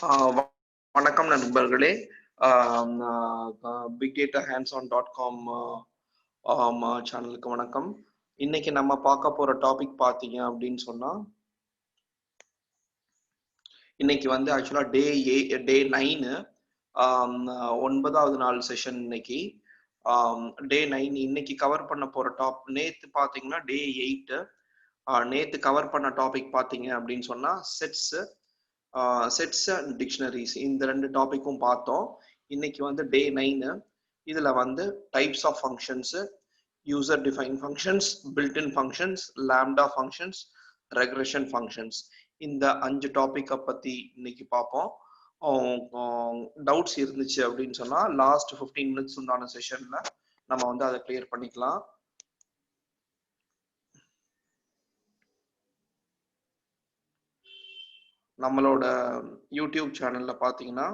வணக்கம் நண்பர்களே. Big data hands on dot com சேனலுக்கு வணக்கம். இன்னைக்கு நம்ம பார்க்க போற டாபிக் பார்த்தீங்க அப்படின்னு சொன்னா, இன்னைக்கு வந்து ஆக்சுவலா டே 9, 9வது நாள் செஷன் இன்னைக்கு. டே 9 இன்னைக்கு கவர் பண்ண போற நேத்து பார்த்தீங்கன்னா டே 8. நேத்து கவர் பண்ண டாபிக் பார்த்தீங்க அப்படின்னு சொன்னா செட்ஸ் அண்ட் டிக்ஷனரிஸ், இந்த 2 டாபிக்கும் பார்த்தோம். இன்னைக்கு வந்து டே 9. இதுல வந்து types of functions, user define functions, built in functions, lambda functions, recursion functions, இந்த 5 டாபிக்கை பத்தி இன்னைக்கு பார்ப்போம். டவுட்ஸ் இருந்துச்சு அப்படின்னு சொன்னா லாஸ்ட் 15 மினிட்ஸ் உண்டான செஷன்ல நம்ம வந்து அதை கிளியர் பண்ணிக்கலாம். நம்மளோட யூடியூப் சேனல்ல பாத்தீங்கன்னா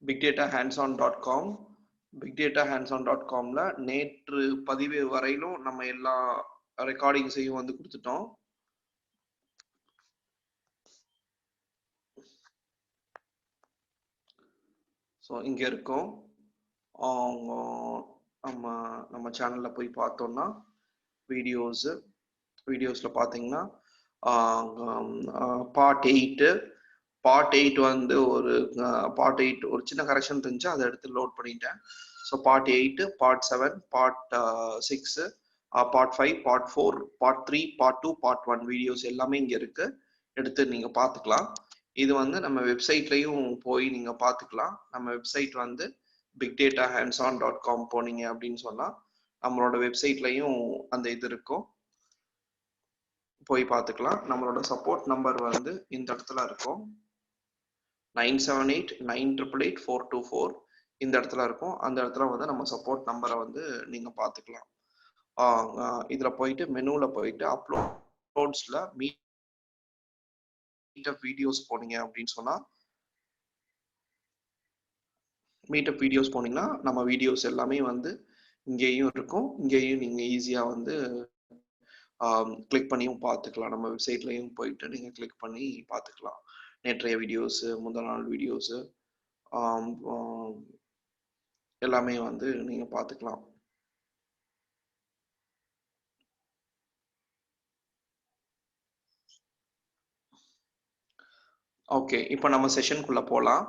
bigdatahands-on.com bigdatahands-on.comல நேற்று பதிவு வரையிலும் நம்ம எல்லா ரெக்கார்டிங்ஸையும் வந்து கொடுத்துட்டோம். ஸோ இங்க இருக்கோம். நம்ம சேனல்ல போய் பார்த்தோம்னா வீடியோஸ்ல பாத்தீங்கன்னா பார்ட் 8 வந்து பார்ட் 8 ஒரு சின்ன கரெக்ஷன் இருந்துச்சு, அதை எடுத்து லோட் பண்ணிட்டேன். So part 8, part 7, part 6, part 5, part 4, part 3, part 2, part 1 videos எல்லாமே இங்க இருக்கு, எடுத்து நீங்க பார்த்துக்கலாம். இது வந்து நம்ம வெப்சைட்லயும் போய் நீங்க பார்த்துக்கலாம். நம்ம வெப்சைட் வந்து bigdatahands-on.com போனீங்க அப்படின்னு சொன்னா நம்மளோட வெப்சைட்லயும் அந்த இது இருக்கும், போய் பார்த்துக்கலாம். நம்மளோட சப்போர்ட் நம்பர் வந்து இந்த இடத்துல இருக்கும், 978-988-424. இந்த இடத்துல இருக்கும். அந்த இடத்துல வந்து நம்ம சப்போர்ட் நம்பரை வந்து நீங்க பார்த்துக்கலாம். இதுல போயிட்டு மெனுல போயிட்டு அப்லோட்ஸ்ல மீட்டப் வீடியோஸ் போனீங்க அப்படின்னு சொன்னா மீட்டப் வீடியோஸ் போனீங்கன்னா நம்ம வீடியோஸ் எல்லாமே வந்து இங்கேயும் இருக்கும். இங்கேயும் நீங்க ஈஸியா வந்து கிளிக் பண்ணியும் பார்த்துக்கலாம். நம்ம வெப்சைட்லையும் போயிட்டு நீங்க கிளிக் பண்ணி பார்த்துக்கலாம். நேற்றைய வீடியோஸ், முதல் நாள் வீடியோஸ் எல்லாமே வந்து நீங்க பார்த்துக்கலாம். ஓகே, இப்போ நம்ம செஷனுக்குள்ள போலாம்.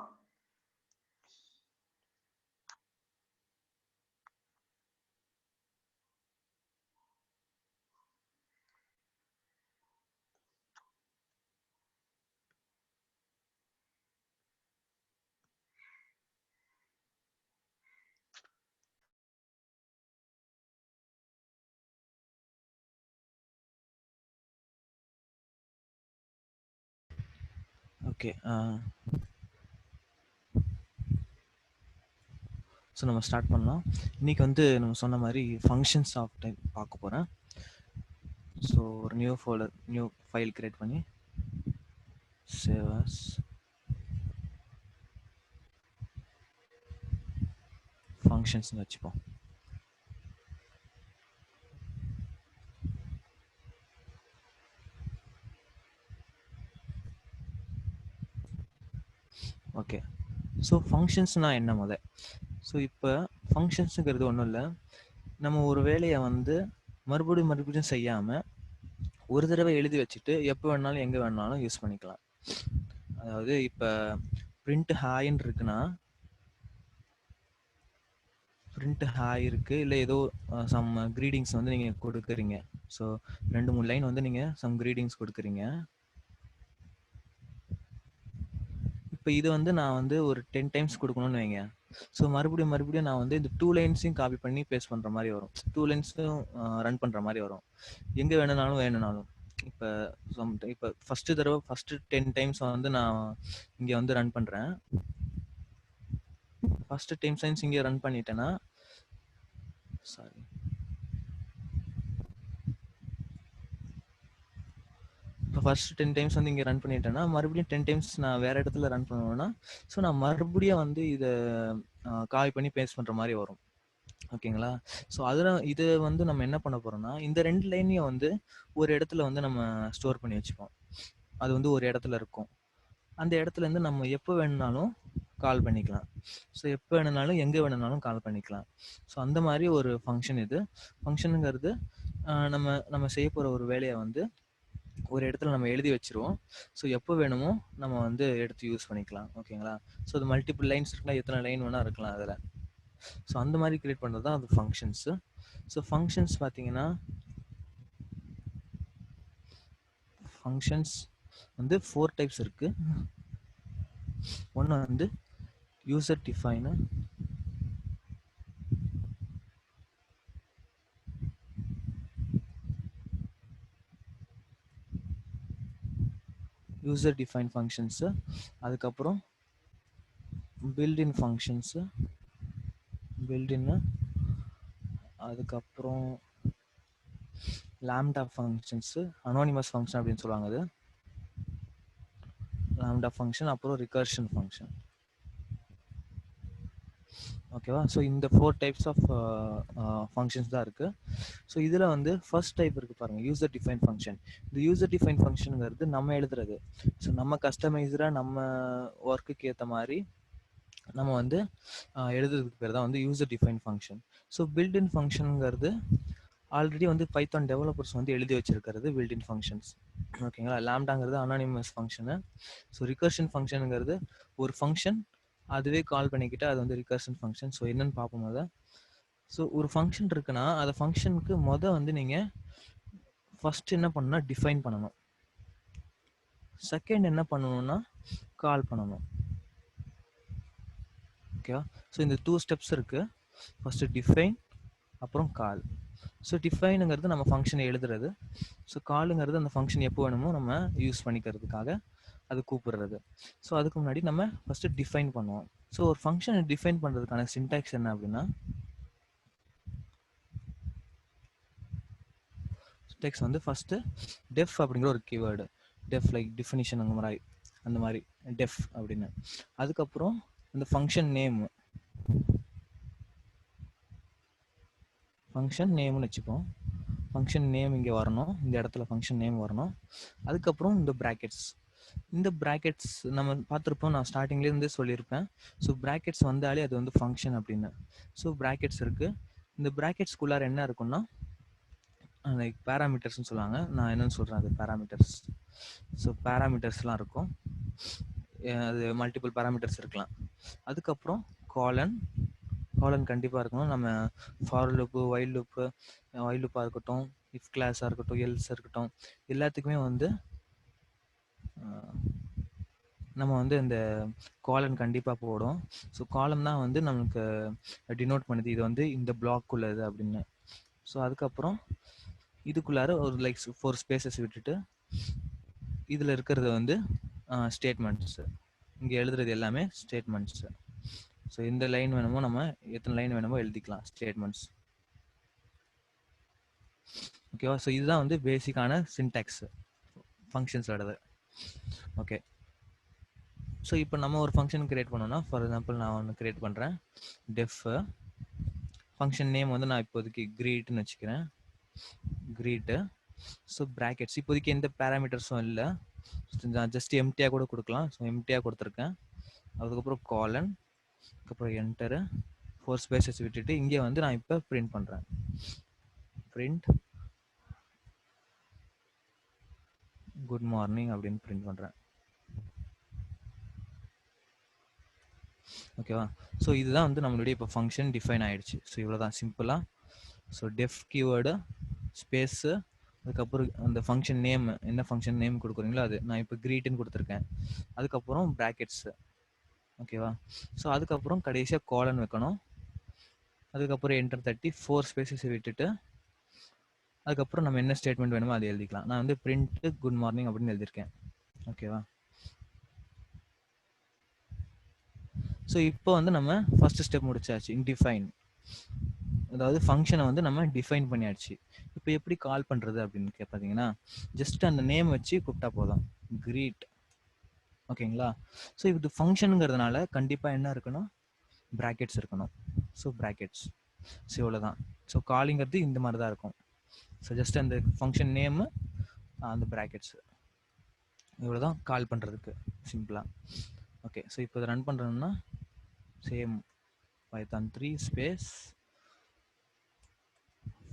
ஓகே, ஸோ நம்ம ஸ்டார்ட் பண்ணலாம். இன்றைக்கி வந்து நம்ம சொன்ன மாதிரி ஃபங்க்ஷன்ஸ் ஆஃப் டைப் பார்க்க போகிறேன். ஸோ ஒரு நியூ ஃபைல் கிரியேட் பண்ணி சேவ் அஸ் ஃபங்க்ஷன்ஸ்னு வச்சுப்போம். ஓகே, ஸோ ஃபங்க்ஷன்ஸ்னால் என்ன ஸோ இப்போ ஃபங்க்ஷன்ஸுங்கிறது ஒன்றும் இல்லை, நம்ம ஒரு வேலையை வந்து மறுபடியும் செய்யாமல் ஒரு தடவை எழுதி வச்சுட்டு எப்போ வேணாலும் எங்கே வேணாலும் யூஸ் பண்ணிக்கலாம். அதாவது இப்போ பிரிண்ட் ஹாய்ன்னு இருக்குன்னா பிரிண்ட் ஹாய் இருக்குது, இல்லை ஏதோ சம் க்ரீடிங்ஸ் வந்து நீங்கள் கொடுக்குறீங்க. ஸோ 2-3 லைன் வந்து நீங்கள் சம் க்ரீடிங்ஸ் கொடுக்குறீங்க. இப்போ இது வந்து நான் வந்து ஒரு 10 டைம்ஸ் கொடுக்கணும்னு வைங்க. ஸோ மறுபடியும் நான் வந்து இந்த 2 லைன்ஸையும் காப்பி பண்ணி பேஸ்ட் பண்ணுற மாதிரி வரும். 2 லைன்ஸும் ரன் பண்ணுற மாதிரி வரும், எங்கே வேணும்னாலும். இப்போ ஃபஸ்ட்டு 10 டைம்ஸ் வந்து நான் இங்கே வந்து ரன் பண்ணுறேன். ஃபஸ்ட்டு 10 டைம்ஸ் இங்கே ரன் பண்ணிட்டேன்னா இப்போ ஃபர்ஸ்ட் 10 டைம்ஸ் வந்து இங்கே ரன் பண்ணிட்டேன்னா மறுபடியும் 10 டைம்ஸ் நான் வேறு இடத்துல ரன் பண்ணுவேன்னா ஸோ நான் மறுபடியும் வந்து இதை காப்பி பண்ணி பேஸ்ட் பண்ணுற மாதிரி வரும். ஓகேங்களா? ஸோ அதில் இது வந்து நம்ம என்ன பண்ண போறோம்னா, இந்த 2 லைனையும் வந்து ஒரு இடத்துல வந்து நம்ம ஸ்டோர் பண்ணி வச்சுப்போம். அது வந்து ஒரு இடத்துல இருக்கும். அந்த இடத்துலேருந்து நம்ம எப்போ வேணும்னாலும் கால் பண்ணிக்கலாம். ஸோ எப்போ வேணும்னாலும், எங்கே வேணும்னாலும் கால் பண்ணிக்கலாம். ஸோ அந்த மாதிரி ஒரு ஃபங்க்ஷன் இது. ஃபங்க்ஷனுங்கிறது நம்ம நம்ம செய்ய போகிற ஒரு வேலையை வந்து ஒரு இடத்துல நம்ம எழுதி வச்சிருவோம். ஸோ எப்போ வேணுமோ நம்ம வந்து எடுத்து யூஸ் பண்ணிக்கலாம். ஓகேங்களா? ஸோ அது மல்டிபிள் லைன்ஸ் இருக்கலாம், எத்தனை லைன் வேணால் இருக்கலாம் அதில். ஸோ அந்த மாதிரி கிரியேட் பண்ணுறது தான் அது ஃபங்க்ஷன்ஸு. ஸோ ஃபங்க்ஷன்ஸ் பார்த்தீங்கன்னா, ஃபங்க்ஷன்ஸ் வந்து 4 டைப்ஸ் இருக்குது. ஒன்று வந்து யூசர் டிஃபைனு, யூசர் டிஃபைன் ஃபங்க்ஷன்ஸு, அதுக்கப்புறம் பில்டின் ஃபங்க்ஷன்ஸு, பில்டின்னு, அதுக்கப்புறம் லாம்டா ஃபங்க்ஷன்ஸு, அனானிமஸ் ஃபங்க்ஷன் அப்படின்னு சொல்லுவாங்க அது, லாம்டா ஃபங்க்ஷன், அப்புறம் ரிகர்ஷன் ஃபங்க்ஷன். ஓகேவா? ஸோ இந்த 4 டைப்ஸ் ஆஃப் ஃபங்க்ஷன்ஸ் தான் இருக்குது. ஸோ இதில் வந்து ஃபர்ஸ்ட் டைப் இருக்குது பாருங்கள், யூசர் டிஃபைன் ஃபங்க்ஷன். இந்த யூசர் டிஃபைன் ஃபங்க்ஷனுங்கிறது நம்ம எழுதுறது. ஸோ நம்ம கஸ்டமைஸ்டாக நம்ம ஒர்க்குக்கு ஏற்ற மாதிரி நம்ம வந்து எழுதுறதுக்கு பேர் தான் வந்து user define function. So built in ஃபங்க்ஷனுங்கிறது ஆல்ரெடி வந்து பைத்தான் டெவலப்பர்ஸ் வந்து எழுதி வச்சிருக்கிறது பில்டின் ஃபங்க்ஷன்ஸ். ஓகேங்களா? லாம்டாங்கிறது அனானிமஸ் ஃபங்க்ஷனு. ஸோ ரிகர்ஷன் ஃபங்க்ஷனுங்கிறது ஒரு ஃபங்க்ஷன் அதுவே கால் பண்ணிக்கிட்டு அது வந்து ரிகர்ஷன் ஃபங்க்ஷன். ஸோ என்னன்னு பார்ப்போம் அதை. ஸோ ஒரு ஃபங்க்ஷன் இருக்குன்னா அந்த ஃபங்க்ஷனுக்கு வந்து நீங்கள் ஃபர்ஸ்ட் என்ன பண்ணணும்னா டிஃபைன் பண்ணணும். செகண்ட் என்ன பண்ணணும்னா கால் பண்ணணும். ஓகேவா? ஸோ இந்த 2 ஸ்டெப்ஸ் இருக்குது. ஃபஸ்ட்டு டிஃபைன், அப்புறம் கால். ஸோ டிஃபைனுங்கிறது நம்ம ஃபங்க்ஷனை எழுதுறது. ஸோ காலுங்கிறது அந்த ஃபங்க்ஷன் எப்போ வேணுமோ நம்ம யூஸ் பண்ணிக்கிறதுக்காக அது கூப்பிடுறது. ஸோ அதுக்கு முன்னாடி நம்ம ஃபஸ்ட்டு டிஃபைன் பண்ணுவோம். ஸோ ஒரு ஃபங்க்ஷனை டிஃபைன் பண்ணுறதுக்கான சின்டாக்ஸ் என்ன அப்படின்னா, சின்டாக்ஸ் வந்து ஃபஸ்ட்டு டெஃப் அப்படிங்கிற ஒரு கீவேர்டு, டெஃப் லைக் டிஃபினிஷன் அந்த மாதிரி டெஃப் அப்படின்னு. அதுக்கப்புறம் இந்த ஃபங்க்ஷன் நேமு, ஃபங்க்ஷன் நேம்னு வச்சுப்போம். ஃபங்க்ஷன் நேம் இங்கே வரணும், இந்த இடத்துல ஃபங்க்ஷன் நேம் வரணும். அதுக்கப்புறம் இந்த ப்ராக்கெட்ஸ். இந்த ப்ராக்கெட்ஸ் நம்ம பார்த்துருப்போம், நான் ஸ்டார்டிங்லேருந்தே சொல்லியிருப்பேன். ஸோ ப்ராக்கெட்ஸ் வந்தாலே அது வந்து ஃபங்க்ஷன் அப்படின்னு. ஸோ ப்ராக்கெட்ஸ் இருக்குது. இந்த ப்ராக்கெட்ஸ்குள்ளார என்ன இருக்குன்னா லைக் பேராமீட்டர்ஸ்னு சொல்லுவாங்க. நான் என்னென்னு சொல்கிறேன், அது பேராமீட்டர்ஸ். ஸோ பேராமீட்டர்ஸ்லாம் இருக்கும், அது மல்டிபிள் பேராமீட்டர்ஸ் இருக்கலாம். அதுக்கப்புறம் காலன் கண்டிப்பாக இருக்கணும். நம்ம ஃபார் லூப்பு, வைல் லூப்பாக இருக்கட்டும், இஃப் கிளாஸாக இருக்கட்டும், எல்ஸாக இருக்கட்டும், எல்லாத்துக்குமே வந்து நம்ம வந்து இந்த காலம் கண்டிப்பாக போடும். ஸோ காலம் தான் வந்து நமக்கு டினோட் பண்ணுது இது வந்து இந்த பிளாக் உள்ளது அப்படின்னு. ஸோ அதுக்கப்புறம் இதுக்குள்ளார ஒரு லைக் 4 ஸ்பேசஸ் விட்டுட்டு இதில் இருக்கிறது வந்து ஸ்டேட்மெண்ட்ஸு. இங்கே எழுதுறது எல்லாமே ஸ்டேட்மெண்ட்ஸு. ஸோ எந்த லைன் வேணுமோ நம்ம எத்தனை லைன் வேணுமோ எழுதிக்கலாம் ஸ்டேட்மெண்ட்ஸ். ஓகேவா? ஸோ இதுதான் வந்து பேசிக்கான சின்டாக்ஸ் ஃபங்க்ஷன்ஸோடது. ஓகே. ஸோ இப்போ நம்ம ஒரு ஃபங்க்ஷன் கிரியேட் பண்ணோம்னா, ஃபார் எக்ஸாம்பிள் நான் ஒன்று கிரியேட் பண்ணுறேன், டெஃப். ஃபங்க்ஷன் நேம் வந்து நான் இப்போதைக்கு கிரீட்னு வச்சுக்கிறேன், கிரீட்டு. ஸோ ப்ராக்கெட்ஸ், இப்போதைக்கு எந்த பேராமீட்டர்ஸும் இல்லை, நான் ஜஸ்ட் எம்டியாக கூட கொடுக்கலாம். ஸோ எம்டியாக கொடுத்துருக்கேன். அதுக்கப்புறம் காலன், அதுக்கப்புறம் என்டரு, 4 ஸ்பேசஸ் விட்டுட்டு இங்கே வந்து நான் இப்போ பிரிண்ட் பண்ணுறேன், பிரிண்ட் குட் மார்னிங் அப்படின்னு பிரிண்ட் பண்ணுறேன். ஓகேவா? ஸோ இதுதான் வந்து நம்மளுடைய இப்போ ஃபங்க்ஷன் டிஃபைன் ஆகிடுச்சு. ஸோ இவ்வளோ தான் சிம்பிளாக. ஸோ டெஃப் கீவேர்டு, ஸ்பேஸு, அதுக்கப்புறம் அந்த ஃபங்க்ஷன் நேம், என்ன ஃபங்க்ஷன் நேம் கொடுக்குறீங்களோ அது, நான் இப்போ கிரீட்டுன்னு கொடுத்துருக்கேன். அதுக்கப்புறம் ப்ராக்கெட்ஸு. ஓகேவா? ஸோ அதுக்கப்புறம் கடைசியாக காலன் வைக்கணும். அதுக்கப்புறம் என்டர் தட்டி 4 ஸ்பேசஸ் விட்டுட்டு அதுக்கப்புறம் நம்ம என்ன ஸ்டேட்மெண்ட் வேணுமோ அதை எழுதிக்கலாம். நான் வந்து பிரிண்ட் குட் மார்னிங் அப்படின்னு எழுதியிருக்கேன். ஓகேவா? ஸோ இப்போ வந்து நம்ம ஃபர்ஸ்ட் ஸ்டெப் முடிச்சாச்சு, டிஃபைன். அதாவது ஃபங்க்ஷனை வந்து நம்ம டிஃபைன் பண்ணியாச்சு. இப்போ எப்படி கால் பண்ணுறது அப்படின்னு பார்த்தீங்கன்னா, ஜஸ்ட் அந்த நேம் வச்சு கூப்பிட்டா போதும், கிரீட். ஓகேங்களா? ஸோ இது ஃபங்க்ஷனுங்கிறதுனால கண்டிப்பாக என்ன இருக்கணும், ப்ராக்கெட்ஸ் இருக்கணும். So brackets. ஸோ இவ்வளோதான். ஸோ காலிங்கிறது இந்த மாதிரி தான் இருக்கும். ஸோ ஜஸ்ட் அந்த ஃபங்க்ஷன் நேமு அந்த ப்ராக்கெட்ஸு இவ்வளோ தான் கால் பண்ணுறதுக்கு சிம்பிளாக. ஓகே, ஸோ இப்போ இதை ரன் பண்ணுறோம்னா சேம் பைத்தான் 3 ஸ்பேஸ்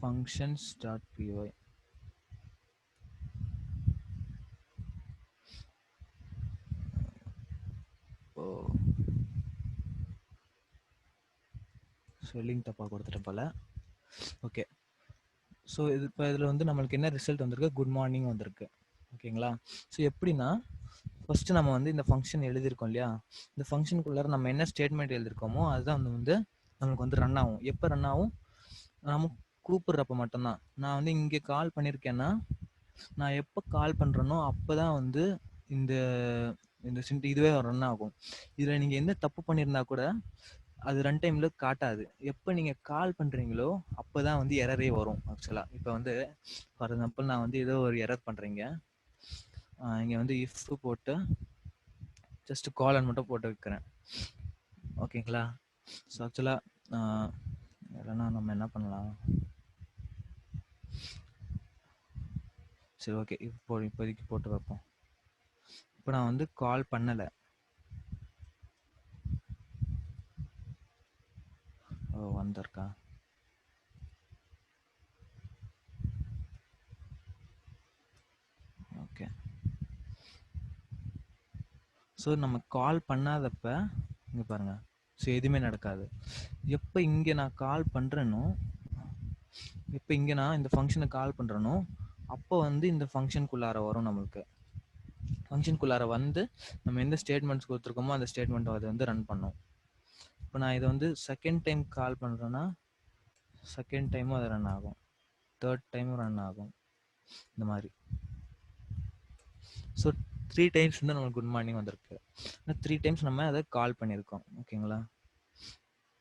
functions.py. ஓ, ஸ்பெல்லிங் தப்பாக கொடுத்துட்டேன் போல. ஓகே, ஸோ இது இப்போ இதில் வந்து நம்மளுக்கு என்ன ரிசல்ட் வந்திருக்கு, குட் மார்னிங் வந்திருக்கு. ஓகேங்களா? ஸோ எப்படின்னா ஃபஸ்ட்டு நம்ம வந்து இந்த ஃபங்க்ஷன் எழுதியிருக்கோம் இல்லையா, இந்த ஃபங்க்ஷனுக்குள்ளார நம்ம என்ன ஸ்டேட்மெண்ட் எழுதியிருக்கோமோ அதுதான் வந்து நம்மளுக்கு வந்து ரன் ஆகும். எப்போ ரன் ஆகும், நம்ம கூப்பிட்றப்ப மட்டும்தான். நான் வந்து இங்கே கால் பண்ணியிருக்கேன்னா நான் எப்போ கால் பண்ணுறேனோ அப்போ தான் வந்து இந்த இந்த இதுவே ரன் ஆகும். இதில் நீங்கள் எந்த தப்பு பண்ணியிருந்தா கூட அது ரன் டைமில் காட்டாது. எப்போ நீங்கள் கால் பண்ணுறீங்களோ அப்போ தான் வந்து எரரே வரும். ஆக்சுவலாக இப்போ வந்து ஃபார் எக்ஸாம்பிள் நான் வந்து ஏதோ ஒரு எரர் பண்ணுறீங்க, இங்கே வந்து இஃப் போட்டு ஜஸ்ட் காலன் மட்டும் போட்டு வைக்கிறேன். ஓகேங்களா? ஸோ ஆக்சுவலாக இல்லைன்னா நம்ம என்ன பண்ணலாம், சரி ஓகே இப்போதைக்கு போட்டு வைப்போம். இப்போ நான் வந்து கால் பண்ணலை. ஓ, வந்திருக்கா? ஓகே, ஸோ நம்ம கால் பண்ணாதப்ப இங்கே பாருங்கள், ஸோ எதுவுமே நடக்காது. எப்போ இங்கே நான் கால் பண்ணுறேனோ, இப்போ இங்கே நான் இந்த ஃபங்க்ஷனை கால் பண்ணுறேனோ அப்போ வந்து இந்த ஃபங்க்ஷனுக்குள்ளார வரும். நம்மளுக்கு ஃபங்க்ஷனுக்குள்ளார வந்து நம்ம எந்த ஸ்டேட்மெண்ட்ஸ் கொடுத்துருக்கோமோ அந்த ஸ்டேட்மெண்ட் அதை வந்து ரன் பண்ணும். இப்போ நான் இதை வந்து செகண்ட் டைம் கால் பண்ணுறேன்னா செகண்ட் டைமும் அது ரன் ஆகும், தேர்ட் டைமும் ரன் ஆகும், இந்த மாதிரி. ஸோ 3 டைம்ஸ் வந்து நம்மளுக்கு குட் மார்னிங் வந்திருக்கு. 3 டைம்ஸ் நம்ம அதை கால் பண்ணியிருக்கோம். ஓகேங்களா?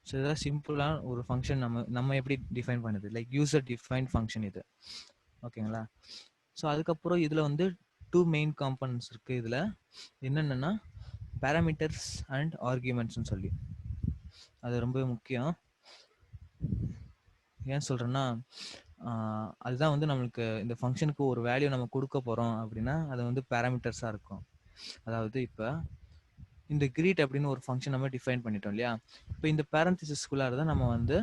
ஸோ இதெல்லாம் சிம்பிளான ஒரு ஃபங்க்ஷன் நம்ம எப்படி டிஃபைன் பண்ணுது, லைக் யூசர் டிஃபைன் ஃபங்க்ஷன் இது. ஓகேங்களா? ஸோ அதுக்கப்புறம் இதில் வந்து 2 மெயின் காம்பனன்ட்ஸ் இருக்குது. இதில் என்னென்னா பேராமீட்டர்ஸ் அண்ட் ஆர்கியூமெண்ட்ஸ்னு சொல்லி, அது ரொம்ப முக்கியம். ஏன் சொல்கிறேன்னா அதுதான் வந்து நம்மளுக்கு இந்த ஃபங்க்ஷனுக்கு ஒரு வேல்யூ நம்ம கொடுக்க போகிறோம் அப்படின்னா அது வந்து பேராமீட்டர்ஸாக இருக்கும். அதாவது இப்போ இந்த கிரீட் அப்படின்னு ஒரு ஃபங்க்ஷன் நம்ம டிஃபைன் பண்ணிட்டோம் இல்லையா, இப்போ இந்த பேரந்திசிஸ்குள்ளார தான் நம்ம வந்து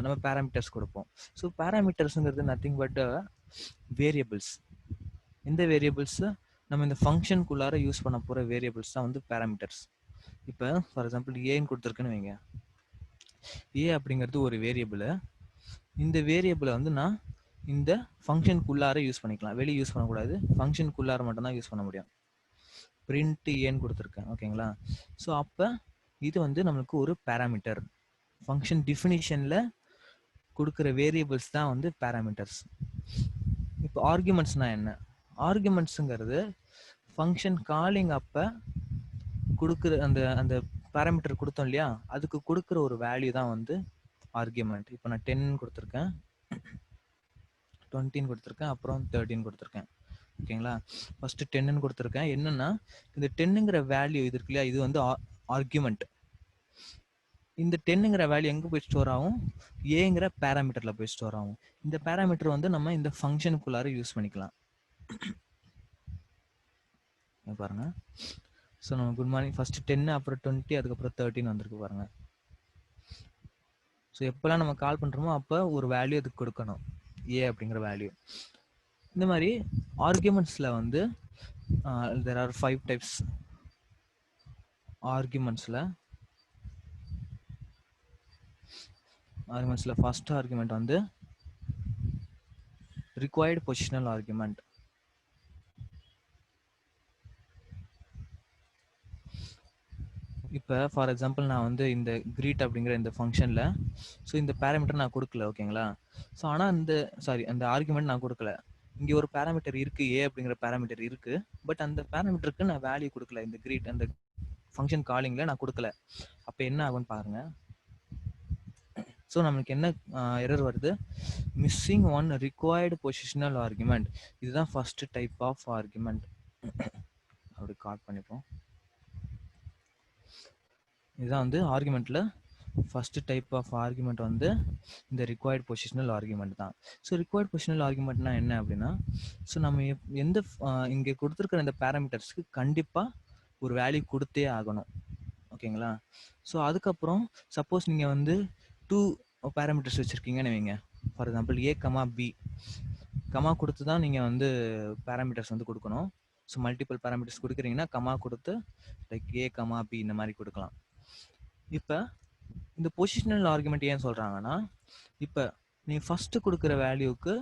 நம்ம பேராமீட்டர்ஸ் கொடுப்போம். ஸோ பேராமீட்டர்ஸுங்கிறது நத்திங் பட் வேரியபிள்ஸ். இந்த வேரியபிள்ஸ் நம்ம இந்த ஃபங்க்ஷனுக்குள்ளார யூஸ் பண்ண போகிற வேரியபிள்ஸ் தான் வந்து பேராமீட்டர்ஸ். இப்போ ஃபார் எக்ஸாம்பிள் ஏன்னு கொடுத்துருக்குன்னு வைங்க, ஏ அப்படிங்கிறது ஒரு வேரியபிள். இந்த வேரியபிளை வந்து நான் இந்த ஃபங்க்ஷனுக்குள்ளார யூஸ் பண்ணிக்கலாம், வெளியே யூஸ் பண்ணக்கூடாது, ஃபங்க்ஷனுக்குள்ளார மட்டும்தான் யூஸ் பண்ண முடியும். பிரிண்ட் ஏன்னு கொடுத்துருக்கேன். ஓகேங்களா? ஸோ அப்போ இது வந்து நம்மளுக்கு ஒரு பேராமீட்டர். ஃபங்க்ஷன் டிஃபினிஷனில் கொடுக்குற வேரியபிள்ஸ் தான் வந்து பேராமீட்டர்ஸ். இப்போ ஆர்குமெண்ட்ஸ்னா என்ன, ஆர்குமெண்ட்ஸுங்கிறது ஃபங்க்ஷன் காலிங் அப்போ கொடுக்குற அந்த அந்த பேராமீட்டர் கொடுத்தோம் இல்லையா, அதுக்கு கொடுக்குற ஒரு வேல்யூ தான் வந்து ஆர்குமெண்ட். இப்போ நான் 10 கொடுத்துருக்கேன், 20 கொடுத்துருக்கேன், அப்புறம் 13 கொடுத்துருக்கேன். ஓகேங்களா? ஃபர்ஸ்ட் 10 கொடுத்துருக்கேன். என்னன்னா இந்த 10ங்கிற வேல்யூ இது இருக்கு இல்லையா, இது வந்து ஆர்குமெண்ட். இந்த 10ங்கிற வேல்யூ எங்கே போய் ஸ்டோர் ஆகும், ஏங்கிற பேராமீட்டரில் போய் ஸ்டோர் ஆகும். இந்த பேராமீட்டர் வந்து நம்ம இந்த ஃபங்க்ஷனுக்குள்ளார யூஸ் பண்ணிக்கலாம். பாருங்க, ஸோ நம்ம குட் மார்னிங் ஃபர்ஸ்ட் 10, அப்புறம் 20, அதுக்கப்புறம் 13 வந்திருக்கு பாருங்க. ஸோ எப்போல்லாம் நம்ம கால் பண்ணுறோமோ அப்போ ஒரு வேல்யூ அதுக்கு கொடுக்கணும், ஏ அப்படிங்கிற வேல்யூ. இந்த மாதிரி ஆர்குமெண்ட்ஸில் வந்து there are 5 types. ஆர்குமெண்ட்ஸில் ஃபர்ஸ்ட் ஆர்குமெண்ட் வந்து required positional argument. இப்போ ஃபார் எக்ஸாம்பிள் நான் வந்து இந்த கிரீட் அப்படிங்கிற இந்த ஃபங்க்ஷனில் ஸோ இந்த பேராமீட்டர் நான் கொடுக்கல. ஓகேங்களா? ஸோ ஆனால் அந்த ஆர்குமெண்ட் நான் கொடுக்கல. இங்கே ஒரு பேராமீட்டர் இருக்குது, ஏ அப்படிங்கிற பேராமீட்டர் இருக்குது, பட் அந்த பேராமீட்டருக்கு நான் வேல்யூ கொடுக்கல. இந்த கிரீட் அந்த ஃபங்க்ஷன் காலிங்கில் நான் கொடுக்கல. அப்போ என்ன ஆகும்னு பாருங்க. ஸோ நம்மளுக்கு என்ன எரர் வருது, missing one required positional argument. இதுதான் ஃபர்ஸ்ட் டைப் ஆஃப் ஆர்குமெண்ட். அப்படி கால் பண்ணிப்போம். இதுதான் வந்து ஆர்குமெண்ட்டில் ஃபர்ஸ்ட் டைப் ஆஃப் ஆர்குமெண்ட் வந்து இந்த ரிக்வயர்ட் பொசிஷனல் ஆர்குமெண்ட் தான். ஸோ ரிக்வயர்ட் பொசிஷனல் ஆர்குமெண்ட்னா என்ன அப்படின்னா, ஸோ நம்ம எந்த இங்கே கொடுத்துருக்கிற இந்த பேராமீட்டர்ஸ்க்கு கண்டிப்பாக ஒரு வேல்யூ கொடுத்தே ஆகணும். ஓகேங்களா? ஸோ அதுக்கப்புறம் சப்போஸ் நீங்கள் வந்து 2 பேராமீட்டர்ஸ் வச்சுருக்கீங்கன்னு வைங்க. For example A comma B comma கொடுத்து தான் நீங்கள் வந்து பேராமீட்டர்ஸ் வந்து கொடுக்கணும். ஸோ மல்டிபிள் பேராமீட்டர்ஸ் கொடுக்குறீங்கன்னா கமா கொடுத்து லைக் ஏ கமா பி இந்த மாதிரி கொடுக்கலாம். இப்போ இந்த பொசிஷனல் ஆர்குமெண்ட் ஏன் சொல்கிறாங்கன்னா, இப்போ நீங்கள் ஃபஸ்ட்டு கொடுக்குற வேல்யூக்கு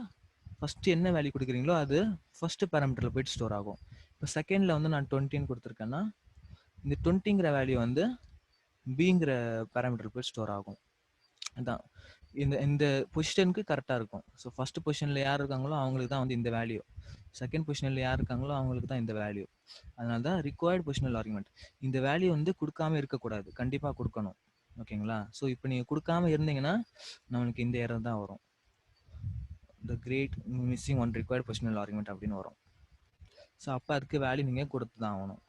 ஃபஸ்ட்டு என்ன வேல்யூ கொடுக்குறீங்களோ அது ஃபஸ்ட்டு பேராமீட்டரில் போயிட்டு ஸ்டோர் ஆகும். இப்போ செகண்டில் வந்து நான் 20ன்னு கொடுத்துருக்கேன்னா இந்த 20ங்கிற வேல்யூ வந்து பிங்கிற பேராமீட்டர் போய் ஸ்டோர் ஆகும். அதான் இந்த இந்த பொசிஷனுக்கு கரெக்டாக இருக்கும். ஸோ ஃபர்ஸ்ட் பொசிஷனில் யார் இருக்காங்களோ அவங்களுக்கு தான் வந்து இந்த வேல்யூ, செகண்ட் பொசிஷனில் யார் இருக்காங்களோ அவங்களுக்கு தான் இந்த வேல்யூ. அதனால தான் ரிக்வயர்ட் பொசிஷனல் ஆர்குமெண்ட். இந்த வேல்யூ வந்து கொடுக்காம இருக்கக்கூடாது, கண்டிப்பாக கொடுக்கணும். ஓகேங்களா? ஸோ இப்போ நீங்கள் கொடுக்காம இருந்தீங்கன்னா நம்மளுக்கு இந்த எரர் தான் வரும். The greet missing one required positional argument அப்படின்னு வரும். ஸோ அப்போ அதுக்கு வேல்யூ நீங்கள் கொடுத்து தான் ஆகணும்.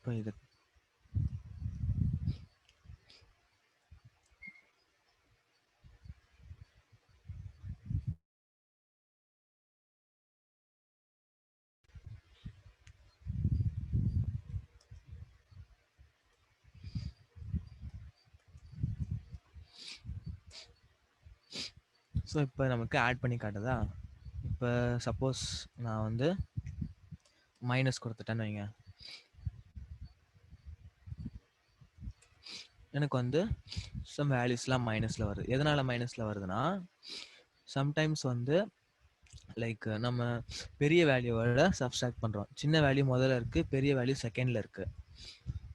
இப்போ இது ஸோ இப்போ நமக்கு ஆட் பண்ணி காட்டுதா? இப்போ சப்போஸ் நான் வந்து மைனஸ் கொடுத்துட்டேன்னு வைங்க, எனக்கு வந்து சம் வேல்யூஸ்லாம் மைனஸில் வருது. எதனால் மைனஸில் வருதுன்னா, சம்டைம்ஸ் வந்து லைக் நம்ம பெரிய வேல்யூவோட சப்ஸ்ட்ராக்ட் பண்ணுறோம். சின்ன வேல்யூ முதல்ல இருக்குது, பெரிய வேல்யூ செகண்டில் இருக்குது.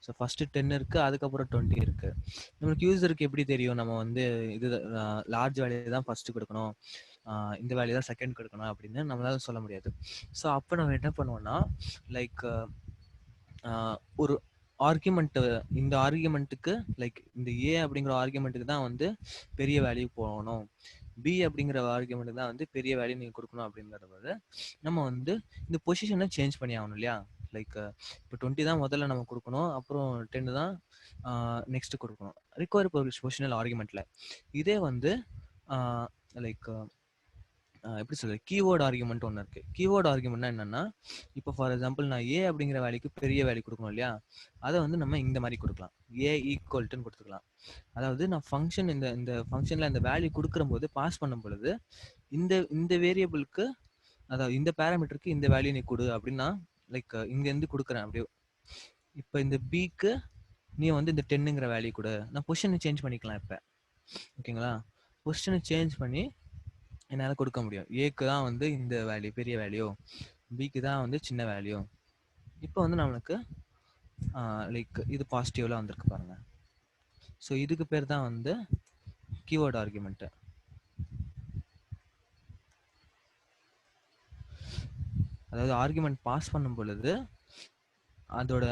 ஸோ ஃபஸ்ட்டு 10 இருக்குது, அதுக்கப்புறம் 20 இருக்குது. நம்மளுக்கு யூஸருக்கு எப்படி தெரியும் நம்ம வந்து இது லார்ஜ் வேல்யூ தான் ஃபஸ்ட்டு கொடுக்கணும், இந்த வேல்யூ தான் செகண்ட் கொடுக்கணும் அப்படின்னு நம்மளால சொல்ல முடியாது. ஸோ அப்போ நம்ம என்ன பண்ணுவோம்னா, லைக் ஒரு ஆர்குமெண்ட்டு, இந்த ஆர்குமெண்ட்டுக்கு லைக் இந்த ஏ அப்படிங்கிற ஆர்குமெண்ட்டுக்கு தான் வந்து பெரிய வேல்யூ போகணும், பி அப்படிங்கிற ஆர்குமெண்ட்டுக்கு தான் வந்து பெரிய வேல்யூ நீங்கள் கொடுக்கணும் அப்படிங்கிறத நம்ம வந்து இந்த பொசிஷனை சேஞ்ச் பண்ணி ஆகணும் இல்லையா? லைக் இப்போ 20 தான் முதல்ல நம்ம கொடுக்கணும், அப்புறம் 10 தான் நெக்ஸ்ட் கொடுக்கணும் ரிக்வயர் பொசிஷனல் ஆர்குமெண்ட்ல. இதே வந்து லைக் எப்படி சொல்றது, கீவேர்டு ஆர்குமெண்ட் ஒன்று இருக்கு. கீவேர்டு ஆர்குமெண்ட்னா என்னன்னா, இப்போ ஃபார் எக்ஸாம்பிள் நான் ஏ அப்படிங்கிற வேல்யூக்கு பெரிய வேல்யூ கொடுக்கணும் இல்லையா, அதை வந்து நம்ம இந்த மாதிரி கொடுக்கலாம், ஏ ஈக்குவல்ட்டுன்னு கொடுத்துக்கலாம். அதாவது நான் ஃபங்க்ஷன் இந்த இந்த ஃபங்க்ஷனில் இந்த வேல்யூ கொடுக்குற போது பாஸ் பண்ணும் பொழுது இந்த இந்த வேரியபிளுக்கு, அதாவது இந்த பேராமீட்டருக்கு இந்த வேல்யூ நீ கொடு அப்படின்னா, லைக் இங்கேருந்து கொடுக்குறேன் அப்படியே. இப்போ இந்த பிக்கு நீ வந்து இந்த 10ங்கிற வேல்யூ கொடு, நான் பொசிஷனை சேஞ்ச் பண்ணிக்கலாம் இப்போ. ஓகேங்களா? பொசிஷனை சேஞ்ச் பண்ணி என்னால் கொடுக்க முடியும். ஏக்கு தான் வந்து இந்த வேல்யூ பெரிய வேல்யூ, பிக்கு தான் வந்து சின்ன வேல்யூ. இப்போ வந்து நம்மளுக்கு லைக் இது பாசிட்டிவ்ல வந்திருக்கு பாருங்க. ஸோ இதுக்கு பேர் தான் வந்து கீவேர்டு ஆர்குமெண்ட்டு. அதாவது ஆர்குமெண்ட் பாஸ் பண்ணும் பொழுது அதோட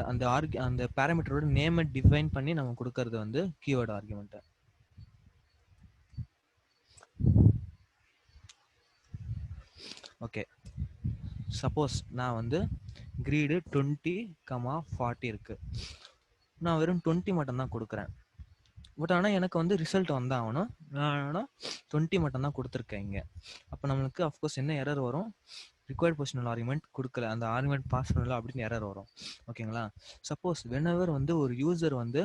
அந்த பேராமீட்டரோட நேமை டிஃபைன் பண்ணி நம்ம கொடுக்கறது வந்து கீவேர்டு ஆர்குமெண்ட். ஓகே, சப்போஸ் நான் வந்து கிரீடு 20,40 இருக்கு, நான் வெறும் 20 மட்டும் தான் கொடுக்குறேன். பட் ஆனால் எனக்கு வந்து ரிசல்ட் வந்தாகணும், நான் ஆனால் 20 மட்டும் தான் கொடுத்துருக்கேன் இங்கே. அப்போ நம்மளுக்கு அஃப்கோர்ஸ் என்ன எரர் வரும், ரிக்வயர்ட் பொசிஷனல் ஆர்குமெண்ட் கொடுக்கல, அந்த ஆர்குமெண்ட் பாஸ் பண்ணல அப்படின்னு எரர் வரும். ஓகேங்களா? சப்போஸ் வென்எவர் வந்து ஒரு யூசர் வந்து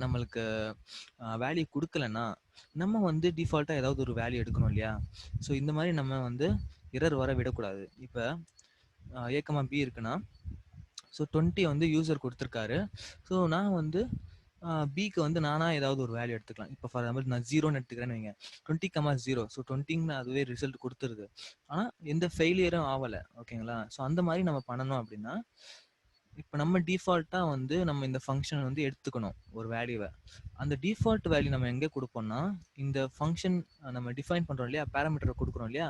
நம்மளுக்கு வேல்யூ கொடுக்கலன்னா நம்ம வந்து டிஃபால்ட்டாக ஏதாவது ஒரு வேல்யூ எடுக்கணும் இல்லையா? ஸோ இந்த மாதிரி நம்ம வந்து எரர் வர விடக்கூடாது. இப்போ ஏக்கமா பி இருக்குன்னா, ஸோ 20 வந்து யூசர் கொடுத்துருக்காரு. ஸோ நான் வந்து பிக்கு வந்து நானாக ஏதாவது ஒரு வேல்யூ எடுத்துக்கலாம். இப்போ ஃபார் எக்ஸாம்பிள் நான் 0ன்னு எடுத்துக்கிறேன்னு வைங்க, 20,0. ஸோ 20ன்னு அதுவே ரிசல்ட் கொடுத்துருது, ஆனால் எந்த ஃபெயிலியரும் ஆகலை. ஓகேங்களா? ஸோ அந்த மாதிரி நம்ம பண்ணணும் அப்படின்னா, இப்போ நம்ம டிஃபால்ட்டாக வந்து நம்ம இந்த ஃபங்க்ஷனை வந்து எடுத்துக்கணும் ஒரு வேல்யூவை. அந்த டிஃபால்ட் வேல்யூ நம்ம எங்கே கொடுப்போம்னா, இந்த ஃபங்க்ஷன் நம்ம டிஃபைன் பண்ணுறோம் இல்லையா, பேராமீட்டரை கொடுக்குறோம் இல்லையா,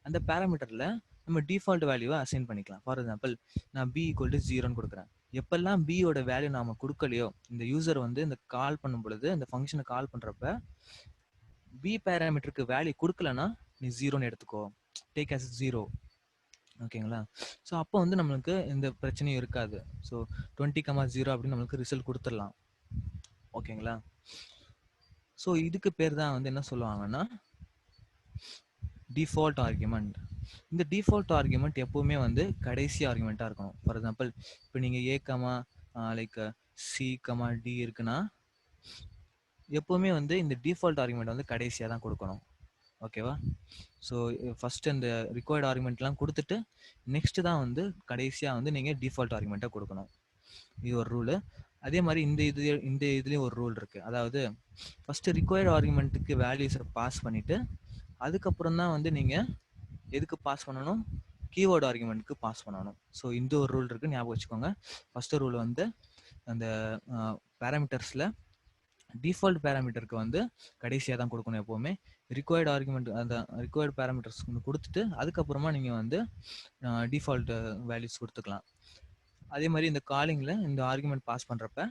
அந்த பேராமீட்டரில் நம்ம டிஃபால்ட் வேல்யூவை அசைன் பண்ணிக்கலாம். ஃபார் எக்ஸாம்பிள் நான் b ஈக்குவல் டு 0ன்னு கொடுக்குறேன். எப்பெல்லாம் b யோட வேல்யூ நாம கொடுக்கலையோ, இந்த யூசர் வந்து இந்த கால் பண்ணும் பொழுது, இந்த ஃபங்க்ஷனை கால் பண்றப்ப b பேராமீட்டருக்கு வேல்யூ கொடுக்கலன்னா நீ 0ன்னு எடுத்துக்கோ, டேக் as 0. ஓகேங்களா? ஸோ அப்போ வந்து நம்மளுக்கு எந்த பிரச்சனையும் இருக்காது. ஸோ 20,0 அப்படின்னு நம்மளுக்கு ரிசல்ட் கொடுத்துடலாம். ஓகேங்களா? ஸோ இதுக்கு பேர் தான் வந்து என்ன சொல்லுவாங்கன்னா டிஃபால்ட் ஆர்குமெண்ட். இந்த டிஃபால்ட் ஆர்குமெண்ட் எப்பவுமே வந்து கடைசி ஆர்குமெண்ட்டாக இருக்கணும். ஃபார் எக்ஸாம்பிள் இப்போ நீங்கள் a comma like c comma d இருக்குன்னா எப்பவுமே வந்து இந்த டிஃபால்ட் ஆர்குமெண்ட் வந்து கடைசியாக தான் கொடுக்கணும். ஓகேவா? ஸோ ஃபர்ஸ்ட் இந்த ரிக்வயர்ட் ஆர்குமெண்ட்லாம் கொடுத்துட்டு நெக்ஸ்ட் தான் வந்து கடைசியாக வந்து நீங்கள் டிஃபால்ட் ஆர்குமெண்ட்டை கொடுக்கணும். இது ஒரு ரூலு. அதே மாதிரி இந்த இதுலேயும் ஒரு ரூல் இருக்குது. அதாவது ஃபர்ஸ்ட் ரிக்வயர்ட் ஆர்குமெண்ட்டுக்கு வேல்யூஸை பாஸ் பண்ணிவிட்டு அதுக்கப்புறம் தான் வந்து நீங்கள் எதுக்கு பாஸ் பண்ணணும், கீவேர்டு ஆர்குமெண்ட்டுக்கு பாஸ் பண்ணணும். ஸோ இந்த ஒரு ரூல் இருக்குது, ஞாபகம் வச்சுக்கோங்க. ஃபர்ஸ்ட் ரூல் வந்து அந்த பேராமீட்டர்ஸில் டிஃபால்ட் பேராமீட்டருக்கு வந்து கடைசியாக தான் கொடுக்கணும் எப்போவுமே. ரிக்வயர்டு ஆர்குமெண்ட் அந்த ரிக்வயர்டு பேராமீட்டர்ஸ் கொடுத்துட்டு அதுக்கப்புறமா நீங்கள் வந்து டிஃபால்ட் வேல்யூஸ் கொடுத்துக்கலாம். அதே மாதிரி இந்த காலிங்கில் இந்த ஆர்குமெண்ட் பாஸ் பண்ணுறப்ப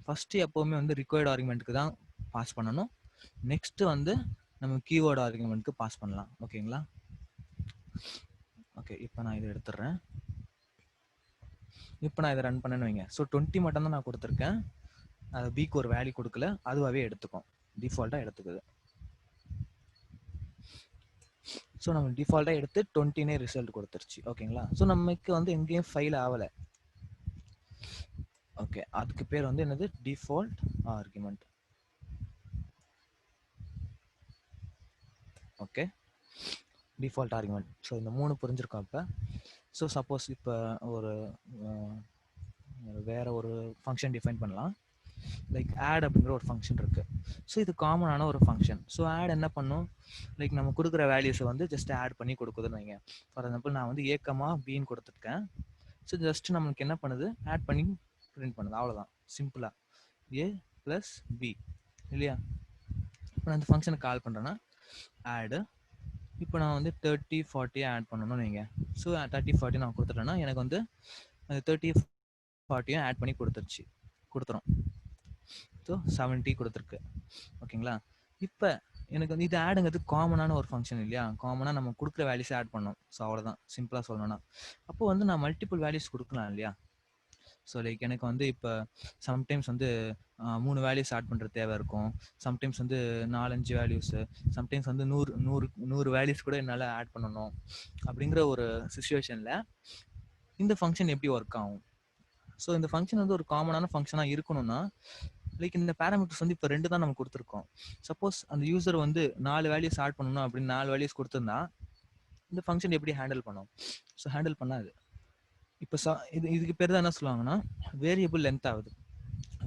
ஃபஸ்ட்டு எப்போவுமே வந்து ரிக்வயர்டு ஆர்குமெண்ட்டுக்கு தான் பாஸ் பண்ணணும். நெக்ஸ்ட்டு வந்து நம்ம கீவேர்டு ஆர்குமெண்ட்டுக்கு பாஸ் பண்ணலாம். ஓகேங்களா? ஓகே, இப்போ நான் இதை எடுத்துடுறேன். இப்போ நான் இதை ரன் பண்ணேன்னு வைங்க. ஸோ 20 மட்டும் தான் நான் கொடுத்துருக்கேன். அது பிக்கு ஒரு வேல்யூ கொடுக்கல, அதுவாகவே எடுத்துக்கும், டிஃபால்ட்டாக எடுத்துக்குது. ஸோ நம்ம டிஃபால்ட்டாக எடுத்து 20னே ரிசல்ட் கொடுத்துருச்சு. ஓகேங்களா? ஸோ நமக்கு வந்து எங்கேயும் ஃபைல் ஆகலை. ஓகே, அதுக்கு பேர் வந்து என்னது, default argument. Okay, default argument. So இந்த 3 புரிஞ்சிருக்கோம் இப்போ. ஸோ சப்போஸ் இப்போ ஒரு வேற ஒரு ஃபங்க்ஷன் டிஃபைன் பண்ணலாம். லைக் ஆட் அப்படிங்கிற ஒரு ஃபங்க்ஷன் இருக்குது. ஸோ இது காமனான ஒரு ஃபங்க்ஷன். ஸோ ஆட் என்ன பண்ணும், லைக் நம்ம கொடுக்குற வேல்யூஸை வந்து ஜஸ்ட் ஆட் பண்ணி கொடுக்குதுன்னு வைங்க. ஃபார் எக்ஸாம்பிள் நான் வந்து ஏ கமா பின்னு கொடுத்துருக்கேன். ஸோ ஜஸ்ட் நம்மளுக்கு என்ன பண்ணுது, ஆட் பண்ணி பிரிண்ட் பண்ணுது, அவ்வளோதான், சிம்பிளாக ஏ ப்ளஸ் பி இல்லையா? இப்போ நான் இந்த ஃபங்க்ஷனை கால் பண்ணுறேன்னா ஆடு, இப்போ நான் வந்து 30 40 ஆட் பண்ணணும்னு வைங்க. ஸோ 30 40 நான் கொடுத்துட்டேன்னா எனக்கு வந்து அந்த 30 40 ஆட் பண்ணி கொடுத்துரும். ஸோ 70 கொடுத்துருக்கு. ஓகேங்களா? இப்போ எனக்கு வந்து இது ஆடுங்கிறது காமனான ஒரு ஃபங்க்ஷன் இல்லையா? காமனாக நம்ம கொடுக்குற வேல்யூஸை ஆட் பண்ணோம். ஸோ அவ்வளோதான், சிம்பிளாக சொல்லணும்னா. அப்போ வந்து நான் மல்டிபிள் வேல்யூஸ் கொடுக்கலாம் இல்லையா? ஸோ லைக் எனக்கு வந்து இப்போ சம்டைம்ஸ் வந்து 3 வேல்யூஸ் ஆட் பண்ணுற தேவை இருக்கும். சம்டைம்ஸ் வந்து 4-5 வேல்யூஸு, சம்டைம்ஸ் வந்து 100 வேல்யூஸ் கூட என்னால் ஆட் பண்ணணும். அப்படிங்கிற ஒரு சுச்சுவேஷனில் இந்த ஃபங்க்ஷன் எப்படி ஒர்க் ஆகும்? ஸோ இந்த ஃபங்க்ஷன் வந்து ஒரு காமனான ஃபங்க்ஷனாக இருக்கணும்னா லைக் இந்த பேராமீட்டர்ஸ் வந்து இப்போ 2 தான் நம்ம கொடுத்துருக்கோம். சப்போஸ் அந்த யூசர் வந்து 4 வேல்யூஸ் ஆட் பண்ணணும் அப்படின்னு 4 வேல்யூஸ் கொடுத்துருந்தா இந்த ஃபங்க்ஷன் எப்படி ஹேண்டில் பண்ணும்? ஸோ ஹேண்டில் பண்ணாது. இப்போ இதுக்கு பேர் தான் என்ன சொல்லுவாங்கன்னா வேரியபிள் லென்த் ஆகுது.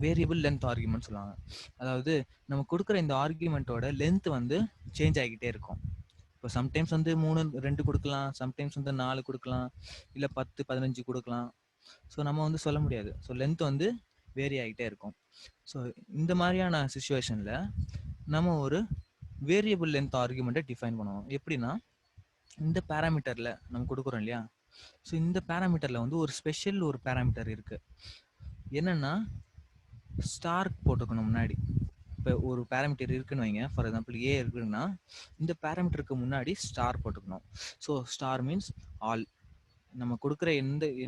வேரியபிள் லென்த் ஆர்குமெண்ட் சொல்லுவாங்க. அதாவது நம்ம கொடுக்குற இந்த ஆர்குமெண்ட்டோட லென்த் வந்து சேஞ்ச் ஆகிக்கிட்டே இருக்கும். இப்போ சம்டைம்ஸ் வந்து 3 2 கொடுக்கலாம், சம்டைம்ஸ் வந்து 4 கொடுக்கலாம், இல்லை 10 15 கொடுக்கலாம். ஸோ நம்ம வந்து சொல்ல முடியாது. ஸோ லென்த் வந்து வேரி ஆகிட்டே இருக்கும். ஸோ இந்த மாதிரியான சுச்சுவேஷனில் நம்ம ஒரு வேரியபிள் லென்த் ஆர்குமெண்ட்டை டிஃபைன் பண்ணுவோம். எப்படின்னா இந்த பேராமீட்டரில் நம்ம கொடுக்குறோம் இல்லையா? ஸோ இந்த பேராமீட்டரில் வந்து ஒரு ஸ்பெஷல் ஒரு பேராமீட்டர் இருக்குது. என்னென்னா ஸ்டார் போட்டுக்கணும் முன்னாடி. இப்போ ஒரு பேராமீட்டர் இருக்குன்னு வைங்க, ஃபார் எக்ஸாம்பிள் ஏ இருக்குன்னா இந்த பேராமீட்டருக்கு முன்னாடி ஸ்டார் போட்டுக்கணும். So star means all. நம்ம கொடுக்குற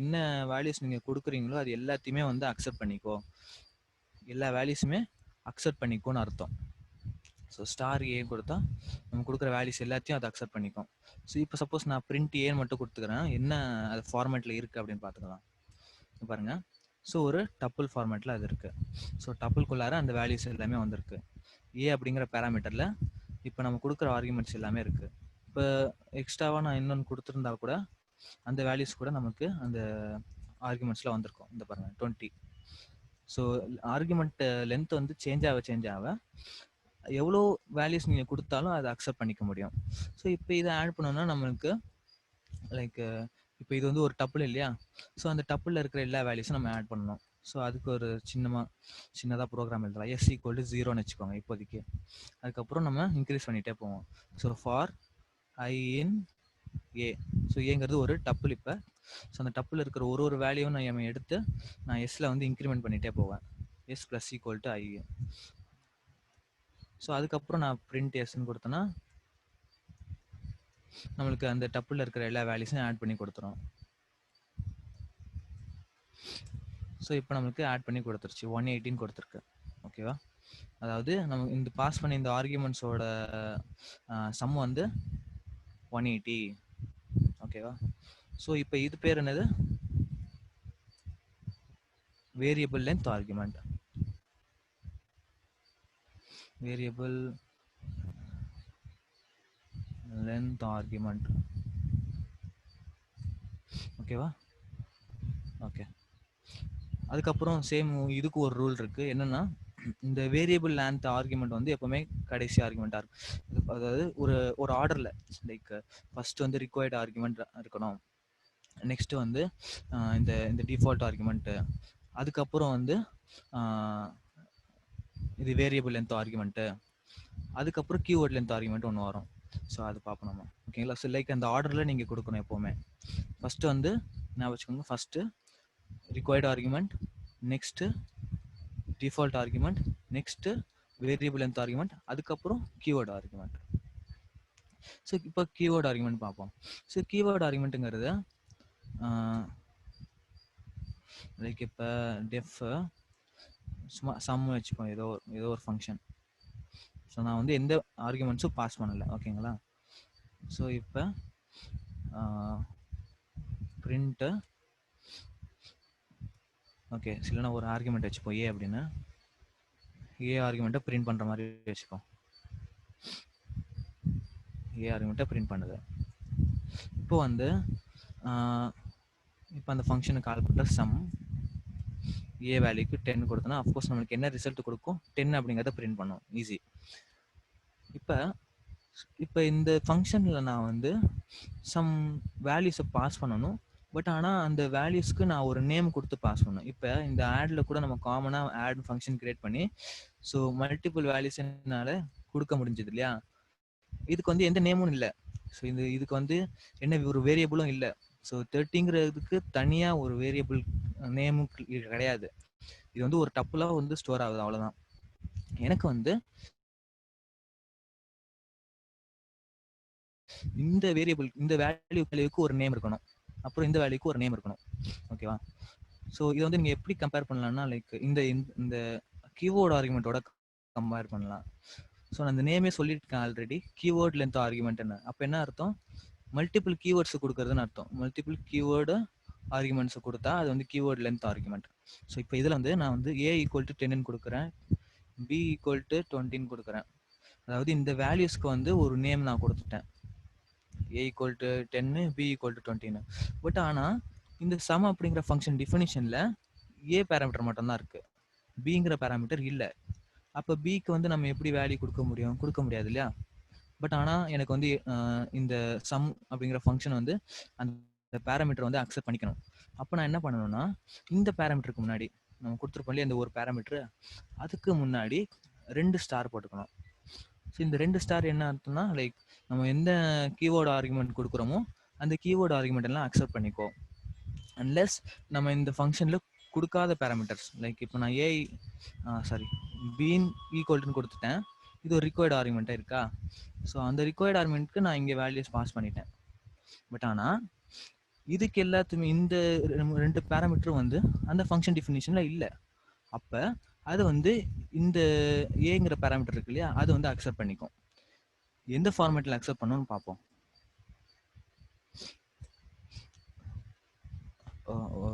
என்ன வேல்யூஸ் நீங்கள் கொடுக்குறீங்களோ அது எல்லாத்தையுமே வந்து அக்செப்ட் பண்ணிக்கோ, எல்லா வேல்யூஸுமே அக்செப்ட் பண்ணிக்கோன்னு அர்த்தம். ஸோ ஸ்டார் ஏ கொடுத்தா நம்ம கொடுக்குற வேல்யூஸ் எல்லாத்தையும் அதை அக்செப்ட் பண்ணிக்கும். ஸோ இப்போ சப்போஸ் நான் பிரிண்ட் ஏன்னு மட்டும் கொடுத்துக்கிறேன், என்ன அது ஃபார்மேட்டில் இருக்குது அப்படின்னு பார்த்துக்கலாம். பாருங்கள், ஸோ ஒரு டப்புள் ஃபார்மேட்டில் அது இருக்குது. ஸோ டப்புள்குள்ளார அந்த வேல்யூஸ் எல்லாமே வந்திருக்கு. ஏ அப்படிங்கிற பேராமீட்டரில் இப்போ நம்ம கொடுக்குற ஆர்குமெண்ட்ஸ் எல்லாமே இருக்குது. இப்போ எக்ஸ்ட்ராவாக நான் இன்னொன்று கொடுத்துருந்தா கூட அந்த வேல்யூஸ் கூட நமக்கு அந்த ஆர்குமெண்ட்ஸில் வந்திருக்கும். இந்த பாருங்கள் 20. ஸோ ஆர்குமெண்ட் லென்த் வந்து சேஞ்ச் ஆக எவ்வளோ வேல்யூஸ் நீங்கள் கொடுத்தாலும் அதை அக்செப்ட் பண்ணிக்க முடியும். ஸோ இப்போ இதை ஆட் பண்ணோம்னா நம்மளுக்கு லைக் இப்போ இது வந்து ஒரு டப்புள் இல்லையா? ஸோ அந்த டப்புளில் இருக்கிற எல்லா வேல்யூஸும் நம்ம ஆட் பண்ணணும். ஸோ அதுக்கு ஒரு சின்னதாக ப்ரோக்ராம் எழுதலாம். s = 0ன்னு வச்சுக்கோங்க இப்போதைக்கு. அதுக்கப்புறம் நம்ம இன்க்ரீஸ் பண்ணிகிட்டே போவோம். So for i in a. So ஏங்கிறது ஒரு டப்புள். இப்போ ஸோ அந்த டப்புள் இருக்கிற ஒரு வேல்யூவும் நான் எடுத்து நான் எஸ்ல வந்து இன்க்ரிமெண்ட் பண்ணிகிட்டே போவேன். S plus equal to I. So அதுக்கப்புறம் நான் பிரிண்ட் எஸ்ன்னு கொடுத்தேன்னா நம்மளுக்கு அந்த டப்புள் இருக்கிற எல்லா வேல்யூஸும் ஆட் பண்ணி கொடுத்துரும். ஸோ இப்போ நம்மளுக்கு ஆட் பண்ணி கொடுத்துருச்சு, 118 கொடுத்துருக்கு. ஓகேவா? அதாவது நம்ம இந்த பாஸ் பண்ணி இந்த ஆர்குமெண்ட்ஸோட சம் வந்து 180. ஓகேவா? ஸோ இப்போ இது பேர் என்னது? Variable length argument. Variable length argument. ஓகேவா? ஓகே. அதுக்கப்புறம் சேம் இதுக்கு ஒரு ரூல் இருக்கு. என்னன்னா இந்த வேரியபிள் லென்த் ஆர்குமெண்ட் வந்து எப்பவுமே கடைசி ஆர்குமெண்டா இருக்கும். அதாவது ஒரு ஆர்டர்ல லைக் ஃபர்ஸ்ட் வந்து ரிக்வயர்ட் ஆர்குமெண்ட் இருக்கணும், நெக்ஸ்ட் வந்து இந்த இந்த டிஃபால்ட் ஆர்குமெண்ட், அதுக்கப்புறம் வந்து இது வேரியபிள் லென்த் ஆர்குமெண்ட், அதுக்கப்புறம் கீவேர்ட் லென்த் ஆர்குமெண்ட் ஒன்று வரும். ஸோ அது பார்ப்போம் நம்ம. ஓகேங்களா? ஸோ லைக் அந்த ஆர்டரில் நீங்கள் கொடுக்கணும் எப்போவுமே. ஃபஸ்ட்டு வந்து நான் வச்சுக்கோங்க, first required argument, next default argument, next variable length argument, அதுக்கப்புறம் கீவேர்ட் ஆர்குமெண்ட். ஸோ இப்போ கீவேர்ட் ஆர்குமெண்ட் பார்ப்போம். ஸோ கீவேர்ட் ஆர்குமெண்ட்டுங்கிறது லைக் இப்போ டெஃப் சும்மா சம் வச்சுப்போம், ஏதோ ஒரு ஃபங்க்ஷன். ஸோ நான் வந்து எந்த ஆர்குமெண்ட்ஸும் பாஸ் பண்ணலை. ஓகேங்களா? ஸோ இப்போ பிரிண்ட்டு ஓகே இல்லைனா ஒரு ஆர்குமெண்ட் வச்சுப்போம் ஏ அப்படின்னு. ஏ ஆர்குமெண்ட்டை பிரிண்ட் பண்ணுற மாதிரி வச்சுப்போம். ஏ ஆர்குமெண்ட்டை பிரிண்ட் பண்ணுது. இப்போ வந்து இப்போ அந்த ஃபங்க்ஷனை கால் பண்ணுற சம் ஏ வேல்யூக்கு 10 கொடுத்தோன்னா அஃப்கோர்ஸ் நம்மளுக்கு என்ன ரிசல்ட் கொடுக்கும், 10 அப்படிங்கிறத பிரிண்ட் பண்ணோம். ஈஸி. இப்போ இந்த ஃபங்க்ஷனில் நான் வந்து சம் வேல்யூஸை பாஸ் பண்ணணும். பட் ஆனால் அந்த வேல்யூஸ்க்கு நான் ஒரு நேம் கொடுத்து பாஸ் பண்ணணும். இப்போ இந்த ஆடில் கூட நம்ம காமனாக ஆட் ஃபங்க்ஷன் கிரியேட் பண்ணி ஸோ மல்டிபிள் வேல்யூஸ் என்னால் கொடுக்க முடிஞ்சது இல்லையா? இதுக்கு வந்து எந்த நேமும் இல்லை. ஸோ இதுக்கு வந்து என்ன ஒரு வேரியபிளும் இல்லை. ஸோ 30ங்கிறதுக்கு தனியாக ஒரு வேரியபிள் நேமும் கிடையாது. இது வந்து ஒரு டப்புலாக வந்து ஸ்டோர் ஆகுது, அவ்வளோதான். எனக்கு வந்து இந்த வேரியபிள் இந்த வேல்யூக்கு ஒரு நேம் இருக்கணும், அப்புறம் இந்த வேல்யூக்கு ஒரு நேம் இருக்கணும். ஓகேவா? ஸோ இதை வந்து நீங்கள் எப்படி கம்பேர் பண்ணலாம்னா லைக் இந்த கீவேர்ட் ஆர்குமெண்ட்டோட கம்பேர் பண்ணலாம். ஸோ நான் அந்த நேமே சொல்லியிருக்கேன் ஆல்ரெடி, கீவேர்ட் லென்த் ஆர்குமெண்ட் என்ன. அப்போ என்ன அர்த்தம்? மல்டிபிள் கீவேர்ட்ஸ் கொடுக்குறதுன்னு அர்த்தம். மல்டிபிள் கீவேர்டு ஆர்குமெண்ட்ஸ் கொடுத்தா அது வந்து கீவேர்ட் லென்த் ஆர்குமெண்ட். ஸோ இப்போ இதில் வந்து நான் வந்து ஏ ஈக்குவல் டு 10 கொடுக்குறேன், பி ஈக்குவல் டு 20 கொடுக்குறேன். அதாவது இந்த வேல்யூஸ்க்கு வந்து ஒரு நேம் நான் கொடுத்துட்டேன், a equal to 10, b equal to 20. But ஆனால் இந்த சம் அப்படிங்கிற ஃபங்க்ஷன் டிஃபினிஷனில் ஏ பேராமீட்டர் மட்டும்தான் இருக்கு, பிங்கிற பேராமீட்டர் இல்லை. அப்போ பிக்கு வந்து நம்ம எப்படி வேல்யூ கொடுக்க முடியாது இல்லையா? பட் ஆனால் எனக்கு வந்து இந்த சம் அப்படிங்கிற ஃபங்க்ஷன் வந்து அந்த பேராமீட்டர் வந்து அக்செப்ட் பண்ணிக்கணும். அப்போ நான் என்ன பண்ணணும்னா இந்த பேராமீட்டருக்கு முன்னாடி நம்ம கொடுத்துருப்போம் இல்லையா இந்த ஒரு பேராமீட்டர், அதுக்கு முன்னாடி 2 ஸ்டார் போட்டுக்கணும். ஸோ இந்த 2 ஸ்டார் என்ன அர்த்தம்னா லைக் நம்ம எந்த கீவேர்டு ஆர்குமெண்ட் கொடுக்குறோமோ அந்த கீவேர்டு ஆர்குமெண்ட் எல்லாம் அக்செப்ட் பண்ணிக்கோ. அன்லெஸ் நம்ம இந்த ஃபங்க்ஷனில் கொடுக்காத பேராமீட்டர்ஸ் லைக் இப்போ நான் பீன் ஈக்குவல்ட்டுன்னு கொடுத்துட்டேன், இது ஒரு ரிக்வயர்டு ஆர்குமெண்ட்டாக இருக்கா? ஸோ அந்த ரிக்வயர்டு ஆர்குமெண்ட்க்கு நான் இங்கே வேல்யூஸ் பாஸ் பண்ணிட்டேன். பட் ஆனால் இதுக்கு எல்லாத்துமே இந்த 2 பேராமீட்டரும் வந்து அந்த ஃபங்க்ஷன் டிஃபினிஷனில் இல்லை. அப்போ அது வந்து இந்த ஏங்கிற பேராமீட்டர் இருக்கு இல்லையா, அது வந்து அக்செப்ட் பண்ணிக்கும். எந்த ஃபார்மேட்டில் அக்செப்ட் பண்ணணும்னு பார்ப்போம்.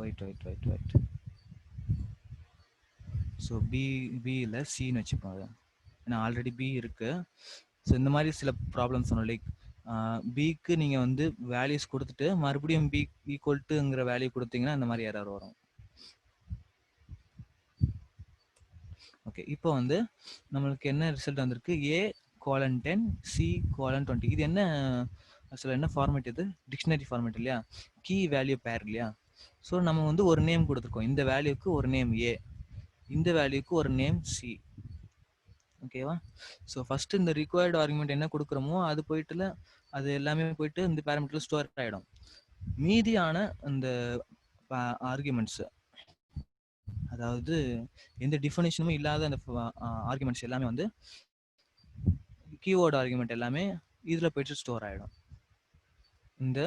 வெயிட். ஸோ பியில் சின்னு வச்சுப்போம். அது ஏன்னா ஆல்ரெடி பி இருக்கு. ஸோ இந்த மாதிரி சில ப்ராப்ளம்ஸ் சொன்னோம் லைக் பிக்கு நீங்கள் வந்து வேல்யூஸ் கொடுத்துட்டு மறுபடியும் பி ஈக்குவல் டுங்கிற வேல்யூ கொடுத்தீங்கன்னா இந்த மாதிரி எரர் வரும். ஓகே, இப்போ வந்து நம்மளுக்கு என்ன ரிசல்ட் வந்திருக்கு? A colon 10 C colon 20. இது என்ன ஃபார்மேட்? இது டிக்ஷனரி ஃபார்மேட் இல்லையா, கீ வேல்யூ பேர் இல்லையா? ஸோ நம்ம வந்து ஒரு நேம் கொடுத்துருக்கோம், இந்த வேல்யூக்கு ஒரு நேம் A, இந்த வேல்யூக்கு ஒரு நேம் C. ஓகேவா? ஸோ ஃபர்ஸ்ட் இந்த ரிக்வயர்டு ஆர்குமெண்ட் என்ன கொடுக்குறோமோ அது போயிட்டுல அது எல்லாமே போயிட்டு இந்த பேராமீட்டர்ல ஸ்டோர் ஆயிடும். மீதியான அந்த ஆர்குமெண்ட்ஸ், அதாவது எந்த டிஃபனிஷனும் இல்லாத அந்த ஆர்குமெண்ட்ஸ் எல்லாமே வந்து கீவேர்டு ஆர்குமெண்ட் எல்லாமே இதுல போயிட்டு ஸ்டோர் ஆயிடும். இந்த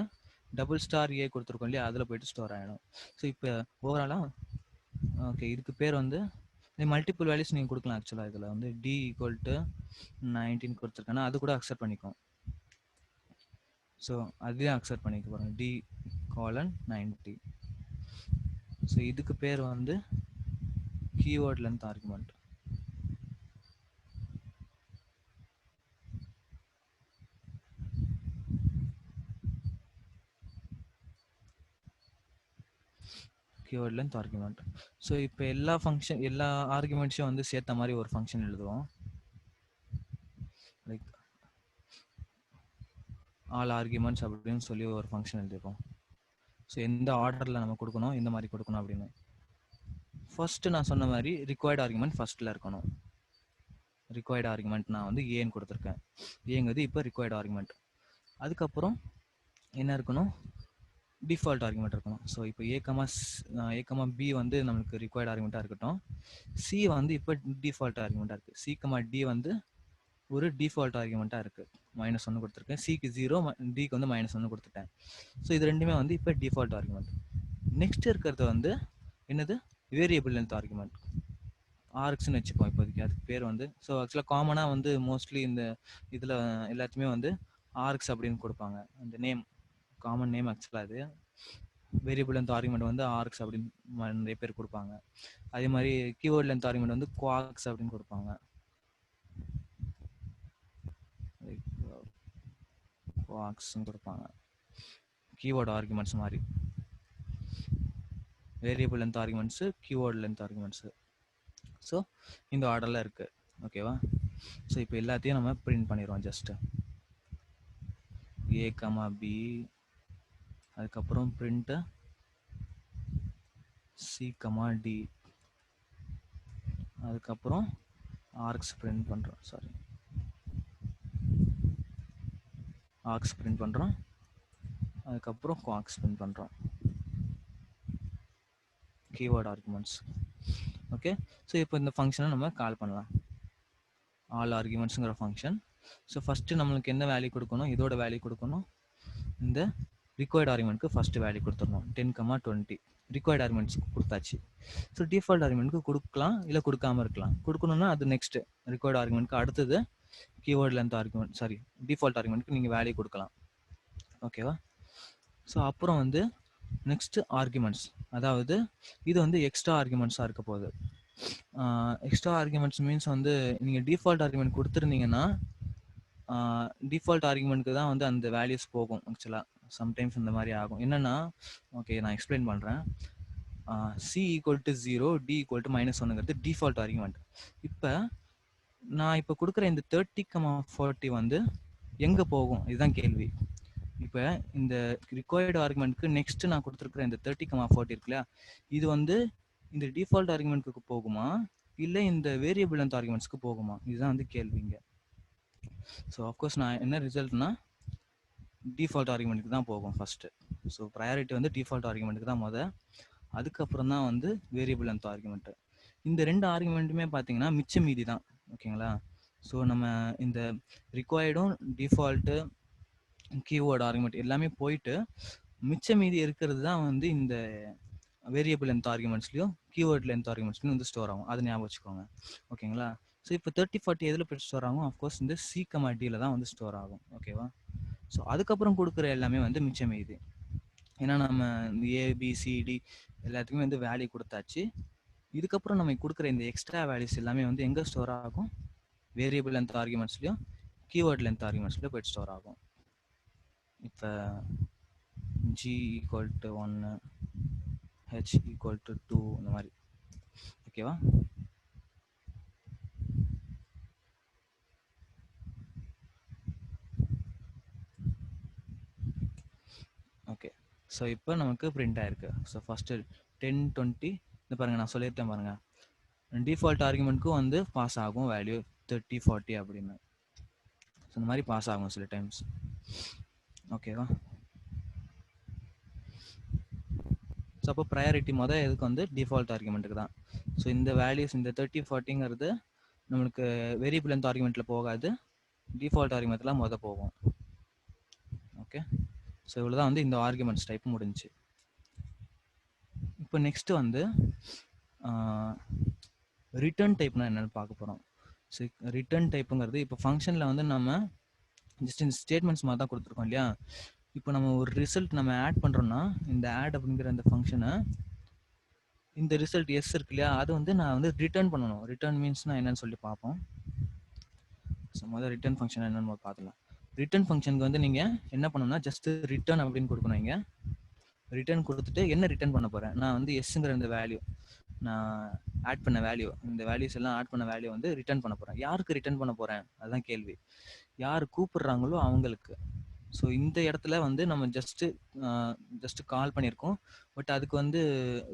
டபுள் ஸ்டார் ஏ கொடுத்துருக்கோம் இல்லையா, அதில் போயிட்டு ஸ்டோர் ஆகிடும். ஸோ இப்போ ஓவராலாக ஓகே, இதுக்கு பேர் வந்து மல்டிபிள் வேல்யூஸ் நீங்கள் கொடுக்கலாம். ஆக்சுவலாக இதில் வந்து டி ஈக்குவல் டு 19 கொடுத்துருக்கேன்னா அது கூட அக்செப்ட் பண்ணிக்கும். ஸோ அதையும் அக்செப்ட் பண்ணிக்க போகிறோம், டி காலன் 90. ஸோ இதுக்கு பேர் வந்து keyword length argument. Keyword length argument. So இப்போ எல்லா ஆர்குமெண்ட்ஸையும் வந்து சேர்த்த மாதிரி ஒரு ஃபங்க்ஷன் எழுதுவோம். லைக் ஆல் ஆர்குமெண்ட்ஸ் அப்படின்னு சொல்லி ஒரு ஃபங்க்ஷன் எழுதிப்போம். ஸோ எந்த ஆர்டரில் நம்ம கொடுக்கணும், எந்த மாதிரி கொடுக்கணும் அப்படின்னு. ஃபர்ஸ்ட் நான் சொன்ன மாதிரி ரிக்வயர்ட் ஆர்குமெண்ட் ஃபர்ஸ்ட்ல இருக்கணும். ரிக்வயர்ட் ஆர்குமெண்ட் நான் வந்து ஏன்னு கொடுத்துருக்கேன். ஏங்கிறது இப்போ ரிக்வயர்ட் ஆர்குமெண்ட். அதுக்கப்புறம் என்ன இருக்கணும், டிஃபால்ட் ஆர்குமெண்ட் இருக்கணும். ஸோ இப்போ ஏ கமா பி வந்து நம்மளுக்கு ரிக்வயர்ட் ஆர்குமெண்ட்டாக இருக்கட்டும். சி வந்து இப்போ டிஃபால்ட் ஆர்குமெண்ட்டாக இருக்குது. சி கமா டி வந்து ஒரு டிஃபால்ட் ஆர்குமெண்ட்டாக இருக்குது. -1 கொடுத்துருக்கேன். சிக்கு 0, டிக்கு வந்து -1 கொடுத்துட்டேன். ஸோ இது ரெண்டுமே வந்து இப்போ டிஃபால்ட் ஆர்குமெண்ட். நெக்ஸ்ட் இருக்கிறது வந்து என்னது, வேரியபிள் லென்த் ஆர்குமெண்ட், ஆர்க்ஸ்ன்னு வச்சுப்போம் இப்போதைக்கு. அதுக்கு பேர் வந்து ஸோ ஆக்சுவலாக காமனாக வந்து மோஸ்ட்லி இந்த இதில் எல்லாத்தையுமே வந்து ஆர்க்ஸ் அப்படின்னு கொடுப்பாங்க. அந்த நேம் காமன் நேம் ஆக்சுவலாக அது. வேரியபிள் லென்த் ஆர்குமெண்ட் வந்து ஆர்க்ஸ் அப்படின்னு நிறைய பேர் கொடுப்பாங்க. அதே மாதிரி கீவேர்ட் லென்த் ஆர்குமெண்ட் வந்து குவாக்ஸ் அப்படின்னு கொடுப்பாங்க. குவாக்ஸ்ன்னு கொடுப்பாங்க. கீவேர்ட் ஆர்குமெண்ட்ஸ் மாதிரி variable length arguments, keyword length arguments. So இந்த ஆர்டரில் இருக்குது. ஓகேவா? ஸோ இப்போ எல்லாத்தையும் நம்ம பிரிண்ட் பண்ணிடுவோம். ஜஸ்ட்டு ஏ கமா பி, அதுக்கப்புறம் பிரிண்ட்டு சி கமா டி, அதுக்கப்புறம் ஆர்க்ஸ் பிரிண்ட் பண்ணுறோம். சாரி, ஆர்க்ஸ் பிரிண்ட் பண்ணுறோம். அதுக்கப்புறம் குவாக்ஸ் பிரிண்ட் பண்ணுறோம். Keyword arguments. ஓகே, ஸோ இப்போ இந்த ஃபங்க்ஷனை நம்ம கால் பண்ணலாம். ஆல் ஆர்குமெண்ட்ஸுங்கிற ஃபங்க்ஷன். ஸோ ஃபஸ்ட்டு நம்மளுக்கு என்ன வேல்யூ கொடுக்கணும், இதோட வேல்யூ கொடுக்கணும். இந்த ரிக்வயர்ட் ஆர்குமெண்ட்க்கு ஃபஸ்ட்டு வேல்யூ கொடுத்துடணும். 10, 20 ரிக்வயர்ட் ஆர்குமெண்ட்ஸ்க்கு கொடுத்தாச்சு. ஸோ டிஃபால்ட் ஆர்குமெண்ட்க்கு கொடுக்கலாம், இல்லை கொடுக்காம இருக்கலாம். கொடுக்கணும்னா அது நெக்ஸ்ட் ரிக்வயர்ட் ஆர்குமெண்ட்க்கு அடுத்தது keyword length argument, sorry default ஆர்குமெண்ட்க்கு நீங்கள் வேல்யூ கொடுக்கலாம். ஓகேவா? ஸோ அப்புறம் வந்து நெக்ஸ்ட் ஆர்குமெண்ட்ஸ், அதாவது இது வந்து எக்ஸ்ட்ரா ஆர்குமெண்ட்ஸாக இருக்க போகுது. எக்ஸ்ட்ரா ஆர்குமெண்ட்ஸ் மீன்ஸ் வந்து நீங்கள் டிஃபால்ட் ஆர்குமெண்ட் கொடுத்துருந்தீங்கன்னா டிஃபால்ட் ஆர்குமெண்ட்க்கு தான் வந்து அந்த வேல்யூஸ் போகும். ஆக்சுவலாக சம்டைம்ஸ் இந்த மாதிரி ஆகும். என்னென்னா, ஓகே நான் எக்ஸ்பிளைன் பண்ணுறேன். C equal to 0, d equal to -1ங்கிறது டிஃபால்ட் ஆர்குமெண்ட். இப்போ நான் இப்போ கொடுக்குற இந்த 30, 40 வந்து எங்கே போகும், இதுதான் கேள்வி. இப்போ இந்த ரிக்வயர்டு ஆர்குமெண்ட்க்கு நெக்ஸ்ட் நான் கொடுத்துருக்குற இந்த 30, 40 இருக்குல்ல, இது வந்து இந்த டிஃபால்ட் ஆர்குமெண்ட்க்கு போகுமா, இல்லை இந்த வேரியபிள் லென்த் ஆர்குமெண்ட்ஸ்க்கு போகுமா, இதுதான் வந்து கேள்விங்க. ஸோ ஆஃப்கோர்ஸ் நான் என்ன ரிசல்ட்னா டிஃபால்ட் ஆர்குமெண்ட்டுக்கு தான் போகும் ஃபஸ்ட்டு. ஸோ ப்ரையாரிட்டி வந்து டிஃபால்ட் ஆர்குமெண்ட்டுக்கு தான் அதுக்கப்புறம் தான் வந்து வேரியபிள் லென்த் ஆர்குமெண்ட்டு. இந்த ரெண்டு ஆர்குமெண்ட்டுமே பார்த்தீங்கன்னா மிச்ச மீதி தான். ஓகேங்களா? ஸோ நம்ம இந்த ரிக்வயர்டும் டிஃபால்ட்டு கீவேர்டு ஆர்குமெண்ட் எல்லாமே போயிட்டு மிச்ச மீதி இருக்கிறது தான் வந்து இந்த வேரியபிள் லென்த் ஆர்குமெண்ட்ஸ்லையும் கீவேர்ட் லென்த் ஆர்குமெண்ட்ஸ்லையும் வந்து ஸ்டோர் ஆகும். அதை ஞாபகம் வச்சுக்கோங்க. ஓகேங்களா? ஸோ இப்போ 30, 40 எதில் போய் ஸ்டோர் ஆகும், அஃப்கோர்ஸ் இந்த சி கமா டியில் தான் வந்து ஸ்டோர் ஆகும். ஓகேவா? ஸோ அதுக்கப்புறம் கொடுக்குற எல்லாமே வந்து மிச்சம் மீதி. ஏன்னா நம்ம ஏபிசிடி எல்லாத்துக்குமே வந்து வேல்யூ கொடுத்தாச்சு. இதுக்கப்புறம் நம்ம கொடுக்குற இந்த எக்ஸ்ட்ரா வேல்யூஸ் எல்லாமே வந்து எங்கே ஸ்டோர் ஆகும், வேரியபிள் லென்த் ஆர்குமெண்ட்ஸ்லையும் கீவேர்ட் லென்த் ஆர்குமெண்ட்ஸ்லையும் போய்ட்டு ஸ்டோர் ஆகும். இப்போ G equal to 1, H equal to 2 இந்த மாதிரி. ஓகேவா? ஓகே, ஸோ இப்போ நமக்கு பிரிண்ட் ஆயிருக்கு. ஸோ ஃபஸ்ட்டு 10, 20 இந்த பாருங்கள், நான் சொல்லியிருக்கேன் பாருங்கள், டிஃபால்ட் ஆர்குமெண்ட்க்கும் வந்து பாஸ் ஆகும் வேல்யூ 30, 40 அப்படின்னு. ஸோ இந்த மாதிரி பாஸ் ஆகும் சில டைம்ஸ். ஓகேவா? ஸோ அப்போ ப்ரையாரிட்டி மொதல் எதுக்கு வந்து டிஃபால்ட் ஆர்குமெண்ட்டுக்கு தான். ஸோ இந்த வேல்யூஸ் இந்த 30 40ங்கிறது நம்மளுக்கு வேரியபிள் லென்த் ஆர்குமெண்ட்டில் போகாது, டிஃபால்ட் ஆர்குமெண்ட்லாம் மொதல் போகும். ஓகே, ஸோ இவ்வளோ தான் வந்து இந்த ஆர்குமெண்ட்ஸ் டைப் முடிஞ்சு. இப்போ நெக்ஸ்ட் வந்து ரிட்டர்ன் டைப்னா என்னன்னு பார்க்க போகிறோம். ஸோ ரிட்டர்ன் டைப்புங்கிறது இப்போ ஃபங்க்ஷனில் வந்து நம்ம ஜஸ்ட் இந்த ஸ்டேட்மெண்ட்ஸ் மாதிரி தான் கொடுத்துருக்கோம் இல்லையா. இப்போ நம்ம ஒரு ரிசல்ட் நம்ம ஆட் பண்ணுறோம்னா இந்த ஆட் அப்படிங்கிற அந்த ஃபங்க்ஷனை இந்த ரிசல்ட் எஸ் இருக்கு இல்லையா, அது வந்து நான் வந்து ரிட்டர்ன் பண்ணணும். ரிட்டர்ன் மீன்ஸ்னா என்னன்னு சொல்லி பார்ப்போம். ஸோ முதல்ல ரிட்டர்ன் ஃபங்க்ஷன் என்னன்னு பார்த்துக்கலாம். ரிட்டர்ன் ஃபங்க்ஷனுக்கு வந்து நீங்கள் என்ன பண்ணணும்னா ஜஸ்ட் ரிட்டர்ன் அப்படின்னு கொடுக்கணும். இங்கே ரிட்டர்ன் கொடுத்துட்டு என்ன ரிட்டர்ன் பண்ண போகிறேன், நான் வந்து எஸ்ங்கிற இந்த வேல்யூ நான் ஆட் பண்ண வேல்யூ, இந்த வேல்யூஸ் எல்லாம் ஆட் பண்ண வேல்யூ வந்து ரிட்டர்ன் பண்ண போகிறேன். யாருக்கு ரிட்டர்ன் பண்ண போகிறேன் அதுதான் கேள்வி. யார் கூப்பிடுறாங்களோ அவங்களுக்கு. ஸோ இந்த இடத்துல வந்து நம்ம ஜஸ்ட் கால் பண்ணியிருக்கோம், பட் அதுக்கு வந்து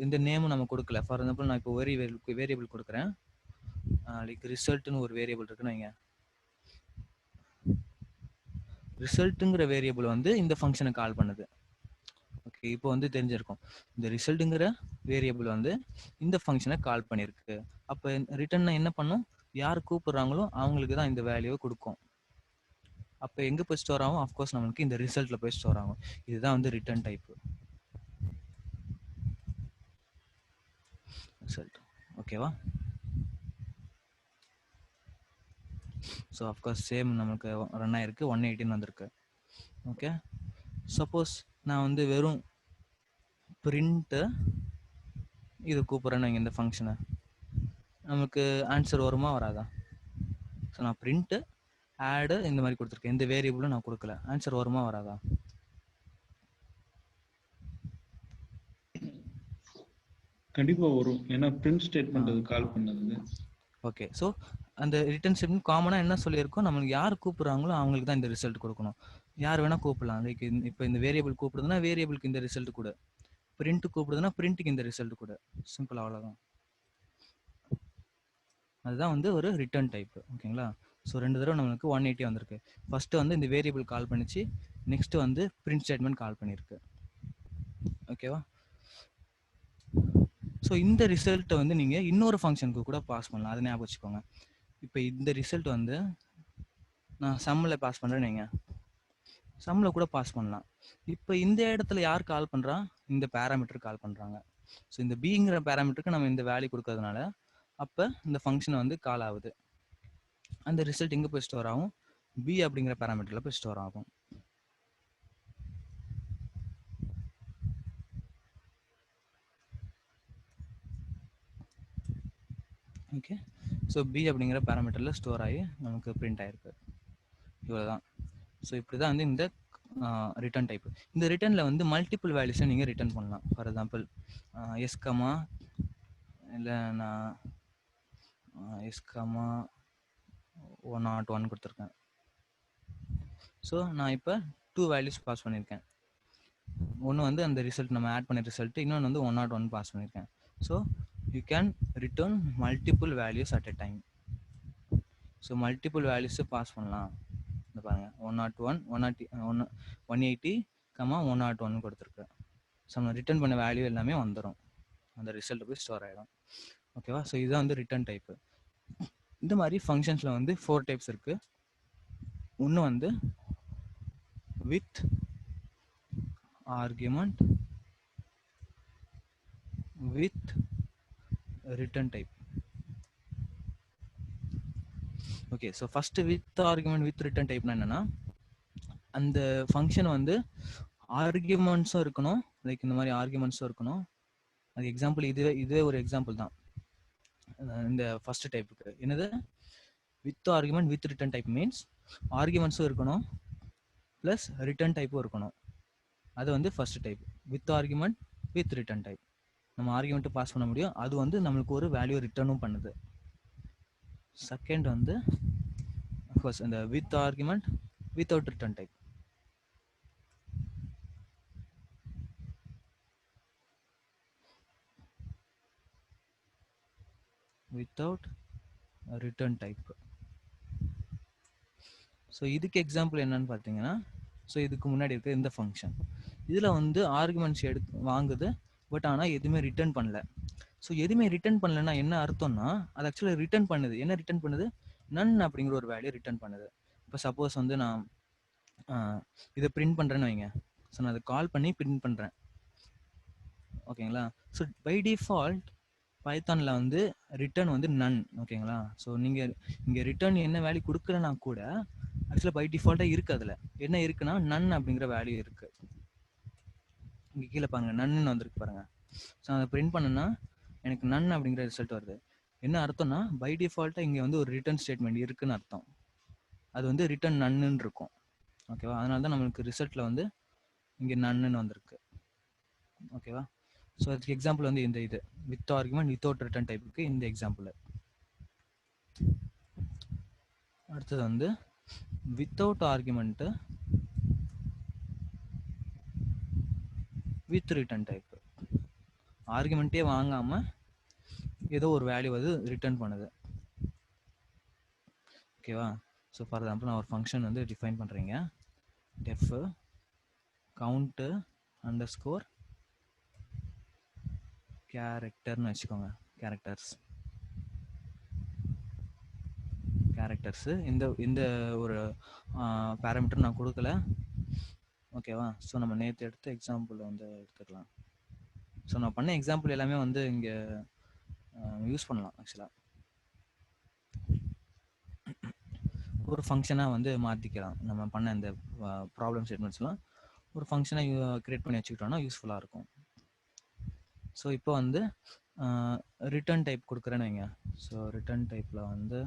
இந்த நேமும் நம்ம கொடுக்கல. ஃபார் எக்ஸாம்பிள் நான் இப்போ வேரியபிள் கொடுக்குறேன், லைக் ரிசல்ட்னு ஒரு வேரியபிள் இருக்குன்னு வைங்க. ரிசல்ட்டுங்கிற வேரியபிள் வந்து இந்த ஃபங்க்ஷனை கால் பண்ணுது. ஓகே, இப்போ வந்து தெரிஞ்சிருக்கும் இந்த ரிசல்ட்டுங்கிற வேரியபிள் வந்து இந்த ஃபங்க்ஷனை கால் பண்ணியிருக்கு. அப்போ ரிட்டர்ன் என்ன பண்ணும், யார் கூப்பிடுறாங்களோ அவங்களுக்கு தான் இந்த வேல்யூவை கொடுக்கும். அப்போ எங்கே போய் ஸ்டோர் ஆகும், ஆஃப்கோர்ஸ் நம்மளுக்கு இந்த ரிசல்ட்டில் போய் ஸ்டோர் ஆகும். இதுதான் வந்து ரிட்டர்ன் டைப்பு ரிசல்ட். ஓகேவா? ஸோ ஆஃப்கோர்ஸ் சேம் நமக்கு ரன் ஆயிருக்கு, 118 வந்திருக்கு. ஓகே, சப்போஸ் நான் வந்து வெறும் பிரிண்ட்டு இது கூப்பிட்றேன்னு இந்த ஃபங்க்ஷனை, நமக்கு ஆன்சர் வருமா வராதா? ஸோ நான் பிரிண்ட்டு ஆடு இந்த மாதிரி கொடுத்துருக்கேன், இந்த வேரியபிளும் நான் கொடுக்கல, ஆன்சர் வருமா வராதா? கண்டிப்பா வரும், ஏன்னா பிரிண்ட் ஸ்டேட்மெண்ட் அது கால் பண்ணது. ஓகே, ஸோ அந்த ரிட்டர்ன் ஸ்டேட்மெண்ட் காமனாக என்ன சொல்லியிருக்கோம், நம்மளுக்கு யார் கூப்பிட்றாங்களோ அவங்களுக்கு தான் இந்த ரிசல்ட் கொடுக்கணும். யார் வேணால் கூப்பிடலாம். லைக் இப்போ இந்த வேரியபிள் கூப்பிடுதுன்னா வேரியபிளுக்கு இந்த ரிசல்ட் கூட, பிரிண்ட் கூப்பிடுதுன்னா பிரிண்ட்டுக்கு இந்த ரிசல்ட் கூட. சிம்பிள், அவ்வளோதான். அதுதான் வந்து ஒரு ரிட்டர்ன் டைப். ஓகேங்களா? ஸோ 2 தடவை நம்மளுக்கு 180 வந்திருக்கு. ஃபர்ஸ்ட் வந்து இந்த வேரியபிள் கால் பண்ணிச்சு, நெக்ஸ்ட் வந்து பிரிண்ட் ஸ்டேட்மெண்ட் கால் பண்ணியிருக்கு. ஓகேவா? ஸோ இந்த ரிசல்ட்டை வந்து நீங்கள் இன்னொரு ஃபங்க்ஷனுக்கு கூட பாஸ் பண்ணலாம், அதை ஞாபகம் வச்சுக்கோங்க. இப்போ இந்த ரிசல்ட் வந்து நான் சம்மில் பாஸ் பண்ணுறேன்னு வைங்க, சம்மில் கூட பாஸ் பண்ணலாம். இப்போ இந்த இடத்துல யார் கால் பண்ணுறா, இந்த பேராமீட்டர் கால் பண்ணுறாங்க. ஸோ இந்த பிங்கிற பேராமீட்டருக்கு நம்ம இந்த வேல்யூ கொடுக்கறதுனால அப்போ இந்த ஃபங்க்ஷன் வந்து கால் ஆகுது. அந்த ரிசல்ட் எங்கே போய் ஸ்டோர் ஆகும், பி அப்படிங்கிற பேராமீட்டரில் போய் ஸ்டோர் ஆகும். ஓகே, ஸோ பி அப்படிங்கிற பேராமீட்டரில் ஸ்டோர் ஆகி நமக்கு பிரிண்ட் ஆகிருக்கு. இவ்வளோதான். ஸோ இப்படி தான் வந்து இந்த ரிட்டர்ன் டைப். இந்த ரிட்டர்னில் வந்து மல்டிபிள் வேல்யூஸை நீங்கள் ரிட்டர்ன் பண்ணலாம். ஃபார் எக்ஸாம்பிள் எஸ்கமா இல்லை நான் எஸ்கமா 101 கொடுத்துருக்கேன். ஸோ நான் இப்போ 2 வேல்யூஸ் பாஸ் பண்ணியிருக்கேன். ஒன்று வந்து அந்த ரிசல்ட் நம்ம ஆட் பண்ண ரிசல்ட், இன்னொன்று வந்து 101 பாஸ் பண்ணியிருக்கேன். So you can return multiple values at a time. So multiple values pass பண்ணலாம். இந்த பாருங்க 101 180 101 கொடுத்துருக்கு. ஸோ நம்ம ரிட்டர்ன் பண்ண வேல்யூ எல்லாமே வந்துடும், அந்த ரிசல்ட் போய் ஸ்டோர் ஆகிடும். ஓகேவா? ஸோ இதுதான் வந்து ரிட்டர்ன் டைப்பு. இந்த மாதிரி ஃபங்க்ஷன்ஸில் வந்து 4 டைப்ஸ் இருக்குது. ஒன்று வந்து with argument with return type. Okay, so first with argument with return டைப்னா என்னென்னா, அந்த ஃபங்க்ஷன் வந்து ஆர்குமெண்ட்ஸும் இருக்கணும், லைக் இந்த மாதிரி ஆர்குமெண்ட்ஸும் இருக்கணும். அது எக்ஸாம்பிள் இதுவே ஒரு எக்ஸாம்பிள் தான் இந்த ஃபர்ஸ்ட் டைப்புக்கு. என்னது with argument with return type means ஆர்குமெண்ட்ஸும் இருக்கணும் ப்ளஸ் ரிட்டர்ன் டைப்பும் இருக்கணும். அது வந்து first type, with argument with return type. நம்ம ஆர்குமெண்ட்டும் பாஸ் பண்ண முடியும், அது வந்து நம்மளுக்கு ஒரு வேல்யூ ரிட்டர்னும் பண்ணுது. செகண்ட் வந்து அஃப்கோர்ஸ் இந்த with argument without return type. Without return type. So இதுக்கு எக்ஸாம்பிள் என்னன்னு பார்த்தீங்கன்னா, ஸோ இதுக்கு முன்னாடி இருக்க இந்த ஃபங்க்ஷன் இதில் வந்து ஆர்குமெண்ட்ஸ் வாங்குது, பட் ஆனால் எதுவுமே ரிட்டர்ன் பண்ணல. ஸோ எதுவுமே ரிட்டர்ன் பண்ணலன்னா என்ன அர்த்தம்னா அது ஆக்சுவலாக ரிட்டர்ன் பண்ணுது. என்ன ரிட்டர்ன் பண்ணுது? நன் அப்படிங்கிற ஒரு வேல்யூ ரிட்டர்ன் பண்ணுது. இப்போ சப்போஸ் வந்து நான் இதை பிரிண்ட் பண்ணுறேன்னு வைங்க. ஸோ நான் அதை கால் பண்ணி பிரிண்ட் பண்ணுறேன், ஓகேங்களா? ஸோ பை டிஃபால்ட் பைத்தானில் வந்து ரிட்டர்ன் வந்து நன், ஓகேங்களா? ஸோ நீங்கள் இங்கே ரிட்டர்ன் என்ன வேல்யூ கொடுக்கலனா கூட ஆக்சுவலாக பை டிஃபால்ட்டாக இருக்குது. அதில் என்ன இருக்குன்னா நன் அப்படிங்கிற வேல்யூ இருக்குது. இங்கே கீழே பாருங்கள், நன்னு வந்திருக்கு பாருங்கள். ஸோ அதை பிரிண்ட் பண்ணனா எனக்கு நன் அப்படிங்கிற ரிசல்ட் வருது. என்ன அர்த்தம்னா பை டிஃபால்ட்டாக இங்கே வந்து ஒரு ரிட்டர்ன் ஸ்டேட்மெண்ட் இருக்குன்னு அர்த்தம். அது வந்து ரிட்டர்ன் நன்னுன்னு இருக்கும், ஓகேவா? அதனால தான் நம்மளுக்கு ரிசல்ட்டில் வந்து இங்கே நன்னுன்னு வந்திருக்கு, ஓகேவா? ஸோ அதுக்கு எக்ஸாம்பிள் வந்து இந்த இது வித் ஆர்குமெண்ட் வித்தவுட் ரிட்டர்ன் டைப்புக்கு இந்த எக்ஸாம்பிள். அடுத்தது வந்து without argument with return type. ஆர்குமெண்ட்டே வாங்காமல் ஏதோ ஒரு வேல்யூ வந்து ரிட்டர்ன் பண்ணுது, ஓகேவா? ஸோ ஃபார் எக்ஸாம்பிள் நான் ஒரு ஃபங்க்ஷன் வந்து டிஃபைன் பண்ணுறீங்க, டெஃப் கவுண்ட்டு அண்டர்ஸ்கோர் கேரக்டர்னு வச்சுக்கோங்க. கேரக்டர்ஸு இந்த ஒரு பேராமீட்டர் நான் கொடுக்கல, ஓகேவா? ஸோ நம்ம நேற்று எடுத்த எக்ஸாம்பிள் வந்து எடுத்துக்கலாம். ஸோ நான் பண்ண எக்ஸாம்பிள் எல்லாமே வந்து இங்கே யூஸ் பண்ணலாம். ஆக்சுவலாக ஒரு ஃபங்க்ஷனாக வந்து மாற்றிக்கலாம். நம்ம பண்ண இந்த ப்ராப்ளம் ஸ்டேட்மெண்ட்ஸ்லாம் ஒரு ஃபங்க்ஷனாக க்ரியேட் பண்ணி வச்சுக்கிட்டோம்னா யூஸ்ஃபுல்லாக இருக்கும். ஸோ இப்போ வந்து ரிட்டர்ன் டைப் கொடுக்குறேன்னு வைங்க. ஸோ ரிட்டர்ன் டைப்பில் வந்து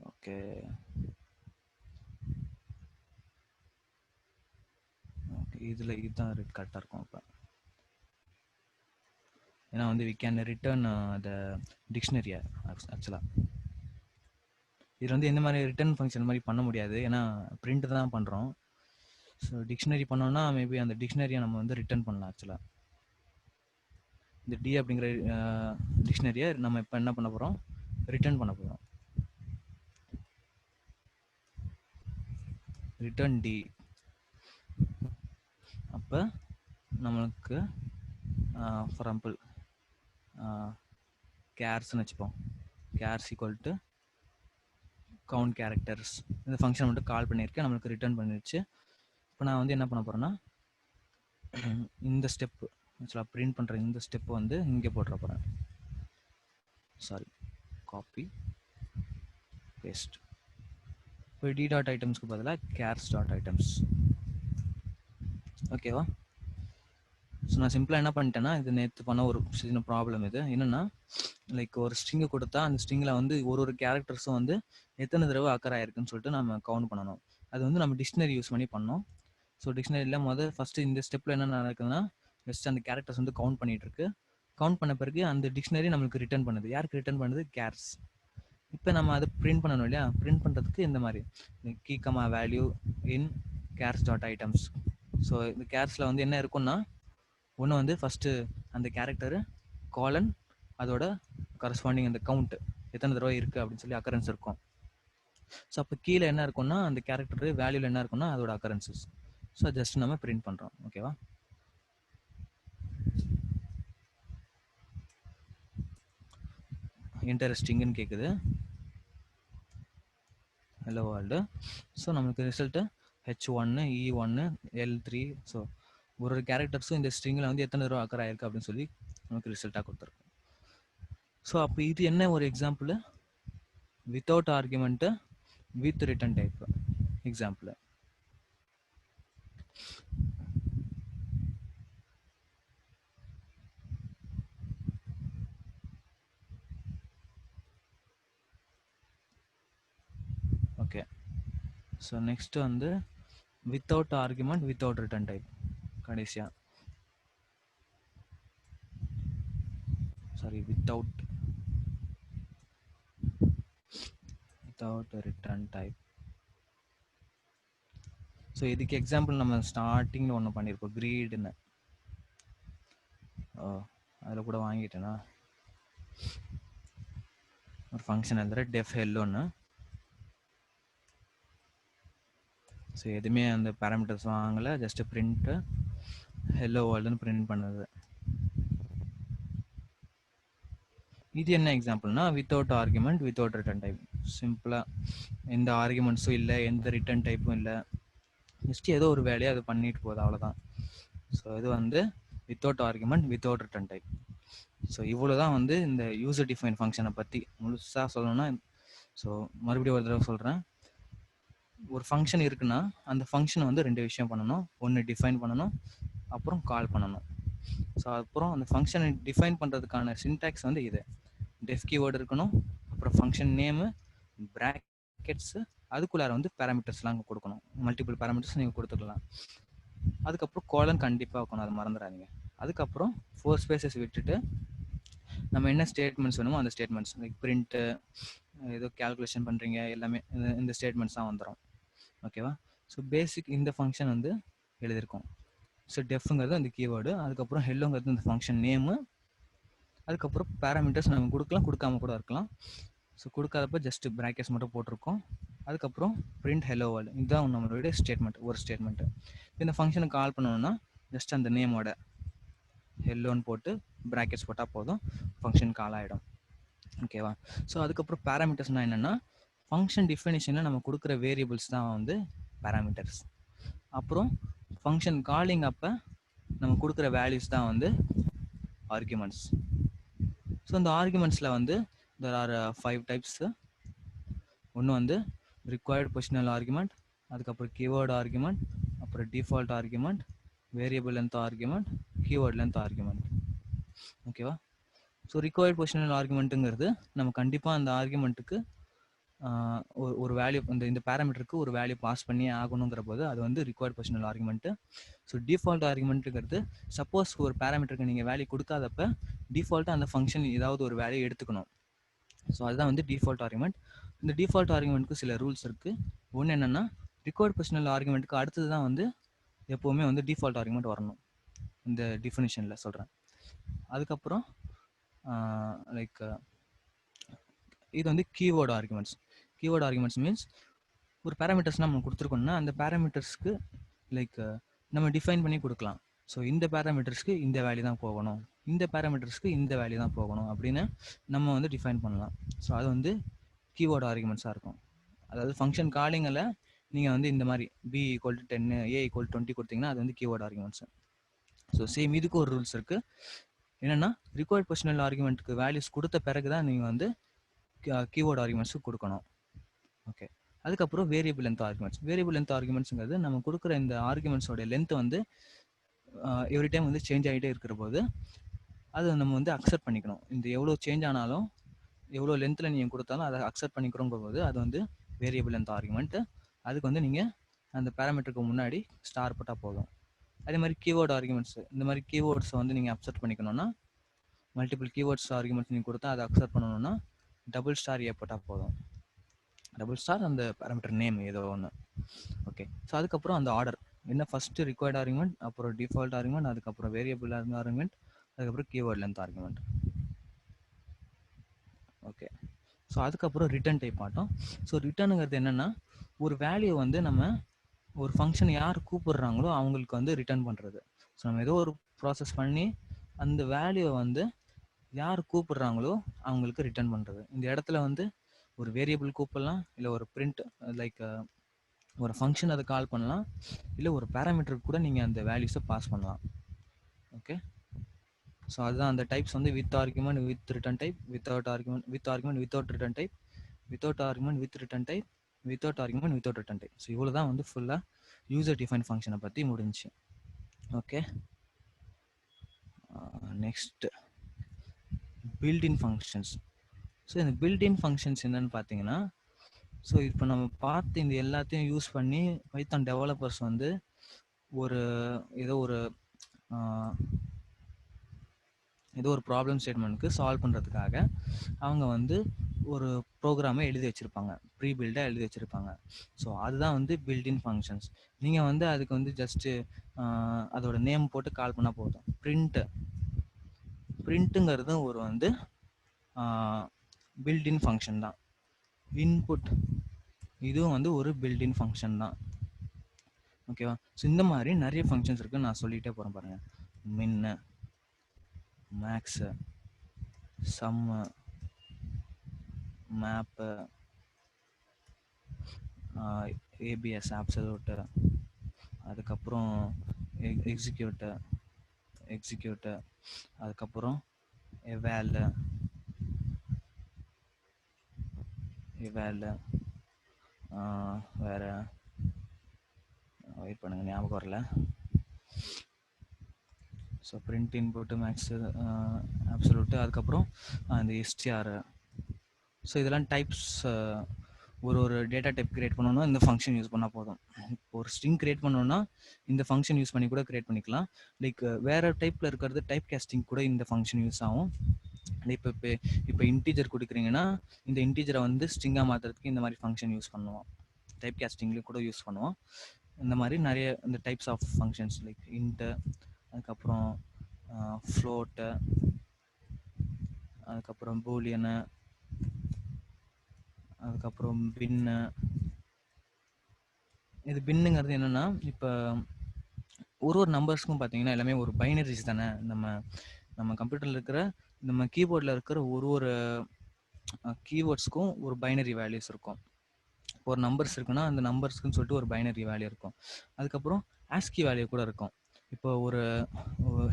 ஓகே இதில் இதுதான் கரெக்டாக இருக்கும். இப்போ ஏன்னா வந்து we can return the dictionary. ஆக்சுவலாக இது வந்து இந்த மாதிரி ரிட்டர்ன் ஃபங்க்ஷன் மாதிரி பண்ண முடியாது, ஏன்னா பிரிண்ட் தான் பண்ணுறோம். ஸோ டிக்ஷனரி பண்ணோன்னா மேபி அந்த டிக்ஷனரியை நம்ம வந்து ரிட்டர்ன் பண்ணலாம். ஆக்சுவலாக இந்த டி அப்படிங்கிற டிக்ஷனரியை நம்ம இப்போ என்ன பண்ண போகிறோம்? ரிட்டர்ன் பண்ண போகிறோம். Return D. அப்போ நம்மளுக்கு ஃபார் எக்ஸாம்பிள் கேர்ஸ்ன்னு வச்சுப்போம். Chars equal to count characters. இந்த ஃபங்க்ஷன் மட்டும் கால் பண்ணியிருக்கேன், நம்மளுக்கு ரிட்டர்ன் பண்ணிடுச்சு. இப்போ நான் வந்து என்ன பண்ண போகிறேன்னா இந்த ஸ்டெப்பு ஆக்சுவலாக பிரிண்ட் பண்ணுற இந்த ஸ்டெப்பு வந்து இங்கே போட்டுற போகிறேன். Sorry, copy paste. இப்போ டி டாட் ஐட்டம்ஸ்க்கு பதிலாக கேர்ஸ் டாட் ஐட்டம்ஸ், ஓகேவா? ஸோ நான் சிம்பிளாக என்ன பண்ணிட்டேன்னா, இது நேற்று பண்ண ஒரு சின்ன ப்ராப்ளம். இது என்னென்னா, லைக் ஒரு ஸ்ட்ரிங்கு கொடுத்தா அந்த ஸ்ட்ரிங்கில் வந்து ஒரு கேரக்டர்ஸும் வந்து எத்தனை தடவை அக்கர் ஆயிருக்குன்னு சொல்லிட்டு நம்ம கவுண்ட் பண்ணணும். அது வந்து நம்ம டிக்ஷனரி யூஸ் பண்ணி பண்ணோம். ஸோ டிக்ஷனரியில் ஃபஸ்ட்டு இந்த ஸ்டெப்பில் என்ன நடக்குதுன்னா, ஜஸ்ட் அந்த கேரக்டர்ஸ் வந்து கவுண்ட் பண்ணிகிட்டு இருக்கு. கவுண்ட் பண்ண பிறகு அந்த டிக்ஷனரி நம்மளுக்கு ரிட்டர்ன் பண்ணுது. யாருக்கு ரிட்டர்ன் பண்ணுது? கேர்ஸ். இப்போ நம்ம அதை பிரிண்ட் பண்ணணும் இல்லையா? பிரிண்ட் பண்ணுறதுக்கு இந்த மாதிரி key comma value in chars dot items. So இந்த கேர்ஸில் வந்து என்ன இருக்குன்னா, ஒன்று வந்து ஃபஸ்ட்டு அந்த கேரக்டரு காலன் அதோட கரஸ்பாண்டிங் அந்த கவுண்ட் எத்தனை தடவை இருக்குது அப்படின்னு சொல்லி அக்கரன்ஸ் இருக்கும். ஸோ அப்போ கீழே என்ன இருக்குன்னா அந்த கேரக்டர் வேல்யூவில் என்ன இருக்குன்னா அதோட அக்கரன்சஸ். ஸோ ஜஸ்ட் நம்ம பிரிண்ட் பண்ணுறோம், ஓகேவா? இன்ட்ரெஸ்டிங்னு கேட்குது, ஹலோ வேர்ல்டு. ஸோ நமக்கு result H1 E1 L3. So ஒரு கேரக்டர்ஸும் இந்த ஸ்ட்ரிங்கில் வந்து எத்தனை தடவை அக்கர் ஆயிருக்கு அப்படின்னு சொல்லி நமக்கு ரிசல்ட்டாக கொடுத்துருக்கோம். ஸோ அப்போ இது என்ன ஒரு example? Without argument with return type example. Okay, so next வந்து without argument without return type. கடைசியாக sorry without return type. So இதுக்கு எக்ஸாம்பிள் நம்ம ஸ்டார்டிங்கில் ஒன்று பண்ணியிருப்போம், க்ரீடுன்னு. அதில் கூட வாங்கிட்டேனா? ஒரு ஃபங்க்ஷன் எழுதுகிறேன் டெஃப் ஹெல்லோன்னு. ஸோ எதுவுமே அந்த பேராமீட்டர்ஸ் வாங்கலை, ஜஸ்ட்டு பிரிண்ட்டு ஹெல்லோ வேர்ல்டுன்னு பிரிண்ட் பண்ணுது. இது என்ன எக்ஸாம்பிள்னா without argument without return type. சிம்பிளாக எந்த ஆர்குமெண்ட்ஸும் இல்லை, எந்த ரிட்டர்ன் டைப்பும் இல்லை, ஜஸ்ட் ஏதோ ஒரு வேலையை அது பண்ணிட்டு போகுது, அவ்வளோதான். ஸோ இது வந்து without argument without return type. So இவ்வளோ தான் வந்து இந்த யூசர் டிஃபைன் ஃபங்க்ஷனை பற்றி முழுசாக சொல்லணும்னா. ஸோ மறுபடியும் ஒரு தடவை சொல்கிறேன். ஒரு ஃபங்க்ஷன் இருக்குன்னா அந்த ஃபங்க்ஷனை வந்து 2 விஷயம் பண்ணணும். ஒன்று டிஃபைன் பண்ணணும், அப்புறம் கால் பண்ணணும். ஸோ அப்புறம் அந்த ஃபங்க்ஷனை டிஃபைன் பண்ணுறதுக்கான சின்டாக்ஸ் வந்து இது டெஃப் கீவேர்டு இருக்கணும், அப்புறம் ஃபங்க்ஷன் நேமு, ப்ராக்கெட்ஸு, அதுக்குள்ளார வந்து பேராமீட்டர்ஸ்லாம் கொடுக்கணும். மல்டிபிள் பேராமீட்டர்ஸ் நீங்கள் கொடுத்துக்கலாம். அதுக்கப்புறம் கோலன் கண்டிப்பாக இருக்கணும், அதை மறந்துடாதீங்க. அதுக்கப்புறம் 4 ஸ்பேசஸ் விட்டுட்டு நம்ம என்ன ஸ்டேட்மெண்ட்ஸ் வேணுமோ அந்த ஸ்டேட்மெண்ட்ஸ், லைக் பிரிண்ட்டு, ஏதோ கேல்குலேஷன் பண்ணுறீங்க, எல்லாமே இந்த ஸ்டேட்மெண்ட்ஸ் தான் வந்துடும். ஓகேவா? ஸோ பேசிக் இந்த ஃபங்க்ஷன் வந்து எழுதியிருக்கோம். ஸோ டெஃப்ங்கிறது அந்த கீவேர்டு, அதுக்கப்புறம் ஹெல்லோங்கிறது இந்த ஃபங்க்ஷன் நேமு, அதுக்கப்புறம் பேராமீட்டர்ஸ் நம்ம கொடுக்கலாம், கொடுக்காம கூட இருக்கலாம். ஸோ கொடுக்காதப்ப ஜஸ்ட் ப்ராக்கெட்ஸ் மட்டும் போட்டிருக்கோம். அதுக்கப்புறம் பிரிண்ட் ஹெல்லோ வேர்ல்டு, இதுதான் நம்மளுடைய ஸ்டேட்மெண்ட், ஒரு ஸ்டேட்மெண்ட்டு. இந்த ஃபங்க்ஷனுக்கு கால் பண்ணணும்னா ஜஸ்ட் அந்த நேமோட ஹெல்லோன்னு போட்டு ப்ராக்கெட்ஸ் போட்டால் போதும், ஃபங்க்ஷன் கால் ஆகிடும். ஓகேவா? ஸோ அதுக்கப்புறம் பேராமீட்டர்ஸ்னால் என்னென்னா ஃபங்க்ஷன் டிஃபினிஷனில் நம்ம கொடுக்குற வேரியபிள்ஸ் தான் வந்து பேராமீட்டர்ஸ். அப்புறம் ஃபங்க்ஷன் காலிங் அப்போ நம்ம கொடுக்குற வேல்யூஸ் தான் வந்து ஆர்குமெண்ட்ஸ். ஸோ இந்த ஆர்குமெண்ட்ஸில் வந்து there are 5 டைப்ஸு. ஒன்று வந்து ரிக்வயர்டு பொசிஷனல் ஆர்குமெண்ட், அதுக்கப்புறம் கீவேர்டு ஆர்குமெண்ட், அப்புறம் default argument, variable length argument, keyword length argument. ஓகேவா? ஸோ ரிக்வயர்டு பொசிஷனல் ஆர்குமெண்ட்டுங்கிறது நம்ம கண்டிப்பாக அந்த ஆர்குமெண்ட்டுக்கு ஒரு வேல்யூ, இந்த பேராமீட்டருக்கு ஒரு வேல்யூ பாஸ் பண்ணி ஆகணுங்கிற போது அது வந்து required positional argument. So default ஆர்குமெண்ட்டுங்கிறது சப்போஸ் ஒரு பேராமீட்டருக்கு நீங்கள் வேல்யூ கொடுக்காதப்ப டிஃபால்ட்டாக அந்த ஃபங்க்ஷன் ஏதாவது ஒரு வேல்யூ எடுத்துக்கணும். ஸோ அதுதான் வந்து டிஃபால்ட் ஆர்குமெண்ட். இந்த டிஃபால்ட் ஆர்குமெண்ட்டுக்கு சில ரூல்ஸ் இருக்குது. ஒன்று என்னென்னா ரிக்வயர்டு பொசிஷனல் ஆர்குமெண்ட்டுக்கு அடுத்தது தான் வந்து எப்போவுமே வந்து டிஃபால்ட் ஆர்குமெண்ட் வரணும், இந்த டிஃபினிஷனில் சொல்கிறேன். அதுக்கப்புறம் லைக் இது வந்து keyword arguments. Keyword arguments means ஒரு பேராமீட்டர்ஸ் நம்ம கொடுத்துருக்கோம்னா அந்த பேராமீட்டர்ஸ்க்கு லைக் நம்ம டிஃபைன் பண்ணி கொடுக்கலாம். ஸோ இந்த பேராமீட்டர்ஸ்க்கு இந்த வேல்யூ தான் போகணும், இந்த பேராமீட்டர்ஸ்க்கு இந்த வேல்யூ தான் போகணும் அப்படின்னு நம்ம வந்து டிஃபைன் பண்ணலாம். ஸோ அது வந்து கீவேர்டு ஆர்குமெண்ட்ஸாக இருக்கும். அதாவது ஃபங்க்ஷன் காலிங்கில் நீங்கள் வந்து இந்த மாதிரி b = 10 a = 20 கொடுத்தீங்கன்னா அது வந்து கீவேர்டு ஆர்குமெண்ட்ஸ். ஸோ சேம் இதுக்கு ஒரு ரூல்ஸ் இருக்குது. என்னென்னா ரிக்வயர்டு பொசிஷனல் ஆர்குமெண்ட்டுக்கு வேல்யூஸ் கொடுத்த பிறகு தான் நீங்கள் வந்து கீவேர்டு ஆர்குமெண்ட்ஸுக்கு கொடுக்கணும். ஓகே. அதுக்கப்புறம் variable length arguments. Variable length ஆர்குமெண்ட்ஸுங்கிறது நம்ம கொடுக்குற இந்த ஆர்குமெண்ட்ஸோட லென்த் வந்து எவ்ரி டைம் வந்து சேஞ்ச் ஆகிட்டே இருக்கிற போது அது நம்ம வந்து அக்செப்ட் பண்ணிக்கணும். இந்த எவ்வளோ சேஞ்ச் ஆனாலும் எவ்வளோ லென்த்தில் நீங்கள் கொடுத்தாலும் அதை அக்செப்ட் பண்ணிக்கிறோங்க போது அது வந்து வேரியபிள் லென்த் ஆர்குமெண்ட்டு. அதுக்கு வந்து நீங்கள் அந்த பேராமீட்டருக்கு முன்னாடி ஸ்டார் போட்டால் போதும். அதே மாதிரி கீவேர்டு ஆர்குமெண்ட்ஸ், இந்த மாதிரி கீவேர்ட்ஸை வந்து நீங்கள் அக்செப்ட் பண்ணிக்கணும்னா மல்டிபிள் கீவேர்ட்ஸ் ஆர்குமெண்ட்ஸ் நீங்கள் கொடுத்தா அதை அக்செப்ட் பண்ணணும்னா டபுள் ஸ்டார் ஏ போட்டால் போதும். டபுள் ஸ்டார் அந்த பேராமீட்டர் நேம் ஏதோ ஒன்று. ஓகே. ஸோ அதுக்கப்புறம் அந்த ஆர்டர் என்ன, ஃபஸ்ட்டு ரிக்வயர்டு ஆர்குமெண்ட், அப்புறம் டிஃபால்ட் ஆர்குமெண்ட், அதுக்கப்புறம் வேரியபிள் ஆர்குமெண்ட், அதுக்கப்புறம் keyword length argument. Okay. So அதுக்கப்புறம் ரிட்டர்ன் டைப் ஆட்டோம். ஸோ ரிட்டர்னுங்கிறது என்னென்னா ஒரு வேல்யூ வந்து நம்ம ஒரு ஃபங்க்ஷன் யார் கூப்பிடுறாங்களோ அவங்களுக்கு வந்து ரிட்டர்ன் பண்ணுறது. ஸோ நம்ம ஏதோ ஒரு ப்ராசஸ் பண்ணி அந்த வேல்யூவை வந்து யார் கூப்பிடுறாங்களோ அவங்களுக்கு ரிட்டர்ன் பண்ணுறது. இந்த இடத்துல வந்து ஒரு வேரியபிள் கூப்பிடலாம், இல்லை ஒரு பிரிண்ட் லைக் ஒரு ஃபங்க்ஷன் அதை கால் பண்ணலாம், இல்லை ஒரு பேராமீட்டருக்கு கூட நீங்கள் அந்த வேல்யூஸை பாஸ் பண்ணலாம். ஓகே. ஸோ அதுதான் அந்த டைப்ஸ் வந்து with argument with return type, without argument with argument without return type, without argument with return type, without argument without return type. So இவ்வளோ தான் வந்து ஃபுல்லாக யூசர் டிஃபைன் ஃபங்க்ஷனை பற்றி முடிஞ்சு. Okay. Next built in functions. So இந்த built in functions என்னன்னு பார்த்தீங்கன்னா, ஸோ இப்போ நம்ம பார்த்து இந்த எல்லாத்தையும் யூஸ் பண்ணி பைத்தான் டெவலப்பர்ஸ் வந்து ஏதோ ஒரு ப்ராப்ளம் ஸ்டேட்மெண்ட்டுக்கு சால்வ் பண்ணுறதுக்காக அவங்க வந்து ஒரு ப்ரோக்ராமை எழுதி வச்சுருப்பாங்க, ப்ரீ பில்டாக எழுதி வச்சுருப்பாங்க. ஸோ அதுதான் வந்து பில்ட்-இன் ஃபங்க்ஷன்ஸ். நீங்கள் வந்து அதுக்கு வந்து ஜஸ்ட்டு அதோட நேம் போட்டு கால் பண்ணால் போதும். பிரிண்ட்டுங்கிறது ஒரு வந்து பில்டின் ஃபங்க்ஷன் தான். இன்புட் இதுவும் வந்து ஒரு பில்டின் ஃபங்க்ஷன் தான். ஓகேவா? ஸோ இந்த மாதிரி நிறைய ஃபங்க்ஷன்ஸ் இருக்குது, நான் சொல்லிகிட்டே போகிறேன் பாருங்கள். மின்னு, மேக்ஸு, சம்மு, மேப்பு, ஏபிஎஸ் ஆப்சல்யூட்டு, அதுக்கப்புறம் எக்ஸிக்யூட்டு, அதுக்கப்புறம் எவாலு, வேறு வெயிட் பண்ணுங்கள், ஞாபகம் வரல. So print input maths absolute, அதுக்கப்புறம் அந்த எஸ்டிஆர். ஸோ இதெல்லாம் டைப்ஸ். ஒரு டேட்டா டைப் கிரியேட் பண்ணணும்னா இந்த ஃபங்க்ஷன் யூஸ் பண்ணால் போதும். இப்போ ஒரு ஸ்ட்ரிங் கிரியேட் பண்ணணும்னா இந்த ஃபங்க்ஷன் யூஸ் பண்ணி கூட கிரியேட் பண்ணிக்கலாம். லைக் வேறு டைப்பில் இருக்கிறது டைப் கேஸ்டிங் கூட இந்த ஃபங்க்ஷன் யூஸ் ஆகும். இப்போ இன்டீஜர் கொடுக்குறீங்கன்னா இந்த இன்டீஜரை வந்து ஸ்ட்ரிங்காக மாற்றுறதுக்கு இந்த மாதிரி ஃபங்க்ஷன் யூஸ் பண்ணுவோம். டைப் கேஸ்டிங்லேயும் கூட யூஸ் பண்ணுவோம். இந்த மாதிரி நிறைய இந்த types of functions like int, அதுக்கப்புறம் ஃப்ளோட்டு, அதுக்கப்புறம் பூலியனு, அதுக்கப்புறம் பின்னு. இது பின்னுங்கிறது என்னென்னா, இப்போ ஒரு நம்பர்ஸ்க்கும் பார்த்தீங்கன்னா எல்லாமே ஒரு பைனரிஸ் தானே. நம்ம கம்ப்யூட்டரில் இருக்கிற நம்ம கீபோர்டில் இருக்கிற ஒரு கீவேர்ட்ஸ்க்கும் ஒரு பைனரி வேல்யூஸ் இருக்கும். ஒரு நம்பர்ஸ் இருக்குன்னா அந்த நம்பர்ஸ்க்குன்னு சொல்லிட்டு ஒரு பைனரி வேல்யூ இருக்கும். அதுக்கப்புறம் ஆஸ்கி வேல்யூ கூட இருக்கும். இப்போ ஒரு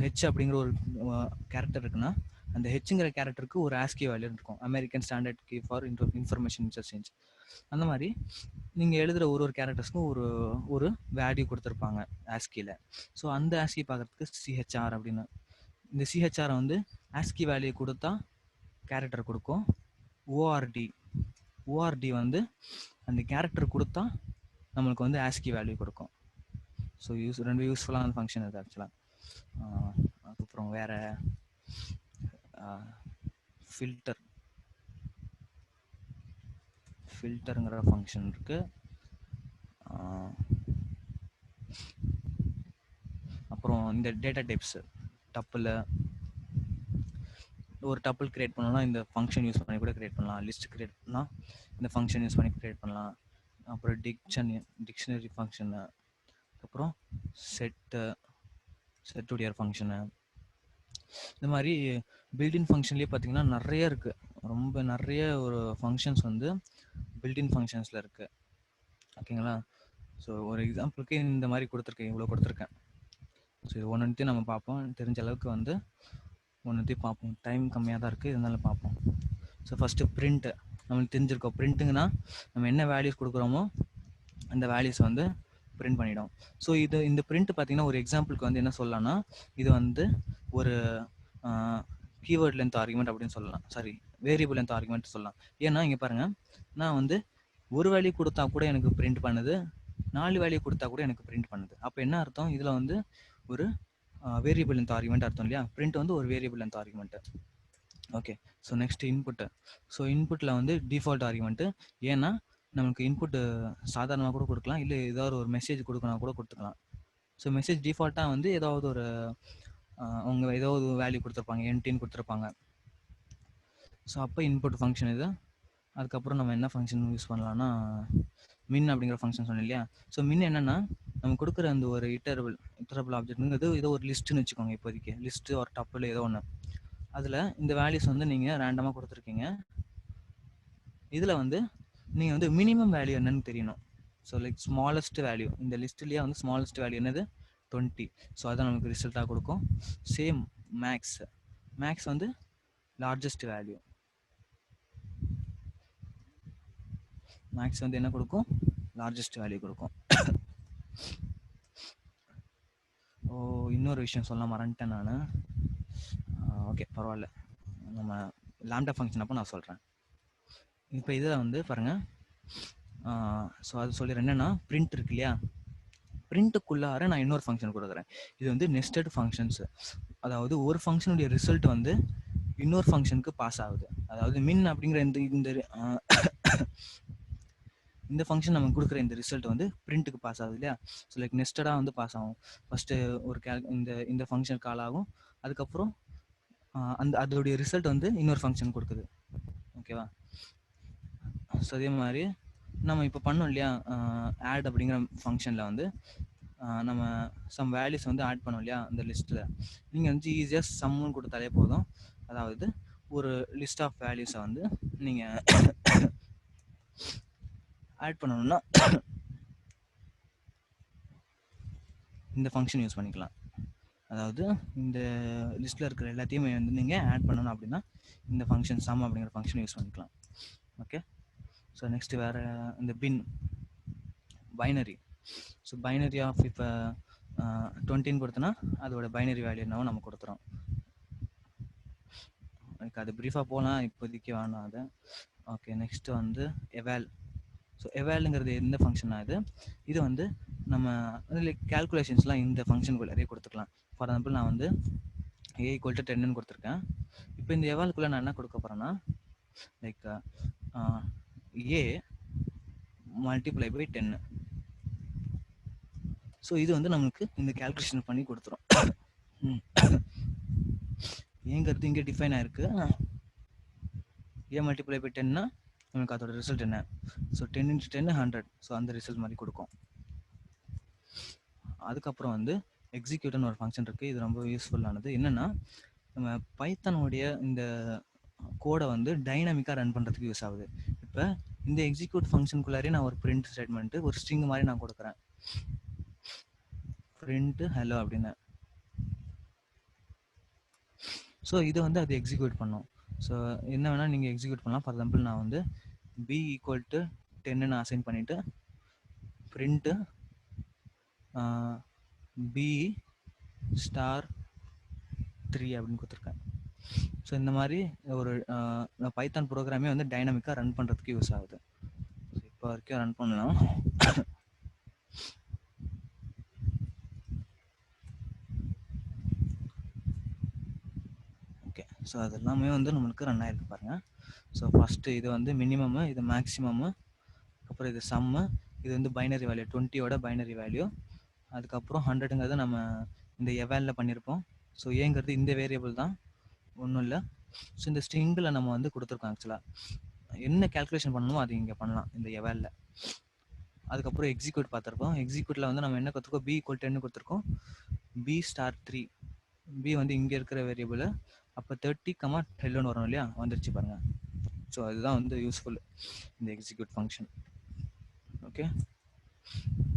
ஹெச் அப்படிங்கிற ஒரு கேரக்டர் இருக்குன்னா அந்த ஹெச்ங்கிற கேரக்டருக்கு ஒரு ஆஸ்கி வேல்யூ இருக்கும், American standard key for information interchange. அந்த மாதிரி நீங்கள் எழுதுகிற ஒரு கேரக்டர்ஸ்க்கும் ஒரு வேல்யூ கொடுத்துருப்பாங்க ஆஸ்கியில். ஸோ அந்த ஆஸ்கி பார்க்குறதுக்கு சிஹெச்ஆர் அப்படின்னு. இந்த சிஹெச்ஆரை வந்து ஆஸ்கி வேல்யூ கொடுத்தா கேரக்டர் கொடுக்கும். ஓஆர்டி வந்து அந்த கேரக்டர் கொடுத்தா நம்மளுக்கு வந்து ஆஸ்கி வேல்யூ கொடுக்கும். ஸோ ரெண்டு யூஸ்ஃபுல்லான ஃபங்க்ஷன் இது ஆக்சுவலாக. அதுக்கப்புறம் வேறு ஃபில்டருங்கிற ஃபங்க்ஷன் இருக்குது. அப்புறம் இந்த டேட்டா டைப்ஸு டப்பில் ஒரு டப்பிள் கிரியேட் பண்ணோம்னா இந்த ஃபங்க்ஷன் யூஸ் பண்ணி கூட கிரியேட் பண்ணலாம். லிஸ்ட் கிரியேட் பண்ணால் இந்த ஃபங்க்ஷன் யூஸ் பண்ணி கிரியேட் பண்ணலாம். அப்புறம் டிக்ஷனரி ஃபங்க்ஷனு, அப்புறம் செட்டுடைய ஃபங்க்ஷனு. இந்த மாதிரி பில்டின் ஃபங்க்ஷன்லேயே பார்த்தீங்கன்னா நிறைய இருக்குது. ரொம்ப நிறைய ஒரு ஃபங்க்ஷன்ஸ் வந்து பில்டின் ஃபங்க்ஷன்ஸில் இருக்குது. ஓகேங்களா? ஸோ ஒரு எக்ஸாம்பிளுக்கு இந்த மாதிரி இவ்வளோ கொடுத்துருக்கேன். ஸோ இது ஒன்றுத்தையும் நம்ம பார்ப்போம். தெரிஞ்ச அளவுக்கு வந்து ஒன்றுத்தையும் பார்ப்போம். டைம் கம்மியாக தான் இருக்குது, இருந்தாலும் பார்ப்போம். ஸோ ஃபஸ்ட்டு பிரிண்ட்டு நம்மளுக்கு தெரிஞ்சிருக்கோம். பிரிண்ட்டுங்கன்னா நம்ம என்ன வேல்யூஸ் கொடுக்குறோமோ அந்த வேல்யூஸ் வந்து பிரிண்ட் பண்ணிடும். ஸோ இந்த பிரிண்ட் பார்த்தீங்கன்னா ஒரு எக்ஸாம்பிளுக்கு வந்து என்ன சொல்லலாம்னா இது வந்து ஒரு கீவேர்ட் லென்த் ஆர்குமெண்ட் அப்படின்னு சொல்லலாம். சாரி, வேரியபிள் லென்த் ஆர்குமெண்ட் சொல்லலாம். ஏன்னா இங்கே பாருங்கள், நான் வந்து ஒரு வேல்யூ கொடுத்தா கூட எனக்கு பிரிண்ட் பண்ணுது, 4 வேல்யூ கொடுத்தா கூட எனக்கு பிரிண்ட் பண்ணுது. அப்போ என்ன அர்த்தம்? இதில் வந்து ஒரு வேரியபிள் லென்த் ஆர்குமெண்ட் அர்த்தம் இல்லையா? பிரிண்ட் வந்து ஒரு variable length argument. Okay. So next input. So இன்புட்டில் வந்து டிஃபால்ட் ஆர்குமெண்ட்டு. ஏன்னா நமக்கு இன்புட்டு சாதாரணமாக கூட கொடுக்கலாம், இல்லை ஏதாவது ஒரு மெசேஜ் கொடுக்கணும் கூட கொடுத்துக்கலாம். ஸோ மெசேஜ் டிஃபால்ட்டாக வந்து ஏதாவது ஒரு அவங்க ஏதாவது வேல்யூ கொடுத்துருப்பாங்க, என்டின்னு கொடுத்துருப்பாங்க. ஸோ அப்போ இன்புட் ஃபங்க்ஷன் இது. அதுக்கப்புறம் நம்ம என்ன ஃபங்க்ஷன் யூஸ் பண்ணலாம்னா மின் அப்படிங்கிற ஃபங்க்ஷன் சொன்னோம் இல்லையா? ஸோ மின் என்னென்னா நம்ம கொடுக்குற அந்த ஒரு இட்டரபிள் ஆப்ஜெக்ட்ங்கிறது ஏதோ ஒரு லிஸ்ட்டுன்னு வச்சுக்கோங்க. இப்போதைக்கு லிஸ்ட்டு ஒரு டப்பிள் ஏதோ ஒன்று. அதில் இந்த வேல்யூஸ் வந்து நீங்கள் ரேண்டமாக கொடுத்துருக்கீங்க. இதில் வந்து நீங்கள் வந்து மினிமம் வேல்யூ என்னன்னு தெரியணும். ஸோ லைக் ஸ்மாலஸ்ட் வேல்யூ, இந்த லிஸ்ட்லேயே வந்து ஸ்மாலஸ்ட் வேல்யூ என்னது 20. ஸோ அதான் நமக்கு ரிசல்ட்டாக கொடுக்கும். சேம் மேக்ஸ் வந்து லார்ஜஸ்ட் வேல்யூ. மேக்ஸ் வந்து என்ன கொடுக்கும்? லார்ஜஸ்ட் வேல்யூ கொடுக்கும். இன்னொரு விஷயம் சொல்ல மறந்துட்டேன் நான். ஓகே, பரவாயில்ல, நம்ம லாம்டா ஃபங்க்ஷன் அப்போ நான் சொல்கிறேன். இப்போ இதில் வந்து பாருங்கள். ஸோ அது சொல்லிடுறேன். என்னென்னா பிரிண்ட் இருக்கு இல்லையா? பிரிண்ட்டுக்குள்ளார நான் இன்னொரு ஃபங்க்ஷன் கொடுக்குறேன். இது வந்து நெஸ்டட் ஃபங்க்ஷன்ஸு. அதாவது ஒரு ஃபங்க்ஷனுடைய ரிசல்ட் வந்து இன்னொரு ஃபங்க்ஷனுக்கு பாஸ் ஆகுது. அதாவது மின் அப்படிங்கிற இந்த ஃபங்க்ஷன் நம்ம கொடுக்குற இந்த ரிசல்ட் வந்து பிரிண்ட்டுக்கு பாஸ் ஆகுது இல்லையா? ஸோ லைக் நெஸ்டடாக வந்து பாஸ் ஆகும். ஃபஸ்ட்டு ஒரு இந்த ஃபங்க்ஷன் கால் ஆகும். அதுக்கப்புறம் அதோடைய ரிசல்ட் வந்து இன்னொரு ஃபங்க்ஷன் கொடுக்குது. ஓகேவா. ஸோ அதே மாதிரி நம்ம இப்போ பண்ணோம் இல்லையா, ஆட் அப்படிங்கிற ஃபங்க்ஷனில் வந்து நம்ம சம் வேல்யூஸ் வந்து ஆட் பண்ணோம் இல்லையா அந்த லிஸ்ட்டில். நீங்கள் வந்து ஈஸியாக சம்முன்னு கொடுத்தாலே போதும். அதாவது ஒரு லிஸ்ட் ஆஃப் வேல்யூஸை வந்து நீங்கள் ஆட் பண்ணணும்னா இந்த ஃபங்க்ஷன் யூஸ் பண்ணிக்கலாம். அதாவது இந்த லிஸ்ட்டில் இருக்கிற எல்லாத்தையுமே வந்து நீங்கள் ஆட் பண்ணணும் அப்படின்னா இந்த ஃபங்க்ஷன் சம் அப்படிங்கிற ஃபங்க்ஷன் யூஸ் பண்ணிக்கலாம். ஓகே. ஸோ நெக்ஸ்ட்டு வேறு இந்த பின் பைனரி. ஸோ பைனரி ஆஃப் இப்போ 20 கொடுத்தனா அதோட பைனரி வேல்யூ என்னவோ நம்ம கொடுத்துறோம். எனக்கு அது ப்ரீஃபாக போகலாம், இப்போதைக்கு வேணாம் அது. ஓகே. நெக்ஸ்ட்டு வந்து எவால். ஸோ எவாலுங்கிறது எந்த ஃபங்க்ஷனா இது வந்து நம்ம லைக் கேல்குலேஷன்ஸ்லாம் இந்த ஃபங்க்ஷனுக்குள்ளே கொடுத்துக்கலாம். ஃபார் எக்ஸாம்பிள் நான் வந்து a = 10ன்னு கொடுத்துருக்கேன். இப்போ இந்த எவாலுக்குள்ளே நான் என்ன கொடுக்க போகிறேன்னா like a multiply by 10. So இது வந்து நமக்கு இந்த கேல்குலேஷன் பண்ணி கொடுத்துரும். ஏங்கிறது இங்கே டிஃபைன் ஆயிருக்கு. a multiply by 10னா நமக்கு அதோட ரிசல்ட் என்ன? ஸோ 10 × 10 100. ஸோ அந்த ரிசல்ட் மாதிரி கொடுக்கும். அதுக்கப்புறம் வந்து எக்ஸிக்யூட்னு ஒரு ஃபங்க்ஷன் இருக்குது. இது ரொம்ப யூஸ்ஃபுல்லானது. என்னென்னா நம்ம பைத்தானுடைய இந்த கோடை வந்து டைனாமிக்காக ரன் பண்ணுறதுக்கு யூஸ் ஆகுது. இப்போ இந்த எக்ஸிக்யூட் ஃபங்க்ஷனுக்குள்ளாரே நான் ஒரு பிரிண்ட் ஸ்டேட்மெண்ட்டு ஒரு ஸ்ட்ரிங் மாதிரி நான் கொடுக்குறேன். பிரிண்ட் ஹலோ அப்படின்னு. ஸோ இதை வந்து அது எக்ஸிக்யூட் பண்ணும். ஸோ என்ன வேணால் நீங்கள் எக்ஸிக்யூட் பண்ணலாம். ஃபார் எக்ஸாம்பிள் நான் வந்து b = 10ன்னு அசைன் பண்ணிவிட்டு பிரிண்ட்டு b*3 அப்படின்னு கொடுத்துருக்கேன். ஸோ இந்த மாதிரி ஒரு பைத்தான் ப்ரோக்ராமே வந்து டைனாமிக்காக ரன் பண்ணுறதுக்கு யூஸ் ஆகுது. ஸோ இப்போ வரைக்கும் ரன் பண்ணலாம். ஓகே. ஸோ அது எல்லாமே வந்து நம்மளுக்கு ரன் ஆகிருக்கு பாருங்கள். ஸோ ஃபஸ்ட்டு இது வந்து மினிமம்மு, இது மேக்ஸிமம்மு, அப்புறம் இது சம்மு, இது வந்து பைனரி வேல்யூ 20யோட பைனரி வேல்யூ, அதுக்கப்புறம் 100ங்கிறது நம்ம இந்த எவாலில் பண்ணியிருப்போம். ஸோ ஏங்கிறது இந்த வேரியபிள் தான், ஒன்றும் இல்லை. ஸோ இந்த ஸ்ட்ரிங்கில் நம்ம வந்து கொடுத்துருக்கோம். ஆக்சுவலாக என்ன கேல்குலேஷன் பண்ணணுமோ அது இங்கே பண்ணலாம் இந்த எவாலில். அதுக்கப்புறம் எக்ஸிக்யூட் பார்த்துருக்கோம். எக்ஸிக்யூட்டில் வந்து நம்ம என்ன கொடுத்துருக்கோம், b = 10 கொடுத்துருக்கோம். b*3, b வந்து இங்கே இருக்கிற வேரியபிள். அப்போ 30, 10 வரும் இல்லையா, வந்துருச்சு பாருங்கள். ஸோ அதுதான் வந்து யூஸ்ஃபுல் இந்த எக்ஸிக்யூட் ஃபங்க்ஷன். ஓகே.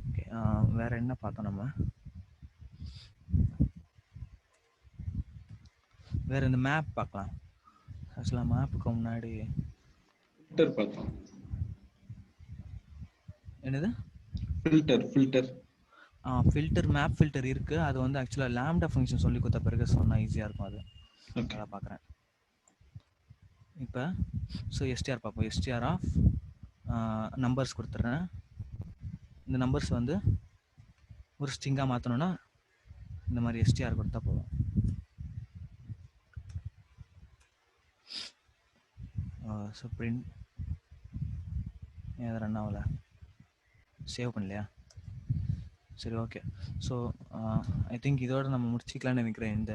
ஓகே. வேறு என்ன பார்த்தோம் நம்ம? வேறு இந்த மேப் பார்க்கலாம். ஆக்சுவலாக மேப்புக்கு முன்னாடி ஃபில்டர் பார்த்தோம். என்னது? ஃபில்டர் மேப் ஃபில்டர் இருக்குது. அது வந்து ஆக்சுவலாக லாம்டா ஃபங்க்ஷன் சொல்லி கொடுத்த பிறகு சொன்னால் ஈஸியாக இருக்கும். அது அதை பார்க்குறேன் இப்போ. ஸோ எஸ்டிஆர் பார்ப்போம். எஸ்டிஆர் ஆஃப் நம்பர்ஸ் கொடுத்துட்றேன். இந்த நம்பர்ஸ் வந்து ஒரு ஸ்ட்ரிங்காக மாற்றணுன்னா இந்த மாதிரி எஸ்டிஆர் கொடுத்தா போதும். ஸோ பிரிண்ட் ஏன் ரன் ஆகலை, சேவ் பண்ணலையா? சரி, ஓகே. ஸோ ஐ திங்க் இதோட நம்ம முடிச்சிக்கலான்னு நினைக்கிறேன் இந்த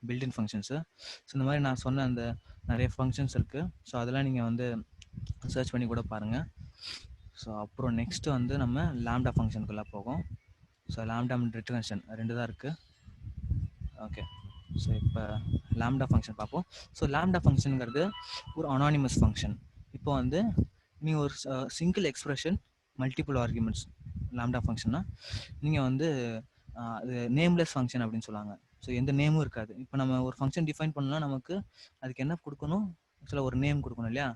பில்டின் ஃபங்க்ஷன்ஸு. ஸோ இந்த மாதிரி நான் சொன்ன அந்த நிறைய ஃபங்க்ஷன்ஸ் இருக்குது. ஸோ அதெல்லாம் நீங்கள் வந்து சர்ச் பண்ணி கூட பாருங்கள். ஸோ அப்புறம் நெக்ஸ்ட்டு வந்து நம்ம லாம்டா ஃபங்க்ஷனுக்குள்ளே போகும். ஸோ லாம்டா அண்ட் ரிட்டர்ன் 2 தான் இருக்குது. ஓகே. ஸோ இப்போ லாம்டா ஃபங்க்ஷன் பார்ப்போம். ஸோ லாம்டா ஃபங்க்ஷனுங்கிறது ஒரு அனானிமஸ் ஃபங்க்ஷன். இப்போ வந்து நீங்கள் ஒரு single expression multiple arguments lambda ஃபங்க்ஷன்னா நீங்கள் வந்து அது நேம்லெஸ் ஃபங்க்ஷன் அப்படின்னு சொல்லுவாங்க. ஸோ எந்த நேமும் இருக்காது. இப்போ நம்ம ஒரு ஃபங்க்ஷன் டிஃபைன் பண்ணோம்னா நமக்கு அதுக்கு என்ன கொடுக்கணும், ஆக்சுவலாக ஒரு நேம் கொடுக்கணும் இல்லையா.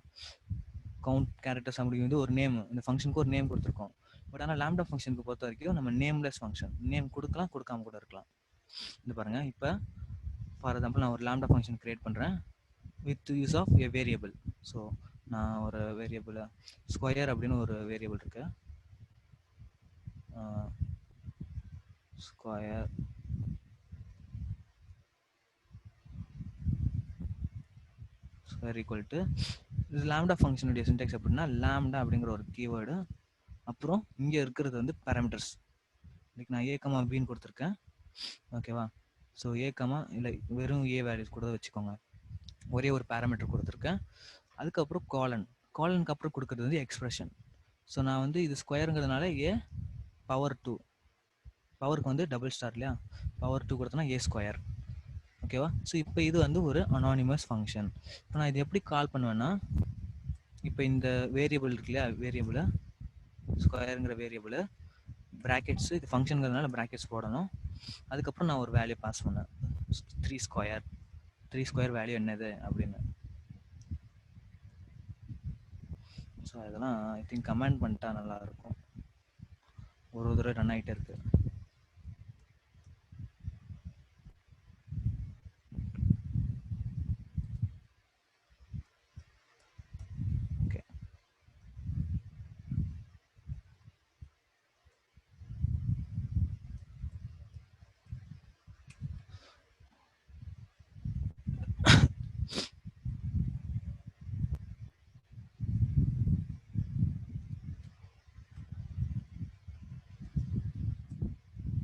கவுண்ட் கேரக்டர்ஸ் அப்படிங்கிறது ஒரு நேம், இந்த ஃபங்க்ஷனுக்கு ஒரு நேம் கொடுத்துருக்கோம். பட் ஆனால் லாம்டா ஃபங்க்ஷனுக்கு பொறுத்த வரைக்கும் நம்ம நேம்லெஸ் ஃபங்க்ஷன், நேம் கொடுக்கலாம் கொடுக்காம கூட இருக்கலாம். இது பாருங்கள். இப்போ ஃபார் எக்ஸாம்பிள் நான் ஒரு லாம்டா ஃபங்க்ஷன் க்ரியேட் பண்ணுறேன் with use of a variable. So நான் ஒரு வேரியபிள் ஸ்கொயர் அப்படின்னு ஒரு வேரியபிள் இருக்கு. ஸ்கொயர் ஈக்குவல் டு இது லாம்டா ஃபங்க்ஷனுடைய சின்டெக்ஸ் அப்படின்னா லாம்டா அப்படிங்கிற ஒரு கீவேர்டு, அப்புறம் இங்கே இருக்கிறது வந்து பேராமீட்டர்ஸ். லைக் நான் a, bன்னு கொடுத்துருக்கேன். ஓகேவா. ஸோ a, இல்லை வெறும் a வேல்யூஸ் கூட வச்சுக்கோங்க. ஒரே ஒரு பேராமீட்டர் கொடுத்துருக்கேன். அதுக்கப்புறம் காலனுக்கு அப்புறம் கொடுக்கறது வந்து எக்ஸ்பிரஷன். ஸோ நான் வந்து இது ஸ்கொயருங்கிறதுனால ஏ பவர் 2, பவருக்கு வந்து டபுள் ஸ்டார் இல்லையா, பவர் 2 கொடுத்தனா ஏ ஸ்கொயர். ஓகேவா? ஸோ இப்போ இது வந்து ஒரு அனானிமஸ் ஃபங்க்ஷன். இப்போ நான் இது எப்படி கால் பண்ணுவேன்னா, இப்போ இந்த வேரியபிள் இருக்கு இல்லையா, வேரியபிள் ஸ்கொயருங்கிற வேரியபிள் ப்ராக்கெட்ஸ், இது ஃபங்க்ஷனுங்கிறதுனால ப்ராக்கெட்ஸ் போடணும். அதுக்கப்புறம் நான் ஒரு வேல்யூ பாஸ் பண்ணேன், 3 ஸ்கொயர். 3 ஸ்கொயர் வேல்யூ என்னது அப்படின்னு. ஸோ அதெல்லாம் ஐ திங்க் கமெண்ட் பண்ணிட்டா நல்லா இருக்கும். ஒரு தடவை ரன் ஆகிட்டே இருக்கு. ஓகே,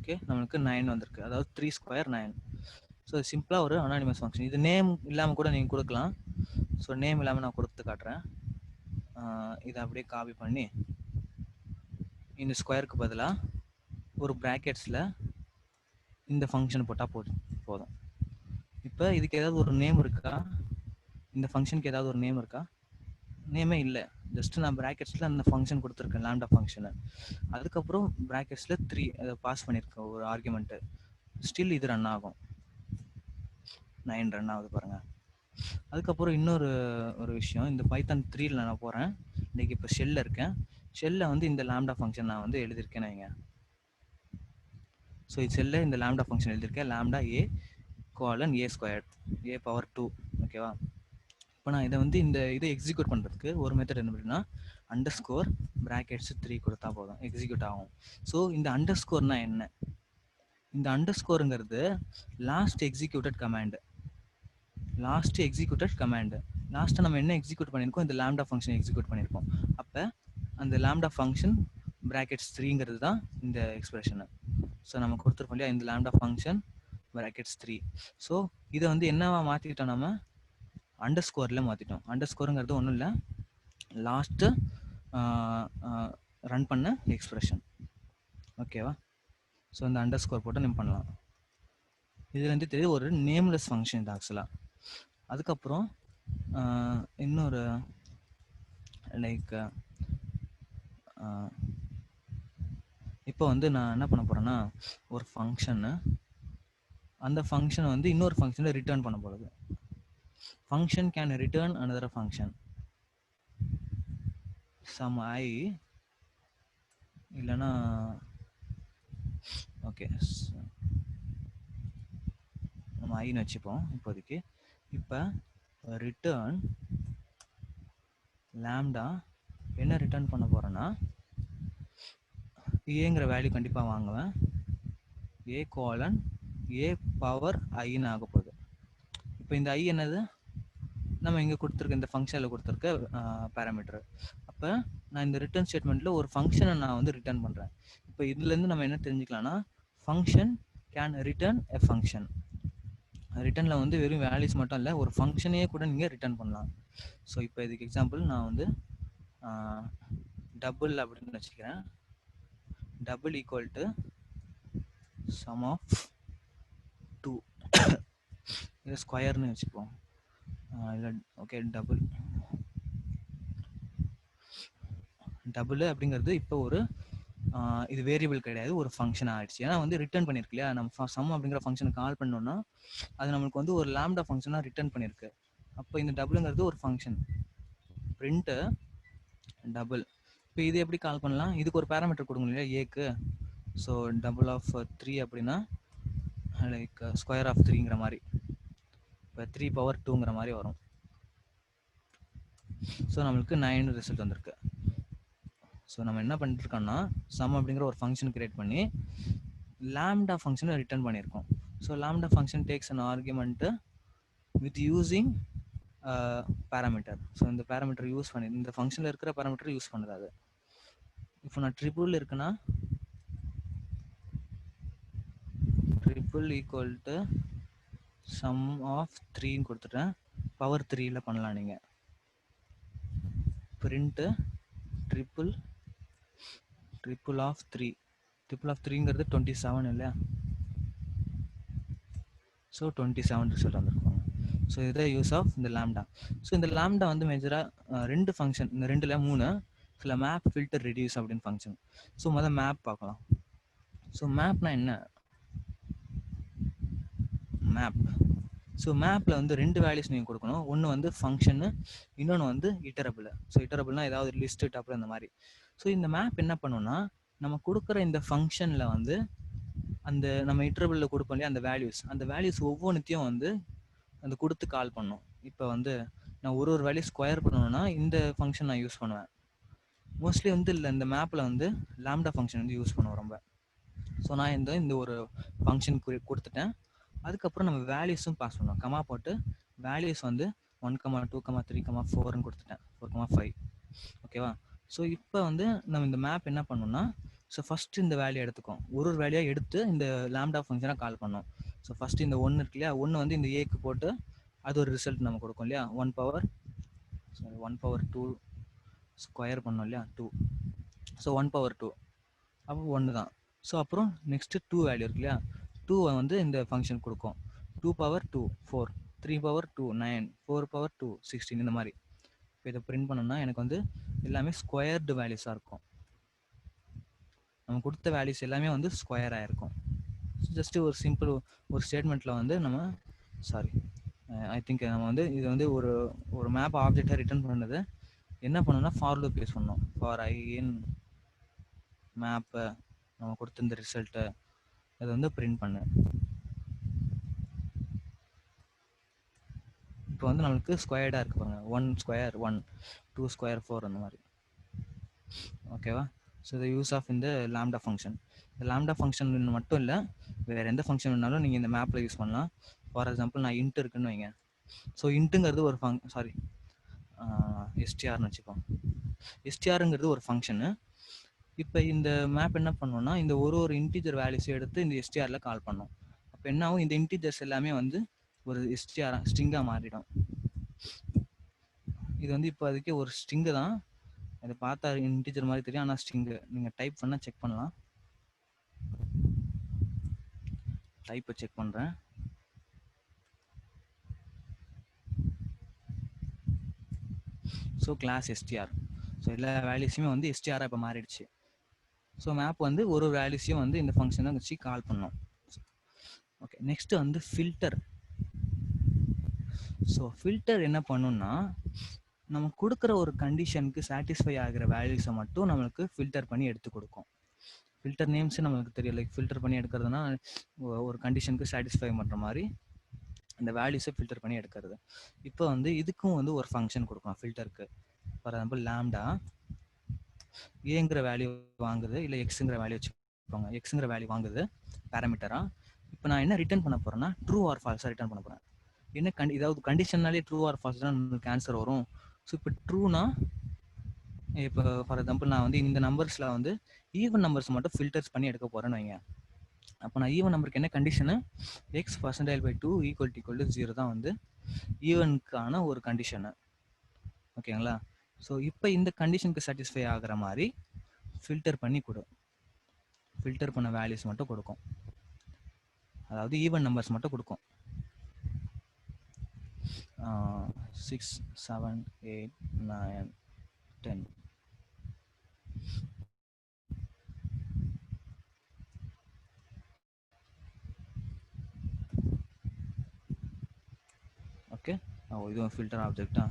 ஓகே நம்மளுக்கு 9 வந்திருக்கு, அதாவது 3 ஸ்கொயர் 9. ஸோ சிம்பிளாக ஒரு அனானிமஸ் ஃபங்க்ஷன். இது நேம் இல்லாமல் கூட நீங்கள் கொடுக்கலாம். ஸோ நேம் இல்லாமல் நான் கொடுத்து காட்டுறேன். இதை அப்படியே காப்பி பண்ணி இந்த ஸ்கொயருக்கு பதிலாக ஒரு ப்ராக்கெட்ஸில் இந்த ஃபங்க்ஷன் போட்டால் போதும். இப்போ இதுக்கு ஏதாவது ஒரு நேம் இருக்கா? இந்த ஃபங்க்ஷனுக்கு ஏதாவது ஒரு நேம் இருக்கா? நேமே இல்லை. ஜஸ்ட் நான் ப்ராக்கெட்ஸில் அந்த ஃபங்க்ஷன் கொடுத்துருக்கேன், லாம்டா ஃபங்க்ஷனு. அதுக்கப்புறம் ப்ராக்கெட்ஸில் 3 அதை பாஸ் பண்ணியிருக்கேன் ஒரு ஆர்குமெண்ட்டு. ஸ்டில் இது ரன் ஆகும், 9 ரன் ஆகுது பாருங்கள். அதுக்கப்புறம் இன்னொரு விஷயம், இந்த பைத்தான் 3ல் நான் போகிறேன். இன்றைக்கி இப்போ ஷெல்லில் இருக்கேன். ஷெல்லில் வந்து இந்த லாம்டா ஃபங்க்ஷன் நான் வந்து எழுதியிருக்கேன் வைங்க. ஸோ இது ஷெல்லில் இந்த லாம்டா ஃபங்க்ஷன் எழுதியிருக்கேன், lambda A colon A square a power 2. ஓகேவா? இப்போ நான் இதை வந்து இதை எக்ஸிக்யூட் பண்ணுறதுக்கு ஒரு மெத்தட் என்ன அப்படின்னா, அண்டர்ஸ்கோர் ப்ராக்கெட்ஸ் 3 கொடுத்தா போதும், எக்ஸிக்யூட் ஆகும். ஸோ இந்த அண்டர்ஸ்கோர்னா என்ன? இந்த அண்டர்ஸ்கோருங்கிறது லாஸ்ட் எக்ஸிக்யூட்டட் கமாண்டு. லாஸ்ட்டாக நம்ம என்ன எக்ஸிக்யூட் பண்ணியிருக்கோம், இந்த லாம்டா ஃபங்க்ஷன் எக்ஸிக்யூட் பண்ணியிருக்கோம். அப்போ அந்த லாம்டா ஃபங்க்ஷன் ப்ராக்கெட்ஸ் 3ங்கிறது தான் இந்த எக்ஸ்பிரஷனு. ஸோ நம்ம கொடுத்துருக்கோம் இல்லையா, இந்த லாம்டா ஃபங்க்ஷன் ப்ராக்கெட்ஸ் 3. ஸோ இதை வந்து என்னவா மாற்றிட்டோம், நம்ம அண்டர்ஸ்கோரில் மாற்றிட்டோம். அண்டர்ஸ்கோருங்கிறது ஒன்றும் இல்லை, லாஸ்ட்டு ரன் பண்ண எக்ஸ்பிரஷன். ஓகேவா? ஸோ இந்த அண்டர்ஸ்கோர் போட்டு நம்ம பண்ணலாம். இதில் வந்து தெரியுது ஒரு நேம்லெஸ் ஃபங்க்ஷன் இது ஆக்சுவலாக. அதுக்கப்புறம் இன்னொரு லைக் இப்போ வந்து நான் என்ன பண்ண போகிறேன்னா, ஒரு ஃபங்க்ஷனு, அந்த ஃபங்க்ஷனை வந்து இன்னொரு ஃபங்க்ஷனை ரிட்டர்ன் பண்ண போகிறது. Function can return another function sum i, இல்லைன்னா ஓகே நம்ம ஐன்னு வச்சுப்போம் இப்போதைக்கு. இப்போ ரிட்டர்ன் லாம்டா என்ன ரிட்டர்ன் பண்ண போகிறேன்னா, ஏங்கிற வேல்யூ கண்டிப்பாக வாங்குவேன், ஏ கோலன் ஏ பவர் ஐன்னு ஆக போகுது. இப்போ இந்த ஐ என்னது, நம்ம இங்கே கொடுத்துருக்க இந்த ஃபங்க்ஷனில் கொடுத்துருக்க பேராமீட்டர். அப்போ நான் இந்த ரிட்டர்ன் ஸ்டேட்மெண்ட்டில் ஒரு ஃபங்க்ஷனை நான் வந்து ரிட்டர்ன் பண்ணுறேன். இப்போ இதுலேருந்து நம்ம என்ன தெரிஞ்சுக்கலாம்னா, function can return a function. ரிட்டர்னில் வந்து வெறும் வேல்யூஸ் மட்டும் இல்லை, ஒரு ஃபங்க்ஷனையே கூட நீங்கள் ரிட்டர்ன் பண்ணலாம். ஸோ இப்போ இதுக்கு எக்ஸாம்பிள் நான் வந்து டபுள் அப்படின்னு வச்சுக்கிறேன். Double equal to sum of 2, இது ஸ்கொயர்னு வச்சுப்போம். இல்லை ஓகே, டபுள் அப்படிங்கிறது இப்போ ஒரு இது வேரியபிள் கிடையாது, ஒரு ஃபங்க்ஷன் ஆகிடுச்சு. ஏன்னா வந்து ரிட்டர்ன் பண்ணியிருக்கு இல்லையா, நம்ம சம் அப்படிங்கிற ஃபங்க்ஷனை கால் பண்ணோன்னா அது நம்மளுக்கு வந்து ஒரு லாம்டா ஃபங்க்ஷனாக ரிட்டர்ன் பண்ணியிருக்கு. அப்போ இந்த டபுளுங்கிறது ஒரு ஃபங்க்ஷன், பிரிண்ட்டு டபுள். இப்போ இது எப்படி கால் பண்ணலாம், இதுக்கு ஒரு பேராமீட்டர் கொடுக்கணும் இல்லையா ஏக்கு. ஸோ டபுள் ஆஃப் 3 அப்படின்னா லைக் ஸ்கொயர் ஆஃப் 3ங்கிற மாதிரி, இப்போ 3 பவர் 2ங்கிற மாதிரி வரும். ஸோ நம்மளுக்கு 9 ரிசல்ட் வந்திருக்கு. ஸோ நம்ம என்ன பண்ணிட்டுருக்கோம்னா, சம் அப்படிங்கிற ஒரு ஃபங்க்ஷன் கிரியேட் பண்ணி லாம்டா ஃபங்க்ஷனை ரிட்டர்ன் பண்ணியிருக்கோம். So lambda function tax an argument with using parameter. So இந்த பேராமீட்டர் யூஸ் பண்ணி, இந்த ஃபங்க்ஷனில் இருக்கிற பேராமீட்டர் யூஸ் பண்ணுது அது. இப்போ நான் ட்ரிபிள் இருக்குன்னா, triple equal to sum of 3ன்னு கொடுத்துட்டேன், பவர் 3ல் பண்ணலாம் நீங்கள். பிரிண்ட் ட்ரிபிள் ஆஃப் 3ங்கிறது 27 இல்லையா? ஸோ 27 ரிசல்ட் வந்திருக்கும். ஸோ இதுதான் யூஸ் ஆஃப் இந்த லாம்டா. ஸோ இந்த லாம்டா வந்து மேஜராக 2 ஃபங்க்ஷன், இந்த 2ல் 3 சில மேப், ஃபில்டர், ரெடியூஸ் அப்படின்னு ஃபங்க்ஷன். ஸோ முதல்ல மேப் பார்க்கலாம். ஸோ மேப்னா என்ன? மேப், ஸோ மேப்பில் வந்து 2 வேல்யூஸ் நீங்கள் கொடுக்கணும். ஒன்று வந்து ஃபங்க்ஷனு, இன்னொன்று வந்து இட்டரபிள். ஸோ இட்டரபிள்னா ஏதாவது லிஸ்ட்டு டப்பிள் அந்த மாதிரி. ஸோ இந்த மேப் என்ன பண்ணுன்னா, நம்ம கொடுக்குற இந்த ஃபங்க்ஷனில் வந்து அந்த நம்ம இட்டரபிளில் கொடுப்போம் இல்லையா அந்த வேல்யூஸ் ஒவ்வொன்றுத்தையும் வந்து அந்த கொடுத்து கால் பண்ணும். இப்போ வந்து நான் ஒரு வேல்யூ ஸ்கொயர் பண்ணணும்னா இந்த ஃபங்க்ஷன் நான் யூஸ் பண்ணுவேன். மோஸ்ட்லி வந்து இல்லை, இந்த மேப்பில் வந்து லாம்டா ஃபங்க்ஷன் வந்து யூஸ் பண்ணுவோம் ரொம்ப. ஸோ நான் இந்த ஒரு ஃபங்க்ஷன் கொடுத்துட்டேன். அதுக்கப்புறம் நம்ம வேல்யூஸும் பாஸ் பண்ணுவோம். கமா போட்டு வேல்யூஸ் வந்து 1, 2, 3, 4ன்னு கொடுத்துட்டேன். 4, 5. ஓகேவா? ஸோ இப்போ வந்து நம்ம இந்த மேப் என்ன பண்ணோம்னா, ஸோ ஃபஸ்ட்டு இந்த வேல்யூ எடுத்துக்கோம். ஒரு வேல்யூயாக எடுத்து இந்த லாம்டா ஃபங்க்ஷனை கால் பண்ணோம். ஸோ ஃபஸ்ட்டு இந்த 1 இருக்கு இல்லையா, 1 வந்து இந்த ஏக்கு போட்டு அது ஒரு ரிசல்ட் நம்ம கொடுக்கும் இல்லையா, 1/2 ஸ்கொயர் பண்ணோம் இல்லையா 2. ஸோ 1/2 அப்போ 1 தான். ஸோ அப்புறம் நெக்ஸ்ட்டு 2 வேல்யூ இருக்கு இல்லையா, 2 வந்து இந்த ஃபங்க்ஷன் கொடுக்கும். 2/2 4, 3/2 9, 4/2 16 இந்த மாதிரி. இப்போ இதை பிரிண்ட் பண்ணோம்னா எனக்கு வந்து எல்லாமே ஸ்கொயர்டு வேல்யூஸாக இருக்கும். நம்ம கொடுத்த வேல்யூஸ் எல்லாமே வந்து ஸ்கொயர் ஆகிருக்கும். ஜஸ்ட்டு ஒரு சிம்பிள் ஒரு ஸ்டேட்மெண்ட்டில் வந்து நம்ம ஐ திங்க் நம்ம வந்து இது வந்து ஒரு மேப் ஆப்ஜெக்டாக ரிட்டர்ன் பண்ணது என்ன பண்ணணும்னா ஃபார் லூப் யூஸ் பண்ணோம். ஃபார் ஐ இன் மேப்பை நம்ம கொடுத்த இந்த ரிசல்ட்டை அதை வந்து பிரிண்ட் பண்ணு. இப்போ வந்து நம்மளுக்கு ஸ்கொயர்டாக இருக்கு பாருங்க. 1 ஸ்கொயர் 1, 2 ஸ்கொயர் 4 அந்த மாதிரி. ஓகேவா? ஸோ த யூஸ் ஆஃப் இந்த லாம்டா ஃபங்க்ஷன். இந்த லாம்டா ஃபங்க்ஷன் மட்டும் இல்லை, வேறு எந்த ஃபங்க்ஷன் வேணாலும் நீங்கள் இந்த மேப்பில் யூஸ் பண்ணலாம். ஃபார் எக்ஸாம்பிள் நான் இன்ட் இருக்குன்னு வைங்க. ஸோ இன்ட்டுங்கிறது ஒரு எஸ்டிஆர்னு வச்சுப்போம். எஸ்டிஆருங்கிறது ஒரு ஃபங்க்ஷனு. இப்போ இந்த மேப் என்ன பண்ணோம்னா, இந்த ஒரு இன்டீஜர் வேல்யூஸை எடுத்து இந்த எஸ்டிஆரில் கால் பண்ணோம். அப்போ என்ன ஆகும், இந்த இன்டீஜர்ஸ் எல்லாமே வந்து ஒரு ஸ்ட்ரிங்காக மாறிடும். இது வந்து இப்போ அதுக்கே ஒரு ஸ்ட்ரிங்கு தான். அதை பார்த்தா இன்டீஜர் மாதிரி தெரியும், ஆனால் ஸ்ட்ரிங்கு. நீங்கள் டைப் பண்ணால் செக் பண்ணலாம். டைப்பை செக் பண்ணுறேன். So class STR. ஸோ எல்லா வேல்யூஸுமே வந்து எஸ்டிஆராக இப்போ மாறிடுச்சு. ஸோ மேப் வந்து ஒரு வேல்யூஸையும் வந்து இந்த ஃபங்க்ஷனை வச்சு கால் பண்ணோம். ஓகே, நெக்ஸ்ட் வந்து ஃபில்டர். ஸோ ஃபில்டர் என்ன பண்ணுன்னா, நம்ம கொடுக்குற ஒரு கண்டிஷனுக்கு சாட்டிஸ்ஃபை ஆகிற வேல்யூஸை மட்டும் நம்மளுக்கு ஃபில்டர் பண்ணி எடுத்து கொடுக்கும். ஃபில்டர் நேம்ஸு நம்மளுக்கு தெரியும். லைக் ஃபில்டர் பண்ணி எடுக்கிறதுனா ஒரு கண்டிஷனுக்கு சாட்டிஸ்ஃபை பண்ணுற மாதிரி இந்த வேல்யூஸை ஃபில்டர் பண்ணி எடுக்கிறது. இப்போ வந்து இதுக்கும் வந்து ஒரு ஃபங்க்ஷன் கொடுக்கலாம் ஃபில்டருக்கு. ஃபார் எக்ஸாம்பிள் லாம்டா ஏங்கிற வேல்யூ வாங்குது, இல்லை எக்ஸுங்கிற வேல்யூ வச்சுக்கோங்க. எக்ஸுங்கிற வேல்யூ வாங்குது பேராமீட்டராக. இப்போ நான் என்ன ரிட்டர்ன் பண்ண போகிறேன்னா, ட்ரூ ஆர் ஃபால்ஸாக ரிட்டர்ன் பண்ண போகிறேன். என்ன இதாவது கண்டிஷன்னாலே ட்ரூ ஆர் ஃபால்ஸ் தான் நம்மளுக்கு ஆன்சர் வரும். ஸோ இப்போ ட்ரூனா, இப்போ ஃபார் எக்ஸாம்பிள் நான் வந்து இந்த நம்பர்ஸில் வந்து ஈவன் நம்பர்ஸ் மட்டும் ஃபில்டர்ஸ் பண்ணி எடுக்க போகிறேன்னு வைங்க. அப்போ நான் ஈவன் நம்பருக்கு என்ன கண்டிஷனு, x%/2 = 0 தான் வந்து ஈவனுக்கான ஒரு கண்டிஷனு. ஓகேங்களா? ஸோ இப்போ இந்த கண்டிஷனுக்கு சாட்டிஸ்ஃபை ஆகிற மாதிரி ஃபில்டர் பண்ணி ஃபில்டர் பண்ண வேல்யூஸ் மட்டும் கொடுக்கும். அதாவது ஈவன் நம்பர்ஸ் மட்டும் கொடுக்கும். 6, 7, 8, 9, 10. ஓகே, இதுவும் ஃபில்டர் ஆப்ஜெக்டா.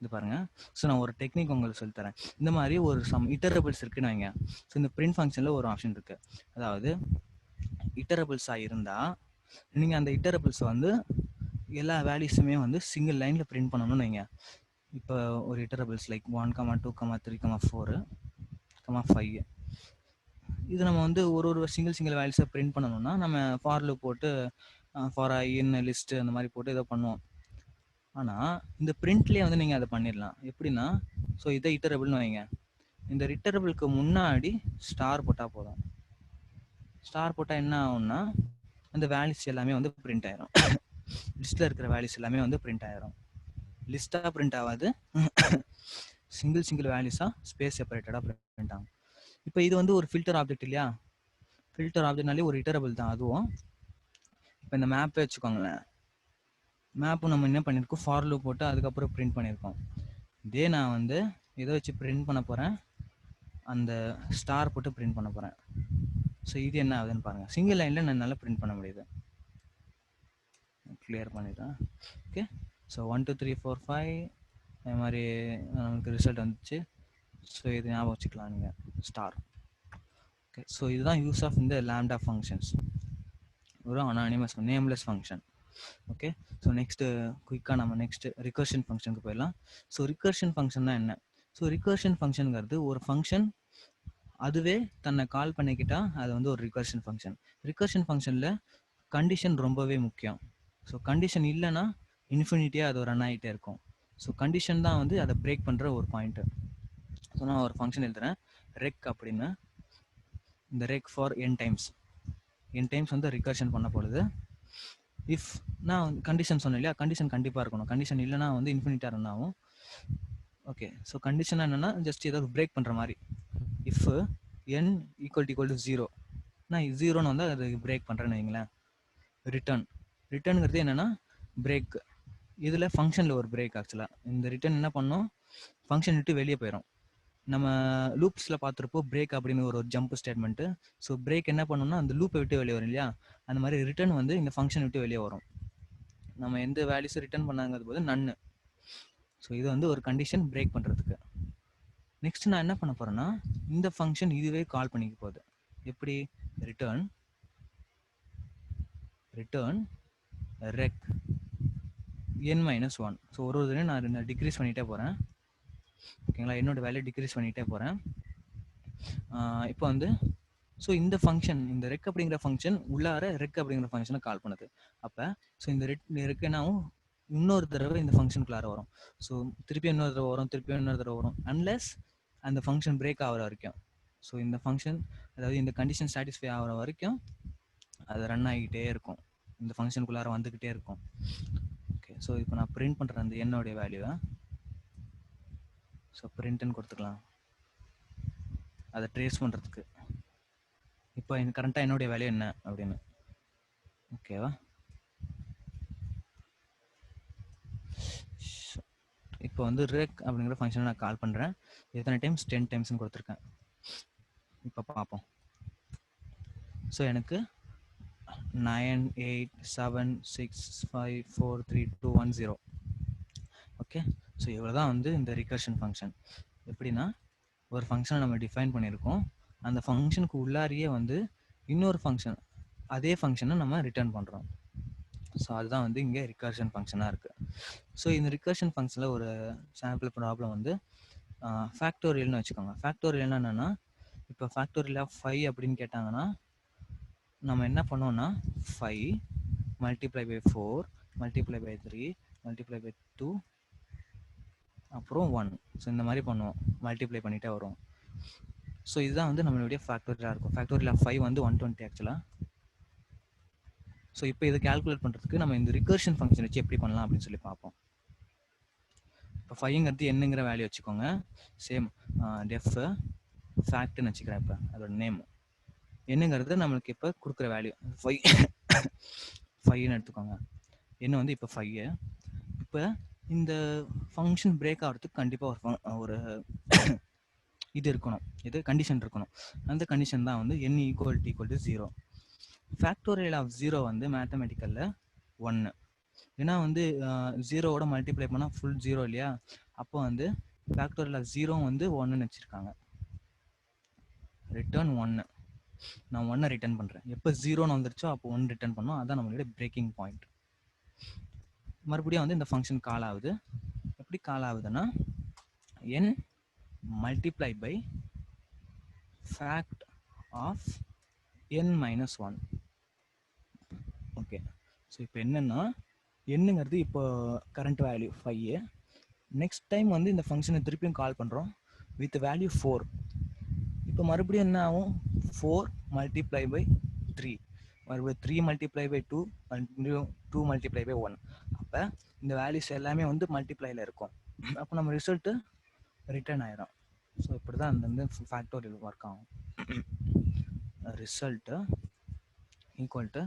இது பாருங்க. ஸோ நான் ஒரு டெக்னிக் உங்களுக்கு சொல்லித்தரேன். இந்த மாதிரி ஒரு இட்டரபிள்ஸ் இருக்குன்னு வைங்க. ஸோ இந்த பிரிண்ட் ஃபங்க்ஷனில் ஒரு ஆப்ஷன் இருக்கு. அதாவது இட்டரபிள்ஸாக இருந்தால் நீங்கள் அந்த இட்டரபிள்ஸ் வந்து எல்லா வேல்யூஸுமே வந்து சிங்கிள் லைனில் பிரிண்ட் பண்ணணும்னு வைங்க. இப்போ ஒரு இட்டரபிள்ஸ் லைக் 1, 2, 3, 4, 5. இது நம்ம வந்து ஒரு சிங்கிள் வேல்யூஸை பிரிண்ட் பண்ணணும்னா நம்ம ஃபார் லூப் போட்டு ஃபார் ஐ இன் லிஸ்ட் அந்த மாதிரி போட்டு இதை பண்ணுவோம். ஆனால் இந்த பிரிண்ட்லேயே வந்து நீங்கள் அதை பண்ணிடலாம். எப்படின்னா, ஸோ இதை இட்டரபிள்னு வைங்க. இந்த இட்டரபிளுக்கு முன்னாடி ஸ்டார் போட்டால் போதும். ஸ்டார் போட்டால் என்ன ஆகும்னா, அந்த வேல்யூஸ் எல்லாமே வந்து பிரிண்ட் ஆயிரும். லிஸ்ட்டில் இருக்கிற வேல்யூஸ் எல்லாமே வந்து பிரிண்ட் ஆயிரும். லிஸ்ட்டாக பிரிண்ட் ஆகாது, சிங்கிள் வேல்யூஸாக ஸ்பேஸ் செப்பரேட்டடாக பிரிண்ட் ஆகும். இப்போ இது வந்து ஒரு ஃபில்டர் ஆப்ஜெக்ட் இல்லையா? ஃபில்டர் ஆப்ஜெக்ட்னாலே ஒரு இட்டரபிள் தான் அதுவும். இப்போ இந்த மேப்பே வச்சுக்கோங்களேன். மேப்பு நம்ம என்ன பண்ணியிருக்கோம், ஃபார் லூப் போட்டு அதுக்கப்புறம் பிரிண்ட் பண்ணியிருக்கோம். இதே நான் வந்து இதை வச்சு பிரிண்ட் பண்ண போகிறேன், அந்த ஸ்டார் போட்டு பிரிண்ட் பண்ண போகிறேன். ஸோ இது என்ன ஆகுதுன்னு பாருங்கள். சிங்கிள் லைனில் நான் நல்லா பிரிண்ட் பண்ண முடியுது. கிளியர் பண்ணிடுறேன். ஓகே, ஸோ 1 2 3 4 5 அது மாதிரி நமக்கு ரிசல்ட் வந்துச்சு. ஸோ இது ஞாபகம் வச்சுக்கலாம் நீங்கள், ஸ்டார். ஓகே, ஸோ இதுதான் யூஸ் ஆஃப் இந்த லாம்டா ஃபங்க்ஷன்ஸ், ஒரு anonymous nameless function. Okay, so next குயிக்காக நம்ம நெக்ஸ்ட்டு ரிகர்ஷன் ஃபங்க்ஷனுக்கு போயிடலாம். ஸோ ரிகர்ஷன் ஃபங்க்ஷன்னா என்ன? ஸோ ரிகர்ஷன் ஃபங்க்ஷனுங்கிறது ஒரு ஃபங்க்ஷன் அதுவே தன்னை கால் பண்ணிக்கிட்டா அது வந்து ஒரு ரிகர்ஷன் ஃபங்க்ஷன். ரிகர்ஷன் ஃபங்க்ஷனில் கண்டிஷன் ரொம்பவே முக்கியம். ஸோ கண்டிஷன் இல்லைன்னா இன்ஃபினிட்டியாக அது ரன் ஆகிட்டே இருக்கும். ஸோ கண்டிஷன் தான் வந்து அதை பிரேக் பண்ணுற ஒரு பாயிண்ட்டு. ஸோ நான் ஒரு ஃபங்க்ஷன் எழுதுறேன், ரெக் அப்படின்னு. இந்த ரெக் ஃபார் n டைம்ஸ் வந்து ரிகர்ஷன் பண்ண பொழுது இஃப் நான் வந்து கண்டிஷன் சொன்னேன் இல்லையா, கண்டிஷன் கண்டிப்பாக இருக்கணும். கண்டிஷன் இல்லைனா வந்து இன்ஃபினிட்டாக ரன் ஆகும். ஓகே, ஸோ கண்டிஷன் என்னென்னா ஜஸ்ட் ஏதாவது பிரேக் பண்ணுற மாதிரி. இஃப் n ஈக்குவல் டு 0 நான் 0ன்னு வந்து அது பிரேக் பண்ணுறேன்னு வைங்களேன். ரிட்டர்னுங்கிறது என்னென்னா பிரேக். இதில் ஃபங்க்ஷனில் ஒரு பிரேக். ஆக்சுவலாக இந்த ரிட்டர்ன் என்ன பண்ணோம், ஃபங்க்ஷன் விட்டு வெளியே போயிடும். நம்ம லூப்ஸில் பார்த்துருப்போம் பிரேக் அப்படின்னு ஒரு ஜம்ப் ஸ்டேட்மெண்ட்டு. ஸோ பிரேக் என்ன பண்ணோம்னா அந்த லூப்பை விட்டு வெளியே வரும் இல்லையா, அந்த மாதிரி ரிட்டர்ன் வந்து இந்த ஃபங்க்ஷன் விட்டு வெளியே வரும். நம்ம எந்த வேல்யூஸும் ரிட்டர்ன் பண்ணாங்கிறது போது நன்னு. ஸோ இது வந்து ஒரு கண்டிஷன் பிரேக் பண்ணுறதுக்கு. நெக்ஸ்ட் நான் என்ன பண்ண போகிறேன்னா, இந்த ஃபங்க்ஷன் இதுவே கால் பண்ணிக்க போகுது. எப்படி? Return ரெக் n-1. ஸோ ஒரு இதுலையும் நான் டிக்ரீஸ் பண்ணிகிட்டே போகிறேன். ஓகேங்களா, என்னோட வேல்யூ டிக்ரீஸ் பண்ணிகிட்டே போகிறேன். இப்போ வந்து ஸோ இந்த ஃபங்க்ஷன், இந்த ரெக் அப்படிங்கிற ஃபங்க்ஷன் உள்ளார ரெக் அப்படிங்கிற ஃபங்க்ஷனை கால் பண்ணுது. அப்போ ஸோ இந்த ரெக் என்னாவும் இன்னொரு தடவை இந்த ஃபங்க்ஷனுக்குள்ளார வரும். ஸோ திருப்பி இன்னொரு தடவை வரும், திருப்பி இன்னொரு தடவை வரும், அன்லெஸ் அந்த ஃபங்க்ஷன் பிரேக் ஆகிற வரைக்கும். ஸோ இந்த ஃபங்க்ஷன், அதாவது இந்த கண்டிஷன் சாட்டிஸ்ஃபை ஆகிற வரைக்கும் அது ரன் ஆகிக்கிட்டே இருக்கும், இந்த ஃபங்க்ஷனுக்குள்ளார வந்துக்கிட்டே இருக்கும். ஓகே, ஸோ இப்போ நான் பிரிண்ட் பண்ணுறேன் அந்த என்னோடைய வேல்யூவை. ஸோ பிரிண்ட்னு கொடுத்துக்கலாம் அதை ட்ரேஸ் பண்ணுறதுக்கு. இப்போ எனக்கு கரண்ட்டாக என்னுடைய வேல்யூ என்ன அப்படின்னு. ஓகேவா, இப்போ வந்து ரெக் அப்படிங்கிற ஃபங்க்ஷனை நான் கால் பண்ணுறேன். எத்தனை டைம்ஸ்? 10 டைம்ஸ்னு கொடுத்துருக்கேன். இப்போ பார்ப்போம். ஸோ எனக்கு 9 8 7 6 5 4 3 2 1 0. ஓகே, ஸோ இவ்வளோ தான் வந்து இந்த ரிகர்ஷன் ஃபங்க்ஷன். எப்படின்னா, ஒரு ஃபங்க்ஷனை நம்ம டிஃபைன் பண்ணியிருக்கோம், அந்த ஃபங்க்ஷனுக்கு உள்ளாரியே வந்து இன்னொரு ஃபங்க்ஷன், அதே ஃபங்க்ஷனை நம்ம ரிட்டர்ன் பண்ணுறோம். ஸோ அதுதான் வந்து இங்கே ரிகர்ஷன் ஃபங்க்ஷனாக இருக்குது. ஸோ இந்த ரிகர்ஷன் ஃபங்க்ஷனில் ஒரு சாம்பிள் ப்ராப்ளம் வந்து ஃபேக்டோரியல்னு வச்சுக்கோங்க. ஃபேக்டோரியல்னா என்னென்னா, இப்போ ஃபேக்டோரியல் ஆஃப் 5 அப்படின்னு கேட்டாங்கன்னா நம்ம என்ன பண்ணோம்னா 5 multiply by 4 multiply by 3 multiply by 2 அப்புறம் 1. ஸோ இந்த மாதிரி பண்ணுவோம், மல்டிப்ளை பண்ணிகிட்டே வரும். ஸோ இதுதான் வந்து நம்மளுடைய ஃபேக்டோரியலாக இருக்கும். ஃபேக்டோரியல் ஆஃப் 5 வந்து 120 ஆக்சுவலாக. ஸோ இப்போ இதை கால்குலேட் பண்ணுறதுக்கு நம்ம இந்த ரிகர்ஷன் ஃபங்க்ஷன் வச்சு எப்படி பண்ணலாம் அப்படின்னு சொல்லி பார்ப்போம். இப்போ 5ங்கிறது என்னங்கிற வேல்யூ வச்சுக்கோங்க. சேம் டெஃப் ஃபேக்ட்னு வச்சுக்கிறேன். இப்போ அதோட நேம் என்னங்கிறது நம்மளுக்கு இப்போ கொடுக்குற வேல்யூ 5ன்னு எடுத்துக்கோங்க. என்ன வந்து இப்போ 5. இப்போ இந்த ஃபங்க்ஷன் பிரேக் ஆகிறதுக்கு கண்டிப்பாக ஒரு இது இருக்கணும், இது கண்டிஷன் இருக்கணும். அந்த கண்டிஷன் தான் வந்து n equal to 0. Factorial of 0 வந்து மேத்தமெட்டிக்கலில் 1. ஏன்னா வந்து 0வோட மல்டிப்ளை பண்ணால் ஃபுல் 0 இல்லையா, அப்போ வந்து ஃபேக்டோரியல் ஆஃப் 0 வந்து 1ன்னு வச்சுருக்காங்க. ரிட்டர்ன் 1. நான் 1 ரிட்டர்ன் பண்ணுறேன். எப்போ 0ன்னு வந்துருச்சோ அப்போ 1 ரிட்டர்ன் பண்ணோம். அதுதான் நம்மளுடைய பிரேக்கிங் பாயிண்ட். மறுபடியும் வந்து இந்த ஃபங்க்ஷன் கால் ஆகுது. எப்படி கால் ஆகுதுன்னா, n multiply by fact of n-1. Okay, so இப்போ என்னென்னா, என்னங்கிறது இப்போ கரண்ட் வேல்யூ 5. நெக்ஸ்ட் டைம் வந்து இந்த ஃபங்க்ஷனை திருப்பியும் கால் பண்ணுறோம் வித் வேல்யூ 4. இப்போ மறுபடியும் என்ன ஆகும், 4 மல்டிப்ளை பை 3. மறுபடியும் 3 மல்டிப்ளை பை 2 மறுபடியும் 2 மல்டிப்ளை பை 1. அப்போ இந்த வேல்யூஸ் எல்லாமே வந்து மல்டிப்ளைல இருக்கும். அப்போ நம்ம ரிசல்ட்டு ரிட்டர்ன் ஆயிரும். ஸோ இப்படி தான் அந்த வந்து ஃபேக்டோரியல் ஒர்க் ஆகும். Result equal to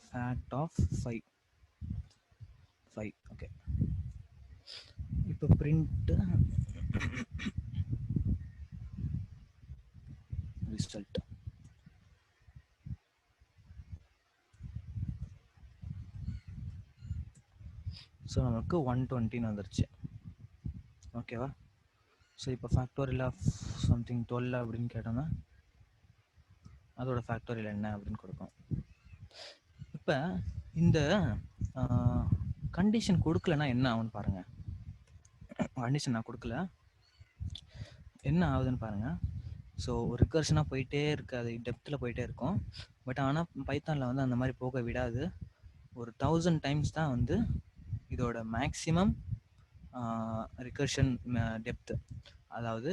fact of 5. Okay, இப்போ பிரிண்ட் ரிசல்ட். ஸோ நமக்கு 120 வந்துருச்சு. ஓகேவா? ஸோ இப்போ ஃபேக்டோரியல் ஆஃப் சம்திங் 12 அப்படின்னு கேட்டோம்னா அதோட ஃபேக்டோரியல் என்ன அப்படின்னு கொடுக்கும். இப்போ இந்த கண்டிஷன் கொடுக்கலன்னா என்ன ஆகுன்னு பாருங்க. கண்டிஷன் நான் கொடுக்கல, என்ன ஆகுதுன்னு பாருங்க. ஸோ ரிகர்ஷனாக போயிட்டே இருக்காது, டெப்த்தில் போயிட்டே இருக்கும். பட் ஆனால் பைத்தானில் வந்து அந்த மாதிரி போக விடாது. ஒரு 1000 டைம்ஸ் தான் வந்து இதோட மேக்ஸிமம் ரிகர்ஷன் டெப்த்து. அதாவது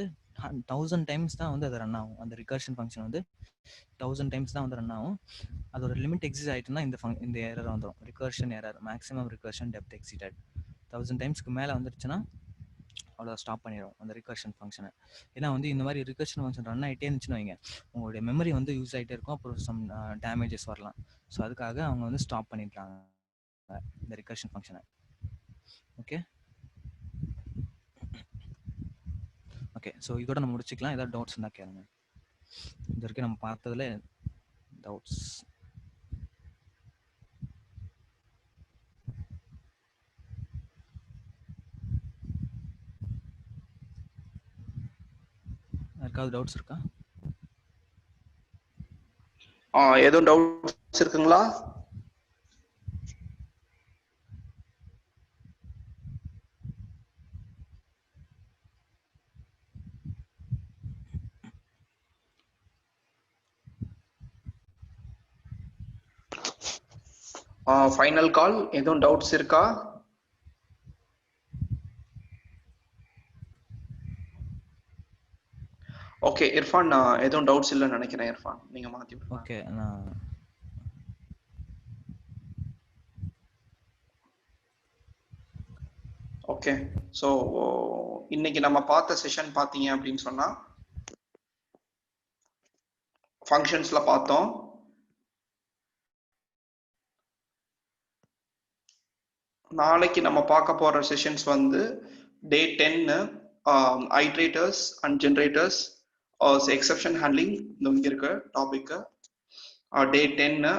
1000 டைம்ஸ் தான் வந்து அது ரன் ஆகும். அந்த ரிகர்ஷன் ஃபங்க்ஷன் வந்து 1000 டைம்ஸ் தான் வந்து ரன் ஆகும். அதோட லிமிட் எக்ஸிட் ஆகிட்டுனா இந்த எரர் வந்துடும், recursion error, maximum recursion depth exceeded. 1000 டைம்ஸ்க்கு மேலே வந்துருச்சுன்னா அவ்வளோ ஸ்டாப் பண்ணிடும் அந்த ரிகர்ஷன் ஃபங்க்ஷனை. ஏன்னா வந்து இந்த மாதிரி ரிகர்ஷன் ஃபங்க்ஷன் ரன் ஆகிட்டே இருந்துச்சுன்னு வைங்க, உங்களுடைய மெமரி வந்து யூஸ் ஆகிட்டே இருக்கும், அப்புறம் சம் டேமேஜஸ் வரலாம். ஸோ அதுக்காக அவங்க வந்து ஸ்டாப் பண்ணிட்டாங்க இந்த ரிகர்ஷன் ஃபங்க்ஷனை. ஓகே ஓகே, ஸோ இதோட நம்ம முடிச்சுக்கலாம். ஏதாவது டவுட்ஸ் இருந்தால் கேளுங்க. இது வரைக்கும் நம்ம பார்த்ததுல டவுட்ஸ்? யாருக்காவது டவுட்ஸ் இருக்கா? எதுவும் டவுட்ஸ் இருக்குங்களா? ஃபைனல் கால், எதுவும் டவுட்ஸ் இருக்கா? ஓகே இர்ஃபான், எதுவும் டவுட்ஸ் இல்லைன்னு நினைக்கிறேன். இர்ஃபான் நீங்க மாத்தி. Okay, okay. ஸோ இன்னைக்கு நம்ம பார்த்த செஷன் பார்த்தீங்க அப்படின்னு சொன்னா ஃபங்க்ஷன்ஸ்ல பார்த்தோம். நாளைக்கு நம்ம பார்க்க போற செஷன்ஸ் வந்து day 10 iterators and generators, exception handling இங்க இருக்க topic. Day 10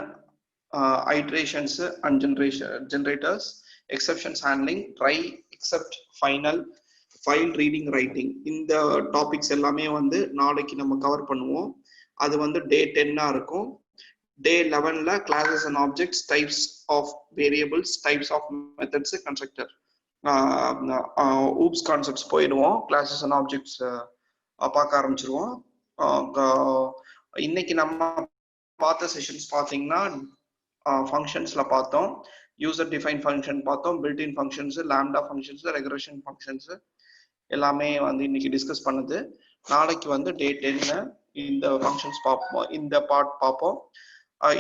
iterations and generators, exceptions handling, try, except, final, file reading, writing. இந்த டாபிக்ஸ் எல்லாமே வந்து நாளைக்கு நம்ம கவர் பண்ணுவோம். அது வந்து டே 10 இருக்கும். டே 11ல classes and objects, types of variables, types of methods, constructor, oops concepts போயிடுவோம். கிளாஸஸ் அண்ட் ஆப்ஜெக்ட்ஸ் பார்க்க ஆரம்பிச்சிருவோம். இன்னைக்கு நம்ம பார்த்த செஷன்ஸ் பார்த்தீங்கன்னா ஃபங்க்ஷன்ஸ்ல பார்த்தோம், யூசர் டிஃபைன் ஃபங்க்ஷன் பார்த்தோம், built in functions, lambda functions, recursion functions எல்லாமே வந்து இன்னைக்கு டிஸ்கஸ் பண்ணுது. நாளைக்கு வந்து டே 10 இந்த ஃபங்க்ஷன்ஸ் பார்ப்போம், இந்த பார்ட் பார்ப்போம்.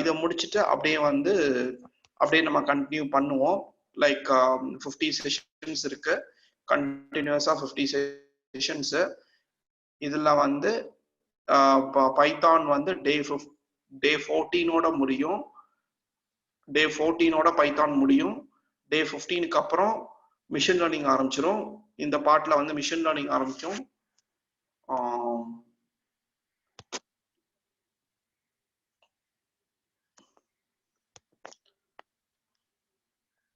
இதை முடிச்சுட்டு அப்படியே நம்ம கண்டினியூ பண்ணுவோம். லைக் 50 செஷன்ஸ் இருக்கு, கண்டினியூஸா 50 செஷன்ஸ். இதுல வந்து பைத்தான் வந்து டே 14ஓட முடியும். டே 14ஓட பைத்தான் முடியும். டே 15க்கு அப்புறம் மிஷின் லேர்னிங் ஆரம்பிச்சிடும். இந்த பார்ட்ல வந்து மிஷின் லேர்னிங் ஆரம்பிக்கும்.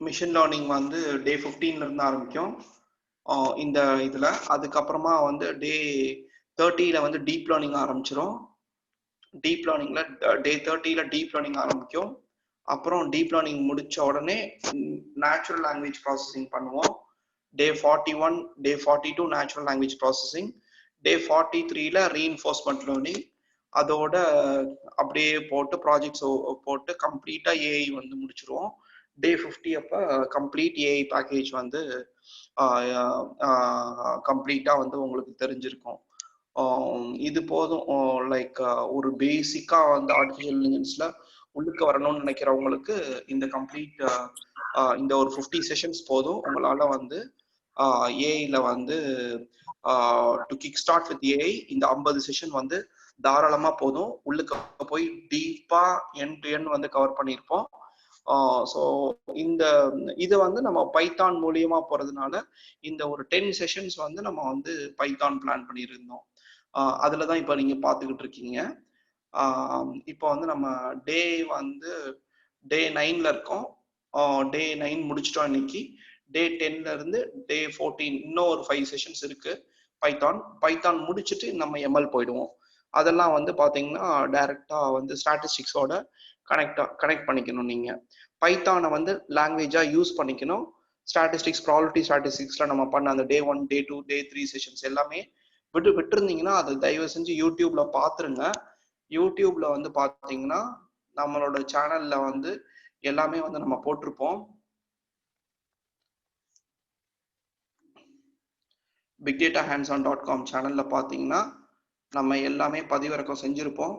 மிஷின் லேர்னிங் வந்து டே 15ல இருந்து ஆரம்பிக்கும் இந்த இதுல. அதுக்கப்புறமா வந்து டே 30ல வந்து டீப் லேர்னிங் ஆரம்பிச்சிடும். டீப் லேர்னிங்ல டே 30ல டீப் லேர்னிங் ஆரம்பிக்கும். அப்புறம் டீப் லேர்னிங் முடிச்ச உடனே நேச்சுரல் லாங்குவேஜ் ப்ராசஸிங் பண்ணுவோம். டே 41, டே 42 நேச்சுரல் லாங்குவேஜ் ப்ராசஸிங். டே 43ல ரீஇன்ஃபோர்ஸ்மெண்ட் லேர்னிங். அதோட அப்படியே போட்டு ப்ராஜெக்ட்ஸ் போட்டு கம்ப்ளீட்டா ஏஐ வந்து முடிச்சிருவோம். டே 50 அப்ப கம்ப்ளீட் ஏஐ பேக்கேஜ் வந்து கம்ப்ளீட்டா வந்து உங்களுக்கு தெரிஞ்சிருக்கும். இது போதும், லைக் ஒரு பேசிக்கா வந்து ஆர்டிஃபிஷியல் இன்டெலிஜென்ஸ்ல உள்ளுக்கு வரணும்னு நினைக்கிறவங்களுக்கு இந்த கம்ப்ளீட் இந்த ஒரு 50 செஷன்ஸ் போதும். உங்களால வந்து ஏஐல வந்து to kick start with AI இந்த 50 செஷன் வந்து தாராளமா போதும். உள்ளுக்கு போய் டீப்பா எண்ட் டு எண்ட் வந்து கவர் பண்ணியிருப்போம். ஸோ இந்த இது வந்து நம்ம பைத்தான் மூலியமா போறதுனால இந்த ஒரு 10 செஷன்ஸ் வந்து நம்ம வந்து பைத்தான் பிளான் பண்ணியிருந்தோம். அதுலதான் இப்போ நீங்க பார்த்துக்கிட்டு இருக்கீங்க. இப்போ வந்து நம்ம டே 9ல இருக்கோம். டே 9 முடிச்சிட்டோம் இன்னைக்கு. டே 10ல இருந்து டே 14 இன்னும் ஒரு 5 செஷன்ஸ் இருக்கு. பைத்தான் முடிச்சுட்டு நம்ம எம்எல் போயிடுவோம். அதெல்லாம் வந்து பாத்தீங்கன்னா டைரக்டா வந்து ஸ்டாட்டிஸ்டிக்ஸோட கனெக்ட் பண்ணிக்கணும். நீங்க பைத்தானை வந்து லாங்குவேஜா யூஸ் பண்ணிக்கணும். ஸ்டாட்டிஸ்டிக்ஸ், ப்ராபபிலிட்டி ஸ்டாட்டிஸ்டிக்ஸ்ல நம்ம பண்ண அந்த டே 1, டே 2, டே 3 செஷன்ஸ் எல்லாமே விட்டுருந்தீங்கன்னா அதை தயவு செஞ்சு யூடியூப்ல பாத்துருங்க. யூடியூப்ல வந்து பாத்தீங்கன்னா நம்மளோட சேனல்ல வந்து எல்லாமே வந்து நம்ம போட்டிருப்போம். bigdatahandson.com சேனல்ல பாத்தீங்கன்னா நம்ம எல்லாமே பதிவிறக்கம் செஞ்சிருப்போம்.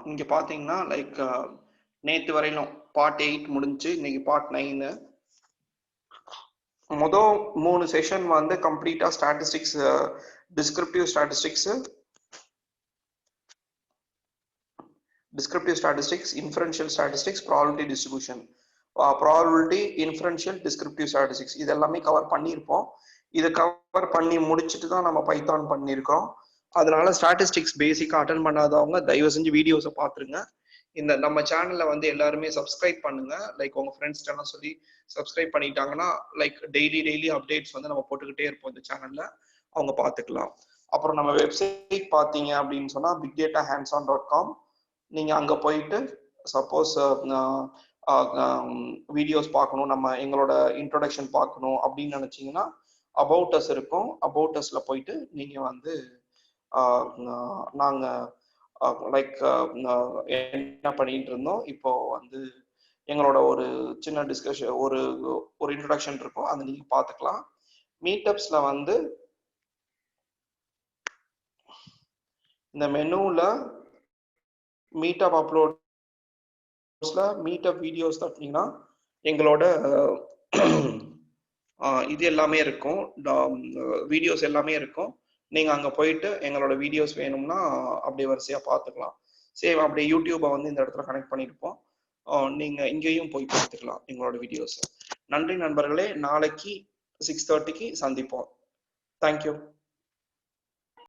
இங்க பாத்தீங்கன்னா லைக் நேற்று வரையிலும் பார்ட் 8 முடிஞ்சு, இன்னைக்கு பார்ட் 9. மொதல் 3 செஷன் வந்து கம்ப்ளீட்டா statistics, descriptive statistics, inferential statistics, probability distribution, probability, inferential, descriptive statistics இது எல்லாமே கவர் பண்ணியிருப்போம். இதை கவர் பண்ணி முடிச்சுட்டு தான் நம்ம பைத்தான் பண்ணியிருக்கோம். அதனால ஸ்டாட்டிஸ்டிக்ஸ் பேசிக்கா அட்டன் பண்ணாதவங்க தயவு செஞ்சு வீடியோஸை பார்த்துருங்க. இந்த நம்ம சேனல்ல வந்து எல்லாருமே சப்ஸ்கிரைப் பண்ணுங்க. லைக் உங்க ஃப்ரெண்ட்ஸ் எல்லாம் சொல்லி சப்ஸ்கிரைப் பண்ணிட்டாங்கன்னா லைக் டெய்லி அப்டேட்ஸ் வந்து நம்ம போட்டுக்கிட்டே இருப்போம் இந்த சேனல்ல, அவங்க பார்த்துக்கலாம். அப்புறம் நம்ம வெப்சைட் பார்த்தீங்க அப்படின்னு சொன்னா bigdatahandson.com. நீங்க அங்க போயிட்டு சப்போஸ் வீடியோஸ் பார்க்கணும், நம்ம எங்களோட இன்ட்ரோடக்ஷன் பார்க்கணும் அப்படின்னு நினைச்சீங்கன்னா அபவுட் அஸ் இருக்கும். அபவுட் அஸ்ல போயிட்டு நீங்க வந்து நாங்க லைக் என்ன பண்ணிட்டு இருந்தோம், இப்போ வந்து எங்களோட ஒரு சின்ன டிஸ்கஷன், ஒரு இன்ட்ரோடக்ஷன் இருக்கும், அதை நீங்க பார்த்துக்கலாம். மீட்டப்ஸ்ல வந்து இந்த மெனுல மீட்டப் அப்லோட்ஸ்ல மீட்டப் வீடியோஸ் தட்டினீங்கன்னா எங்களோட இது எல்லாமே இருக்கும், வீடியோஸ் எல்லாமே இருக்கும். நீங்க அங்க போயிட்டு எங்களோட வீடியோஸ் வேணும்னா அப்படியே வரிசையா பார்த்துக்கலாம். சேம் அப்படியே யூடியூபை வந்து இந்த இடத்துல கனெக்ட் பண்ணியிருப்போம். நீங்க இங்கேயும் போய் பார்த்துக்கலாம் எங்களோட வீடியோஸ். நன்றி நண்பர்களே, நாளைக்கு 6:30க்கு சந்திப்போம். தேங்க்யூ.